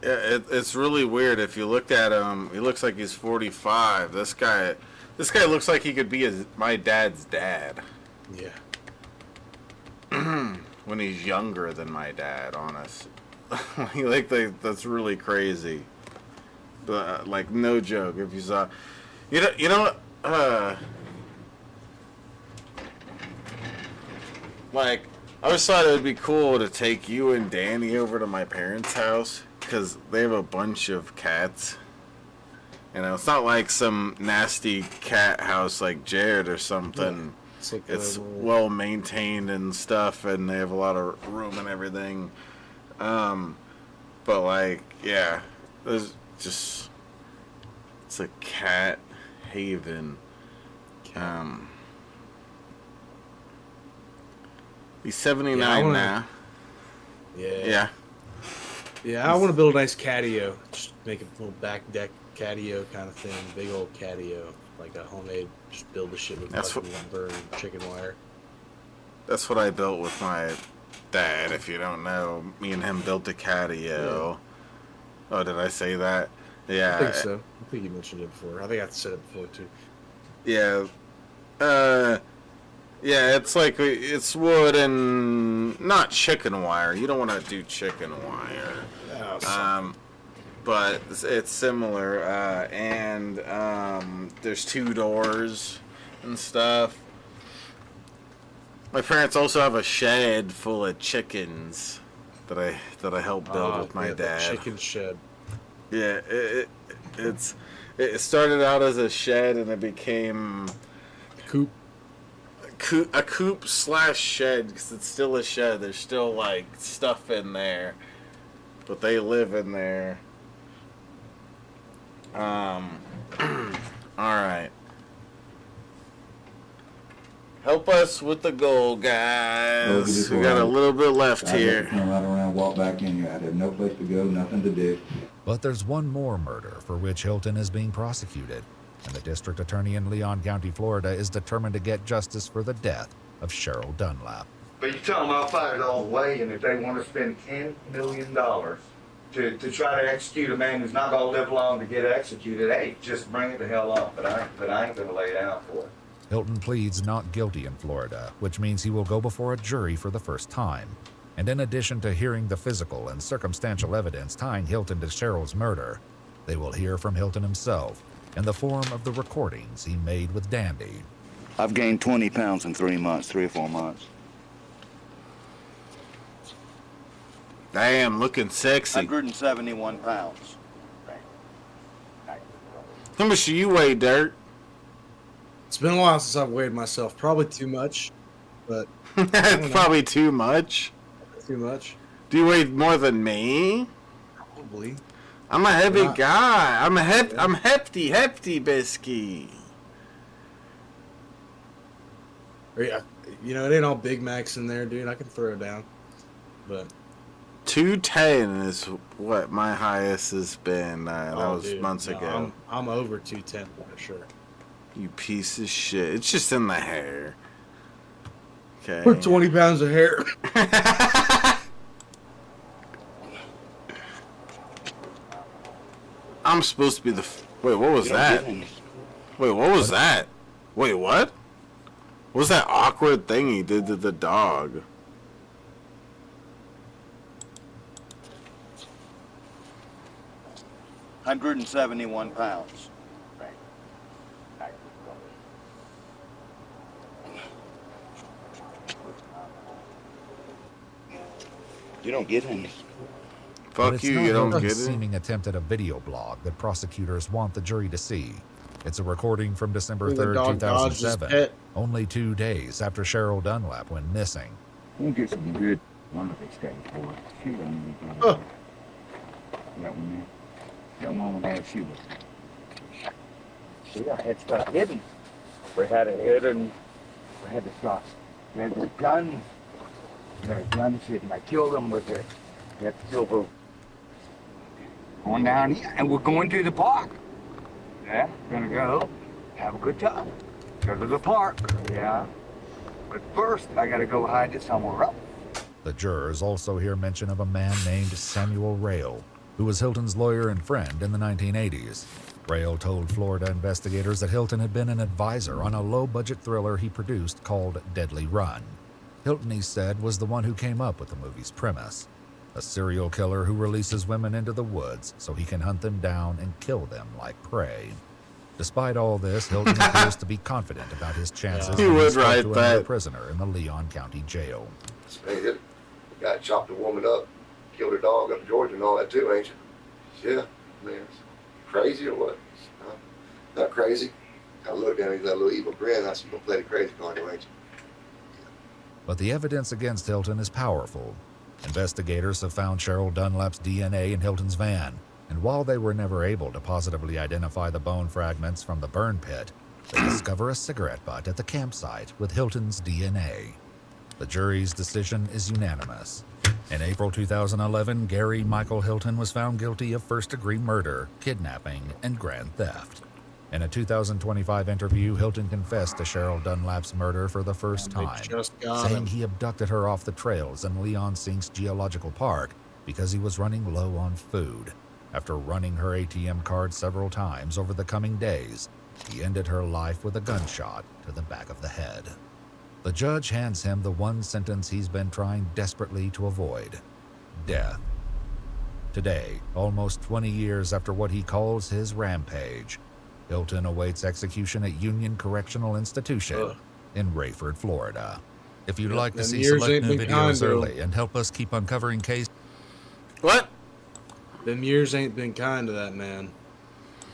Yeah, it's really weird. If you looked at him, he looks like he's 45. This guy looks like he could be my dad's dad. Yeah. When he's younger than my dad, honest. That's really crazy. But like, no joke. If you saw, you know. Like, I always thought it would be cool to take you and Danny over to my parents' house because they have a bunch of cats. It's not like some nasty cat house like Jared or something. Yeah. It's well maintained and stuff, and they have a lot of room and everything. But like, yeah, there's just it's a cat haven. He's 79 now. Yeah. Yeah, I want to build a nice catio. Just make a little back deck catio kind of thing. Big old catio. Like a homemade, just build the shit with lumber and chicken wire. That's what I built with my dad, if you don't know. Me and him built a catio. Yeah. Oh, did I say that? Yeah. I think so. I think you mentioned it before. I think I said it before, too. Yeah. Yeah, it's like, it's wood and not chicken wire. You don't want to do chicken wire. Oh, but it's similar. And there's 2 doors and stuff. My parents also have a shed full of chickens that I helped build with my dad. The chicken shed. Yeah, it started out as a shed and it became coop. a coop slash shed, because it's still a shed. There's still, like, stuff in there. But they live in there. Alright. Help us with the goal, guys. We got a little bit left here. I turn right around, walk back in here. I had no place to go, nothing to do. But there's one more murder for which Hilton is being prosecuted, and the district attorney in Leon County, Florida, is determined to get justice for the death of Cheryl Dunlap. But you tell them I'll fight it all the way, and if they want to spend $10 million to try to execute a man who's not going to live long to get executed, hey, just bring it the hell up. But I ain't going to lay down for it. Hilton pleads not guilty in Florida, which means he will go before a jury for the first time. And in addition to hearing the physical and circumstantial evidence tying Hilton to Cheryl's murder, they will hear from Hilton himself in the form of the recordings he made with Dandy. I've gained 20 pounds in 3 months, 3 or 4 months. Damn, looking sexy. 171 pounds. How much do you weigh, Dirt? It's been a while since I've weighed myself. Probably too much, but... It's probably too much. Too much. Do you weigh more than me? Probably. I'm a heavy guy. I'm hefty bisky. Yeah, you know, it ain't all Big Macs in there, dude. I can throw it down. But 210 is what my highest has been. That was months ago. I'm over 210 for sure. You piece of shit. It's just in the hair. Okay. For 20 pounds of hair. I'm supposed to be the... Wait, what was that? Wait, what was that? Wait, what? What was that awkward thing he did to the dog? £171 pounds. You don't get any. Fuck you, you don't get it. It's not a seeming attempt at a video blog that prosecutors want the jury to see. It's a recording from December 3rd, 2007, only 2 days after Cheryl Dunlap went missing. We'll get some good wonderful steak for it. She wasn't even that one there. Your mama had she was. See, I had stuff hidden. We had it hidden. We had the stuff. We had the gun. We had the gun hidden. I killed them with it. We had the silver. Going down here, and we're going to the park. Yeah, we're gonna go have a good time. Go to the park. Yeah. But first, I gotta go hide it somewhere else. The jurors also hear mention of a man named Samuel Rail, who was Hilton's lawyer and friend in the 1980s. Rail told Florida investigators that Hilton had been an advisor on a low-budget thriller he produced called Deadly Run. Hilton, he said, was the one who came up with the movie's premise. A serial killer who releases women into the woods so he can hunt them down and kill them like prey. Despite all this, Hilton appears to be confident about his chances He would write to that. another prisoner in the Leon County Jail. Hey, the guy chopped a woman up, killed her dog up in Georgia and all that too, ain't you? Yeah, I mean, it's crazy or what? Not crazy. I looked at him, he's got a little evil grin. I said, you're gonna play the crazy card, ain't you? But the evidence against Hilton is powerful. Investigators have found Cheryl Dunlap's DNA in Hilton's van, and while they were never able to positively identify the bone fragments from the burn pit, they discover a cigarette butt at the campsite with Hilton's DNA. The jury's decision is unanimous. In April 2011, Gary Michael Hilton was found guilty of first-degree murder, kidnapping, and grand theft. In a 2025 interview, Hilton confessed to Cheryl Dunlap's murder for the first time, saying he abducted her off the trails in Leon Sinks Geological Park because he was running low on food. After running her ATM card several times over the coming days, he ended her life with a gunshot to the back of the head. The judge hands him the one sentence he's been trying desperately to avoid: death. Today, almost 20 years after what he calls his rampage, Hilton awaits execution at Union Correctional Institution in Rayford, Florida. If you'd like to see select new videos early and help us keep uncovering cases... What? Them years ain't been kind to that man.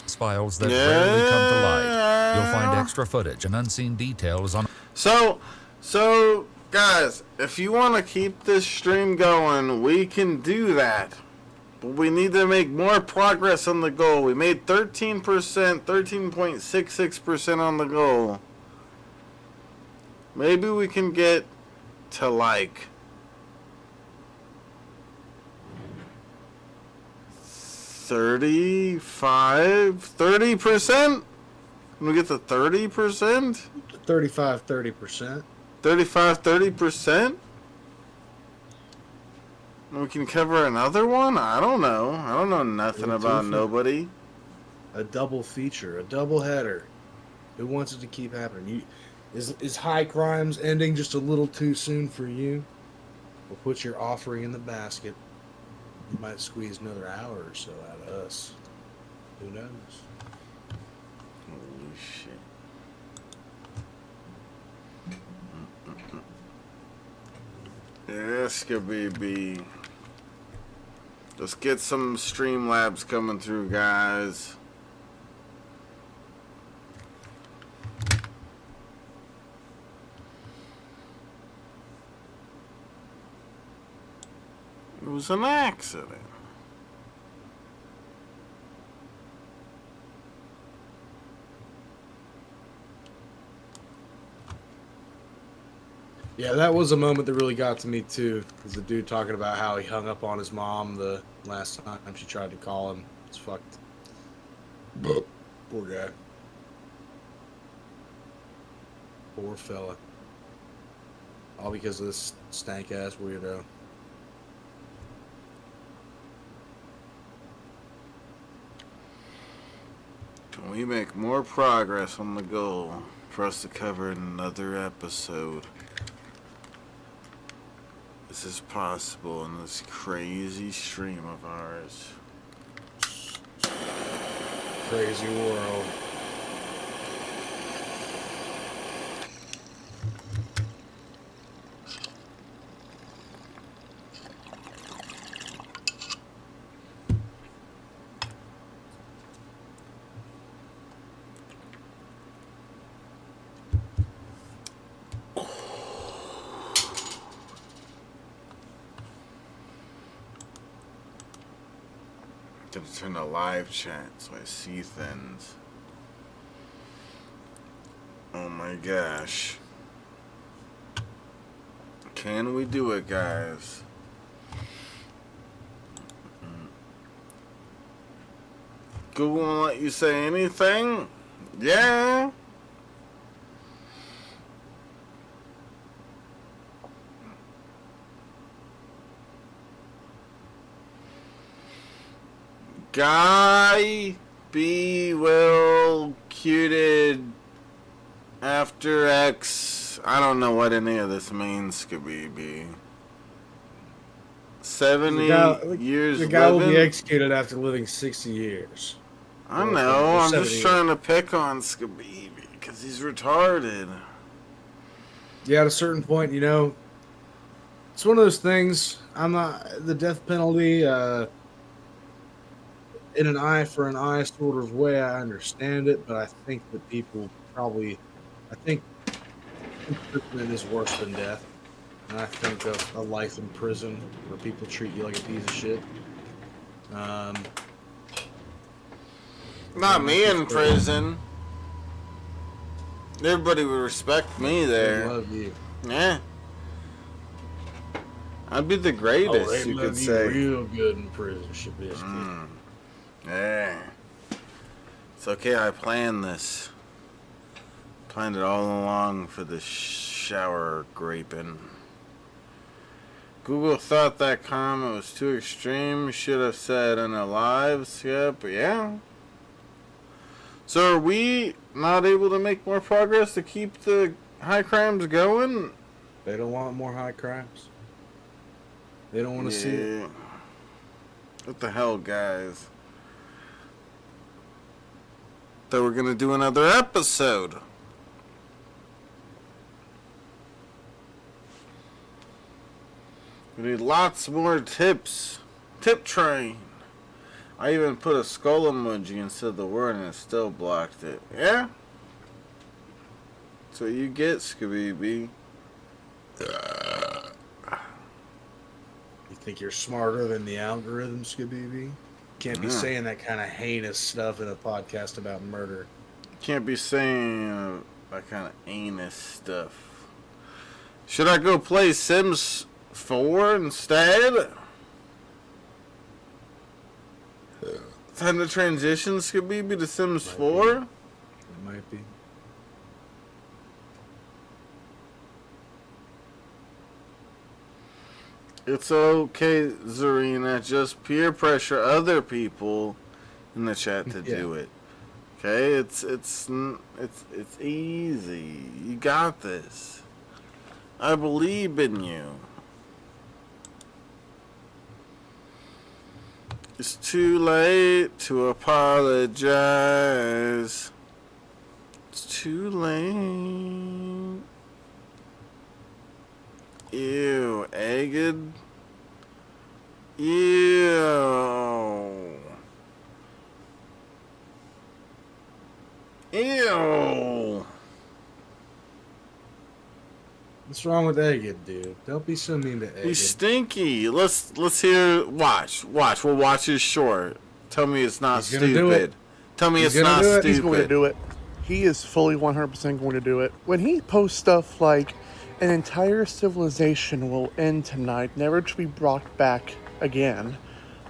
Files that rarely come to light. You'll find extra footage and unseen details on... So, guys, if you want to keep this stream going, we can do that. But we need to make more progress on the goal. We made 13%, 13.66% on the goal. Maybe we can get to like 30%? Can we get to 30%? 30%. 30%? We can cover another one? I don't know. I don't know nothing about nobody. A double feature, a double header. Who wants it to keep happening? Is high crimes ending just a little too soon for you? We'll put your offering in the basket. You might squeeze another hour or so out of us. Who knows? Holy shit. Yes, baby. Let's get some Streamlabs coming through, guys. It was an accident. Yeah, that was a moment that really got to me too. Was the dude talking about how he hung up on his mom the last time she tried to call him. It's fucked. Poor guy. Poor fella. All because of this stank ass weirdo. Can we make more progress on the goal for us to cover in another episode? This is possible in this crazy stream of ours. Crazy world. Gonna turn to live chat so I see things. Oh my gosh. Can we do it, guys? Google won't let you say anything? Yeah. Guy B will cuted after X. I don't know what any of this means, Scooby. 70 years The guy living? will be executed after living 60 years. I know. I'm just 70 trying to pick on Scooby because he's retarded. Yeah, at a certain point, you know, it's one of those things. I'm not the death penalty. In an eye for an eye sort of way, I understand it, but I think that people probably, I think imprisonment is worse than death. And I think of a life in prison where people treat you like a piece of shit. Not me in prison. Everybody would respect me there. They love you. Yeah. I'd be the greatest, they you love could say. Real good in prison, shit, bitch. Yeah. It's okay, I planned this. Planned it all along for the shower graping. Google thought that comment was too extreme. Should have said unalive. Yeah, but yeah. So are we not able to make more progress to keep the high crimes going? They don't want more high crimes. They don't want to see it. What the hell, guys? Thought we're gonna do another episode. We need lots more tips. Tip train. I even put a skull emoji instead of the word and it still blocked it. Yeah? So you get, Scooby. You think you're smarter than the algorithm, Scooby? Can't be saying that kind of heinous stuff in a podcast about murder. Can't be saying that kind of anus stuff. Should I go play Sims 4 instead? Time to transition, Scooby, to Sims 4? It might be. It's okay, Zarina. Just peer pressure other people in the chat to do it. Okay, it's easy. You got this. I believe in you. It's too late to apologize. It's too late. Ew, egged. Ew. Ew. What's wrong with Egged, dude? Don't be so mean to Egged. He's stinky. Let's hear. Watch. We'll watch his short. Tell me it's not stupid. Tell me it's not stupid. He's going to do it. He is fully 100% going to do it. When he posts stuff like, an entire civilization will end tonight, never to be brought back again,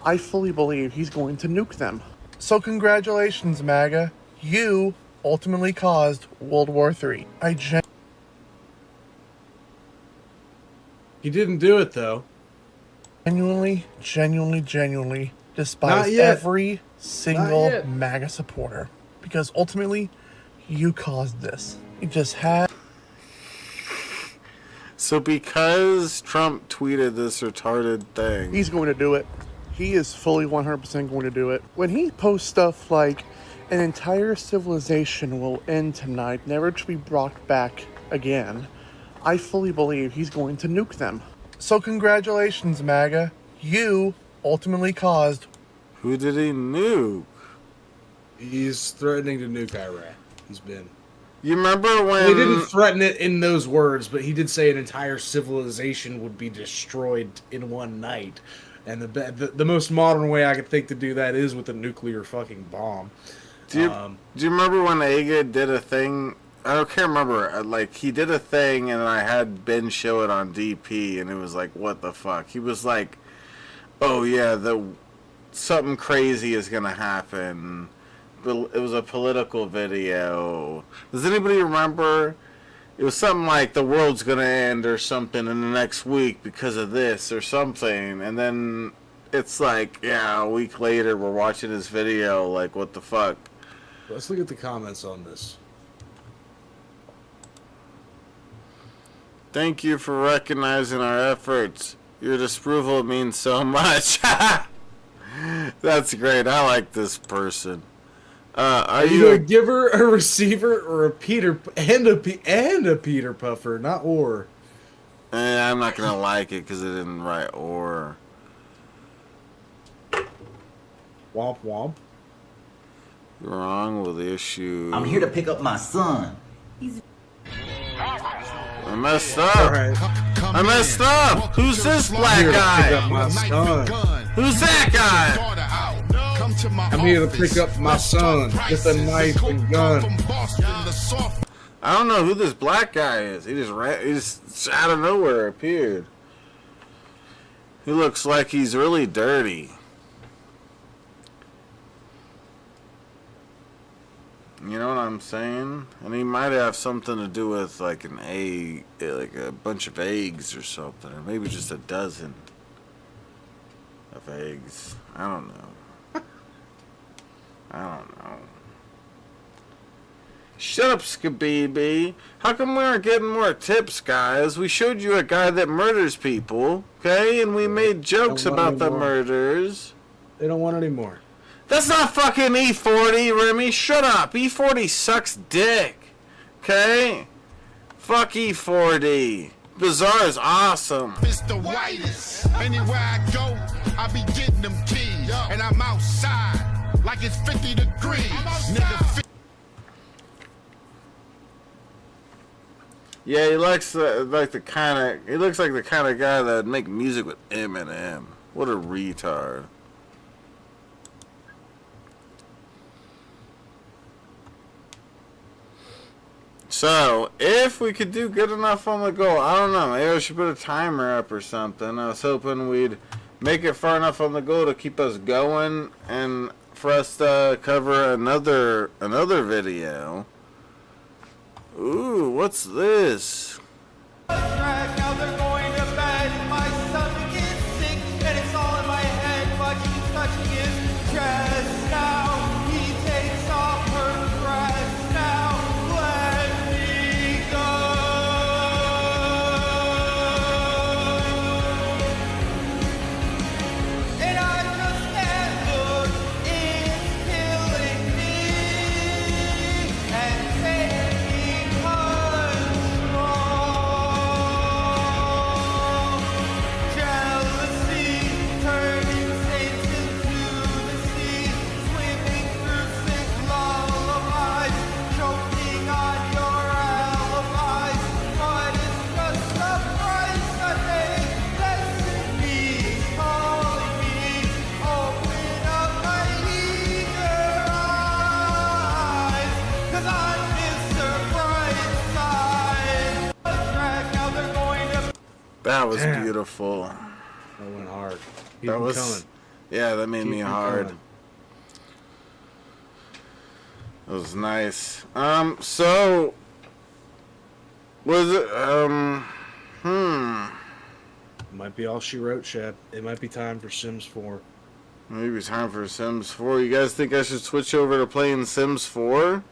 I fully believe he's going to nuke them. So congratulations, MAGA. You ultimately caused World War III. He didn't do it, though. Genuinely despise every single MAGA supporter. Because ultimately, you caused this. You just had... So because Trump tweeted this retarded thing... He's going to do it. He is fully 100% going to do it. When he posts stuff like, an entire civilization will end tonight, never to be brought back again, I fully believe he's going to nuke them. So congratulations, MAGA. You ultimately caused... Who did he nuke? He's threatening to nuke Iraq. He's been... You remember when... Well, he didn't threaten it in those words, but he did say an entire civilization would be destroyed in one night. And the most modern way I could think to do that is with a nuclear fucking bomb. Do you remember when Aga did a thing... I can't remember. Like, he did a thing, and I had Ben show it on DP, and it was like, what the fuck? He was like, oh, yeah, something crazy is going to happen. It was a political video. Does anybody remember? It was something like the world's going to end or something in the next week because of this or something. And then it's like, yeah, a week later, we're watching this video. Like, what the fuck? Let's look at the comments on this. Thank you for recognizing our efforts. Your disapproval means so much. That's great. I like this person. Are you a giver, a receiver, or a Peter Peter Puffer? Not or. I'm not gonna like it because it didn't write or. Womp womp. You're wrong with the issue. I'm here to pick up my son. I messed up. Right. I messed up. Who's this black guy? Who's that guy? I'm here to pick up my son with a knife and gun. I don't know who this black guy is. He just out of nowhere appeared. He looks like he's really dirty. You know what I'm saying? And he might have something to do with like an egg, like a bunch of eggs or something, or maybe just a dozen of eggs. I don't know. Shut up, Skabeeby. How come we aren't getting more tips, guys? We showed you a guy that murders people, okay? And we made jokes about the murders. They don't want any more. That's not fucking E40, Remy. Shut up. E40 sucks dick. Okay? Fuck E40. Bizarre is awesome. It's the whitest. Anywhere I go, I be getting them keys. And I'm outside like it's 50 degrees. Nigga, Yeah, he looks like the kind of guy that would make music with Eminem. What a retard. So, if we could do good enough on the goal, I don't know, maybe I should put a timer up or something. I was hoping we'd make it far enough on the goal to keep us going and for us to cover another video. Ooh, what's this? Now they're going to bed. My stomach is sick and it's all in my head, but he's touching his chest now. He takes off her dress now. Let me go. And I just can't look. It's killing me and taking control. Jealousy turning saints into the sea, swimming through sick lullabies, choking on your alibis. But it's just a price I pay. Destiny's calling me. Open up my eager eyes, 'cause I'm Mr. Brightside. Now they're going to That was Damn. beautiful. That went hard. Keep That them was coming. Yeah, that made Keep me them hard. coming. That was nice. So was it Might be all she wrote, Shad. It might be time for Sims 4. maybe it's time for Sims 4. You guys think I should switch over to playing Sims 4?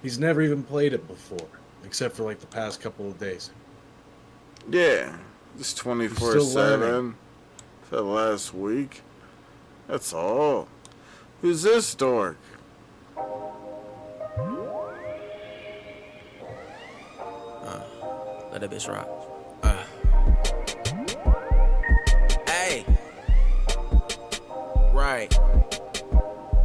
He's never even played it before, except for like the past couple of days. Yeah. Just Still 24/7 learning. for the last week. That's all. Who's this dork? Let that bitch rock. Hey. Right.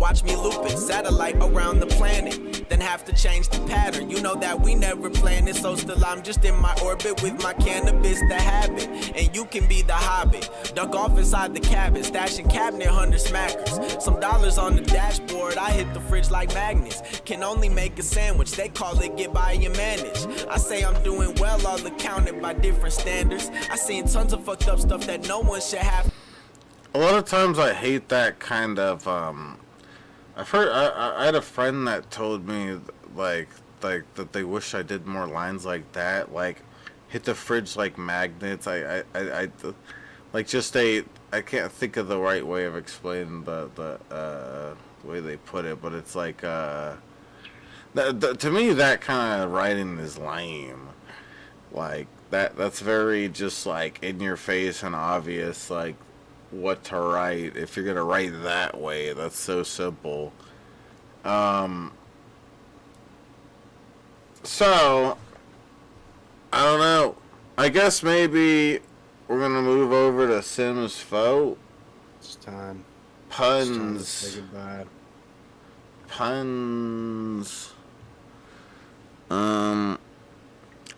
Watch me looping, satellite around the planet. Then have to change the pattern. You know that we never planned it, so still I'm just in my orbit with my cannabis, the habit. And you can be the hobbit. Duck off inside the cabin, stashing cabinet 100 smackers. Some dollars on the dashboard, I hit the fridge like magnets. Can only make a sandwich, they call it get by and manage. I say I'm doing well, all accounted by different standards. I seen tons of fucked up stuff that no one should have. A lot of times I hate that kind of I've heard I had a friend that told me like that they wish I did more lines like that, like hit the fridge like magnets. I like just I can't think of the right way of explaining the way they put it, but it's like to me that kind of writing is lame. Like that's very just like in your face and obvious, like what to write. If you're gonna write that way, that's so simple. So I don't know, I guess maybe we're gonna move over to Sims 4. It's time. Puns. It's time to say goodbye. Puns.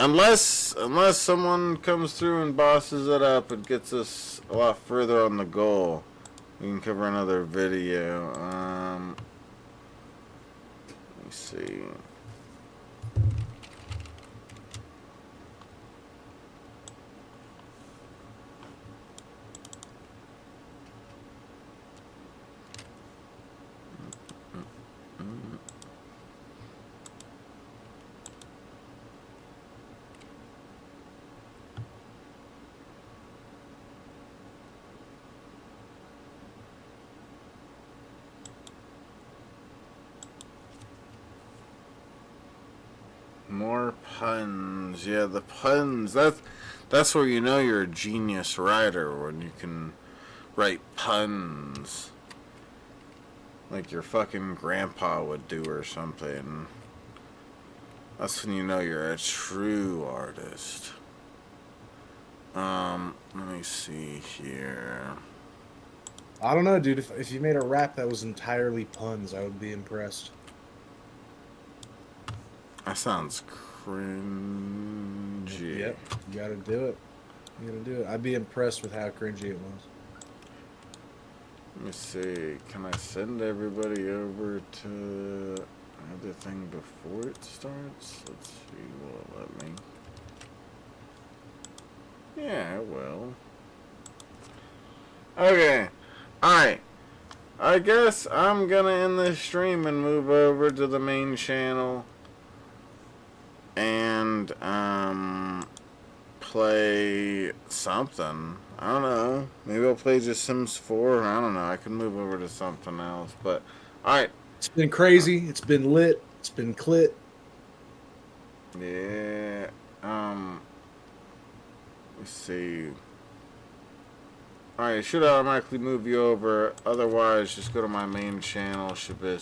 Unless someone comes through and bosses it up and gets us a lot further on the goal, we can cover another video. Let me see. More puns. Yeah, the puns. That's where you know you're a genius writer, when you can write puns. Like your fucking grandpa would do or something. That's when you know you're a true artist. Let me see here. I don't know, dude. If you made a rap that was entirely puns, I would be impressed. That sounds cringy. Yep, you gotta do it. You gotta do it. I'd be impressed with how cringy it was. Let me see. Can I send everybody over to the thing before it starts? Let's see. Will it let me? Yeah, it will. Okay. Alright. I guess I'm gonna end this stream and move over to the main channel and play something. I don't know. Maybe I'll play just Sims 4. I don't know. I can move over to something else. But alright. It's been crazy. It's been lit. It's been clit. Yeah. Let's see. Alright, it should automatically move you over. Otherwise, just go to my main channel, Shabis.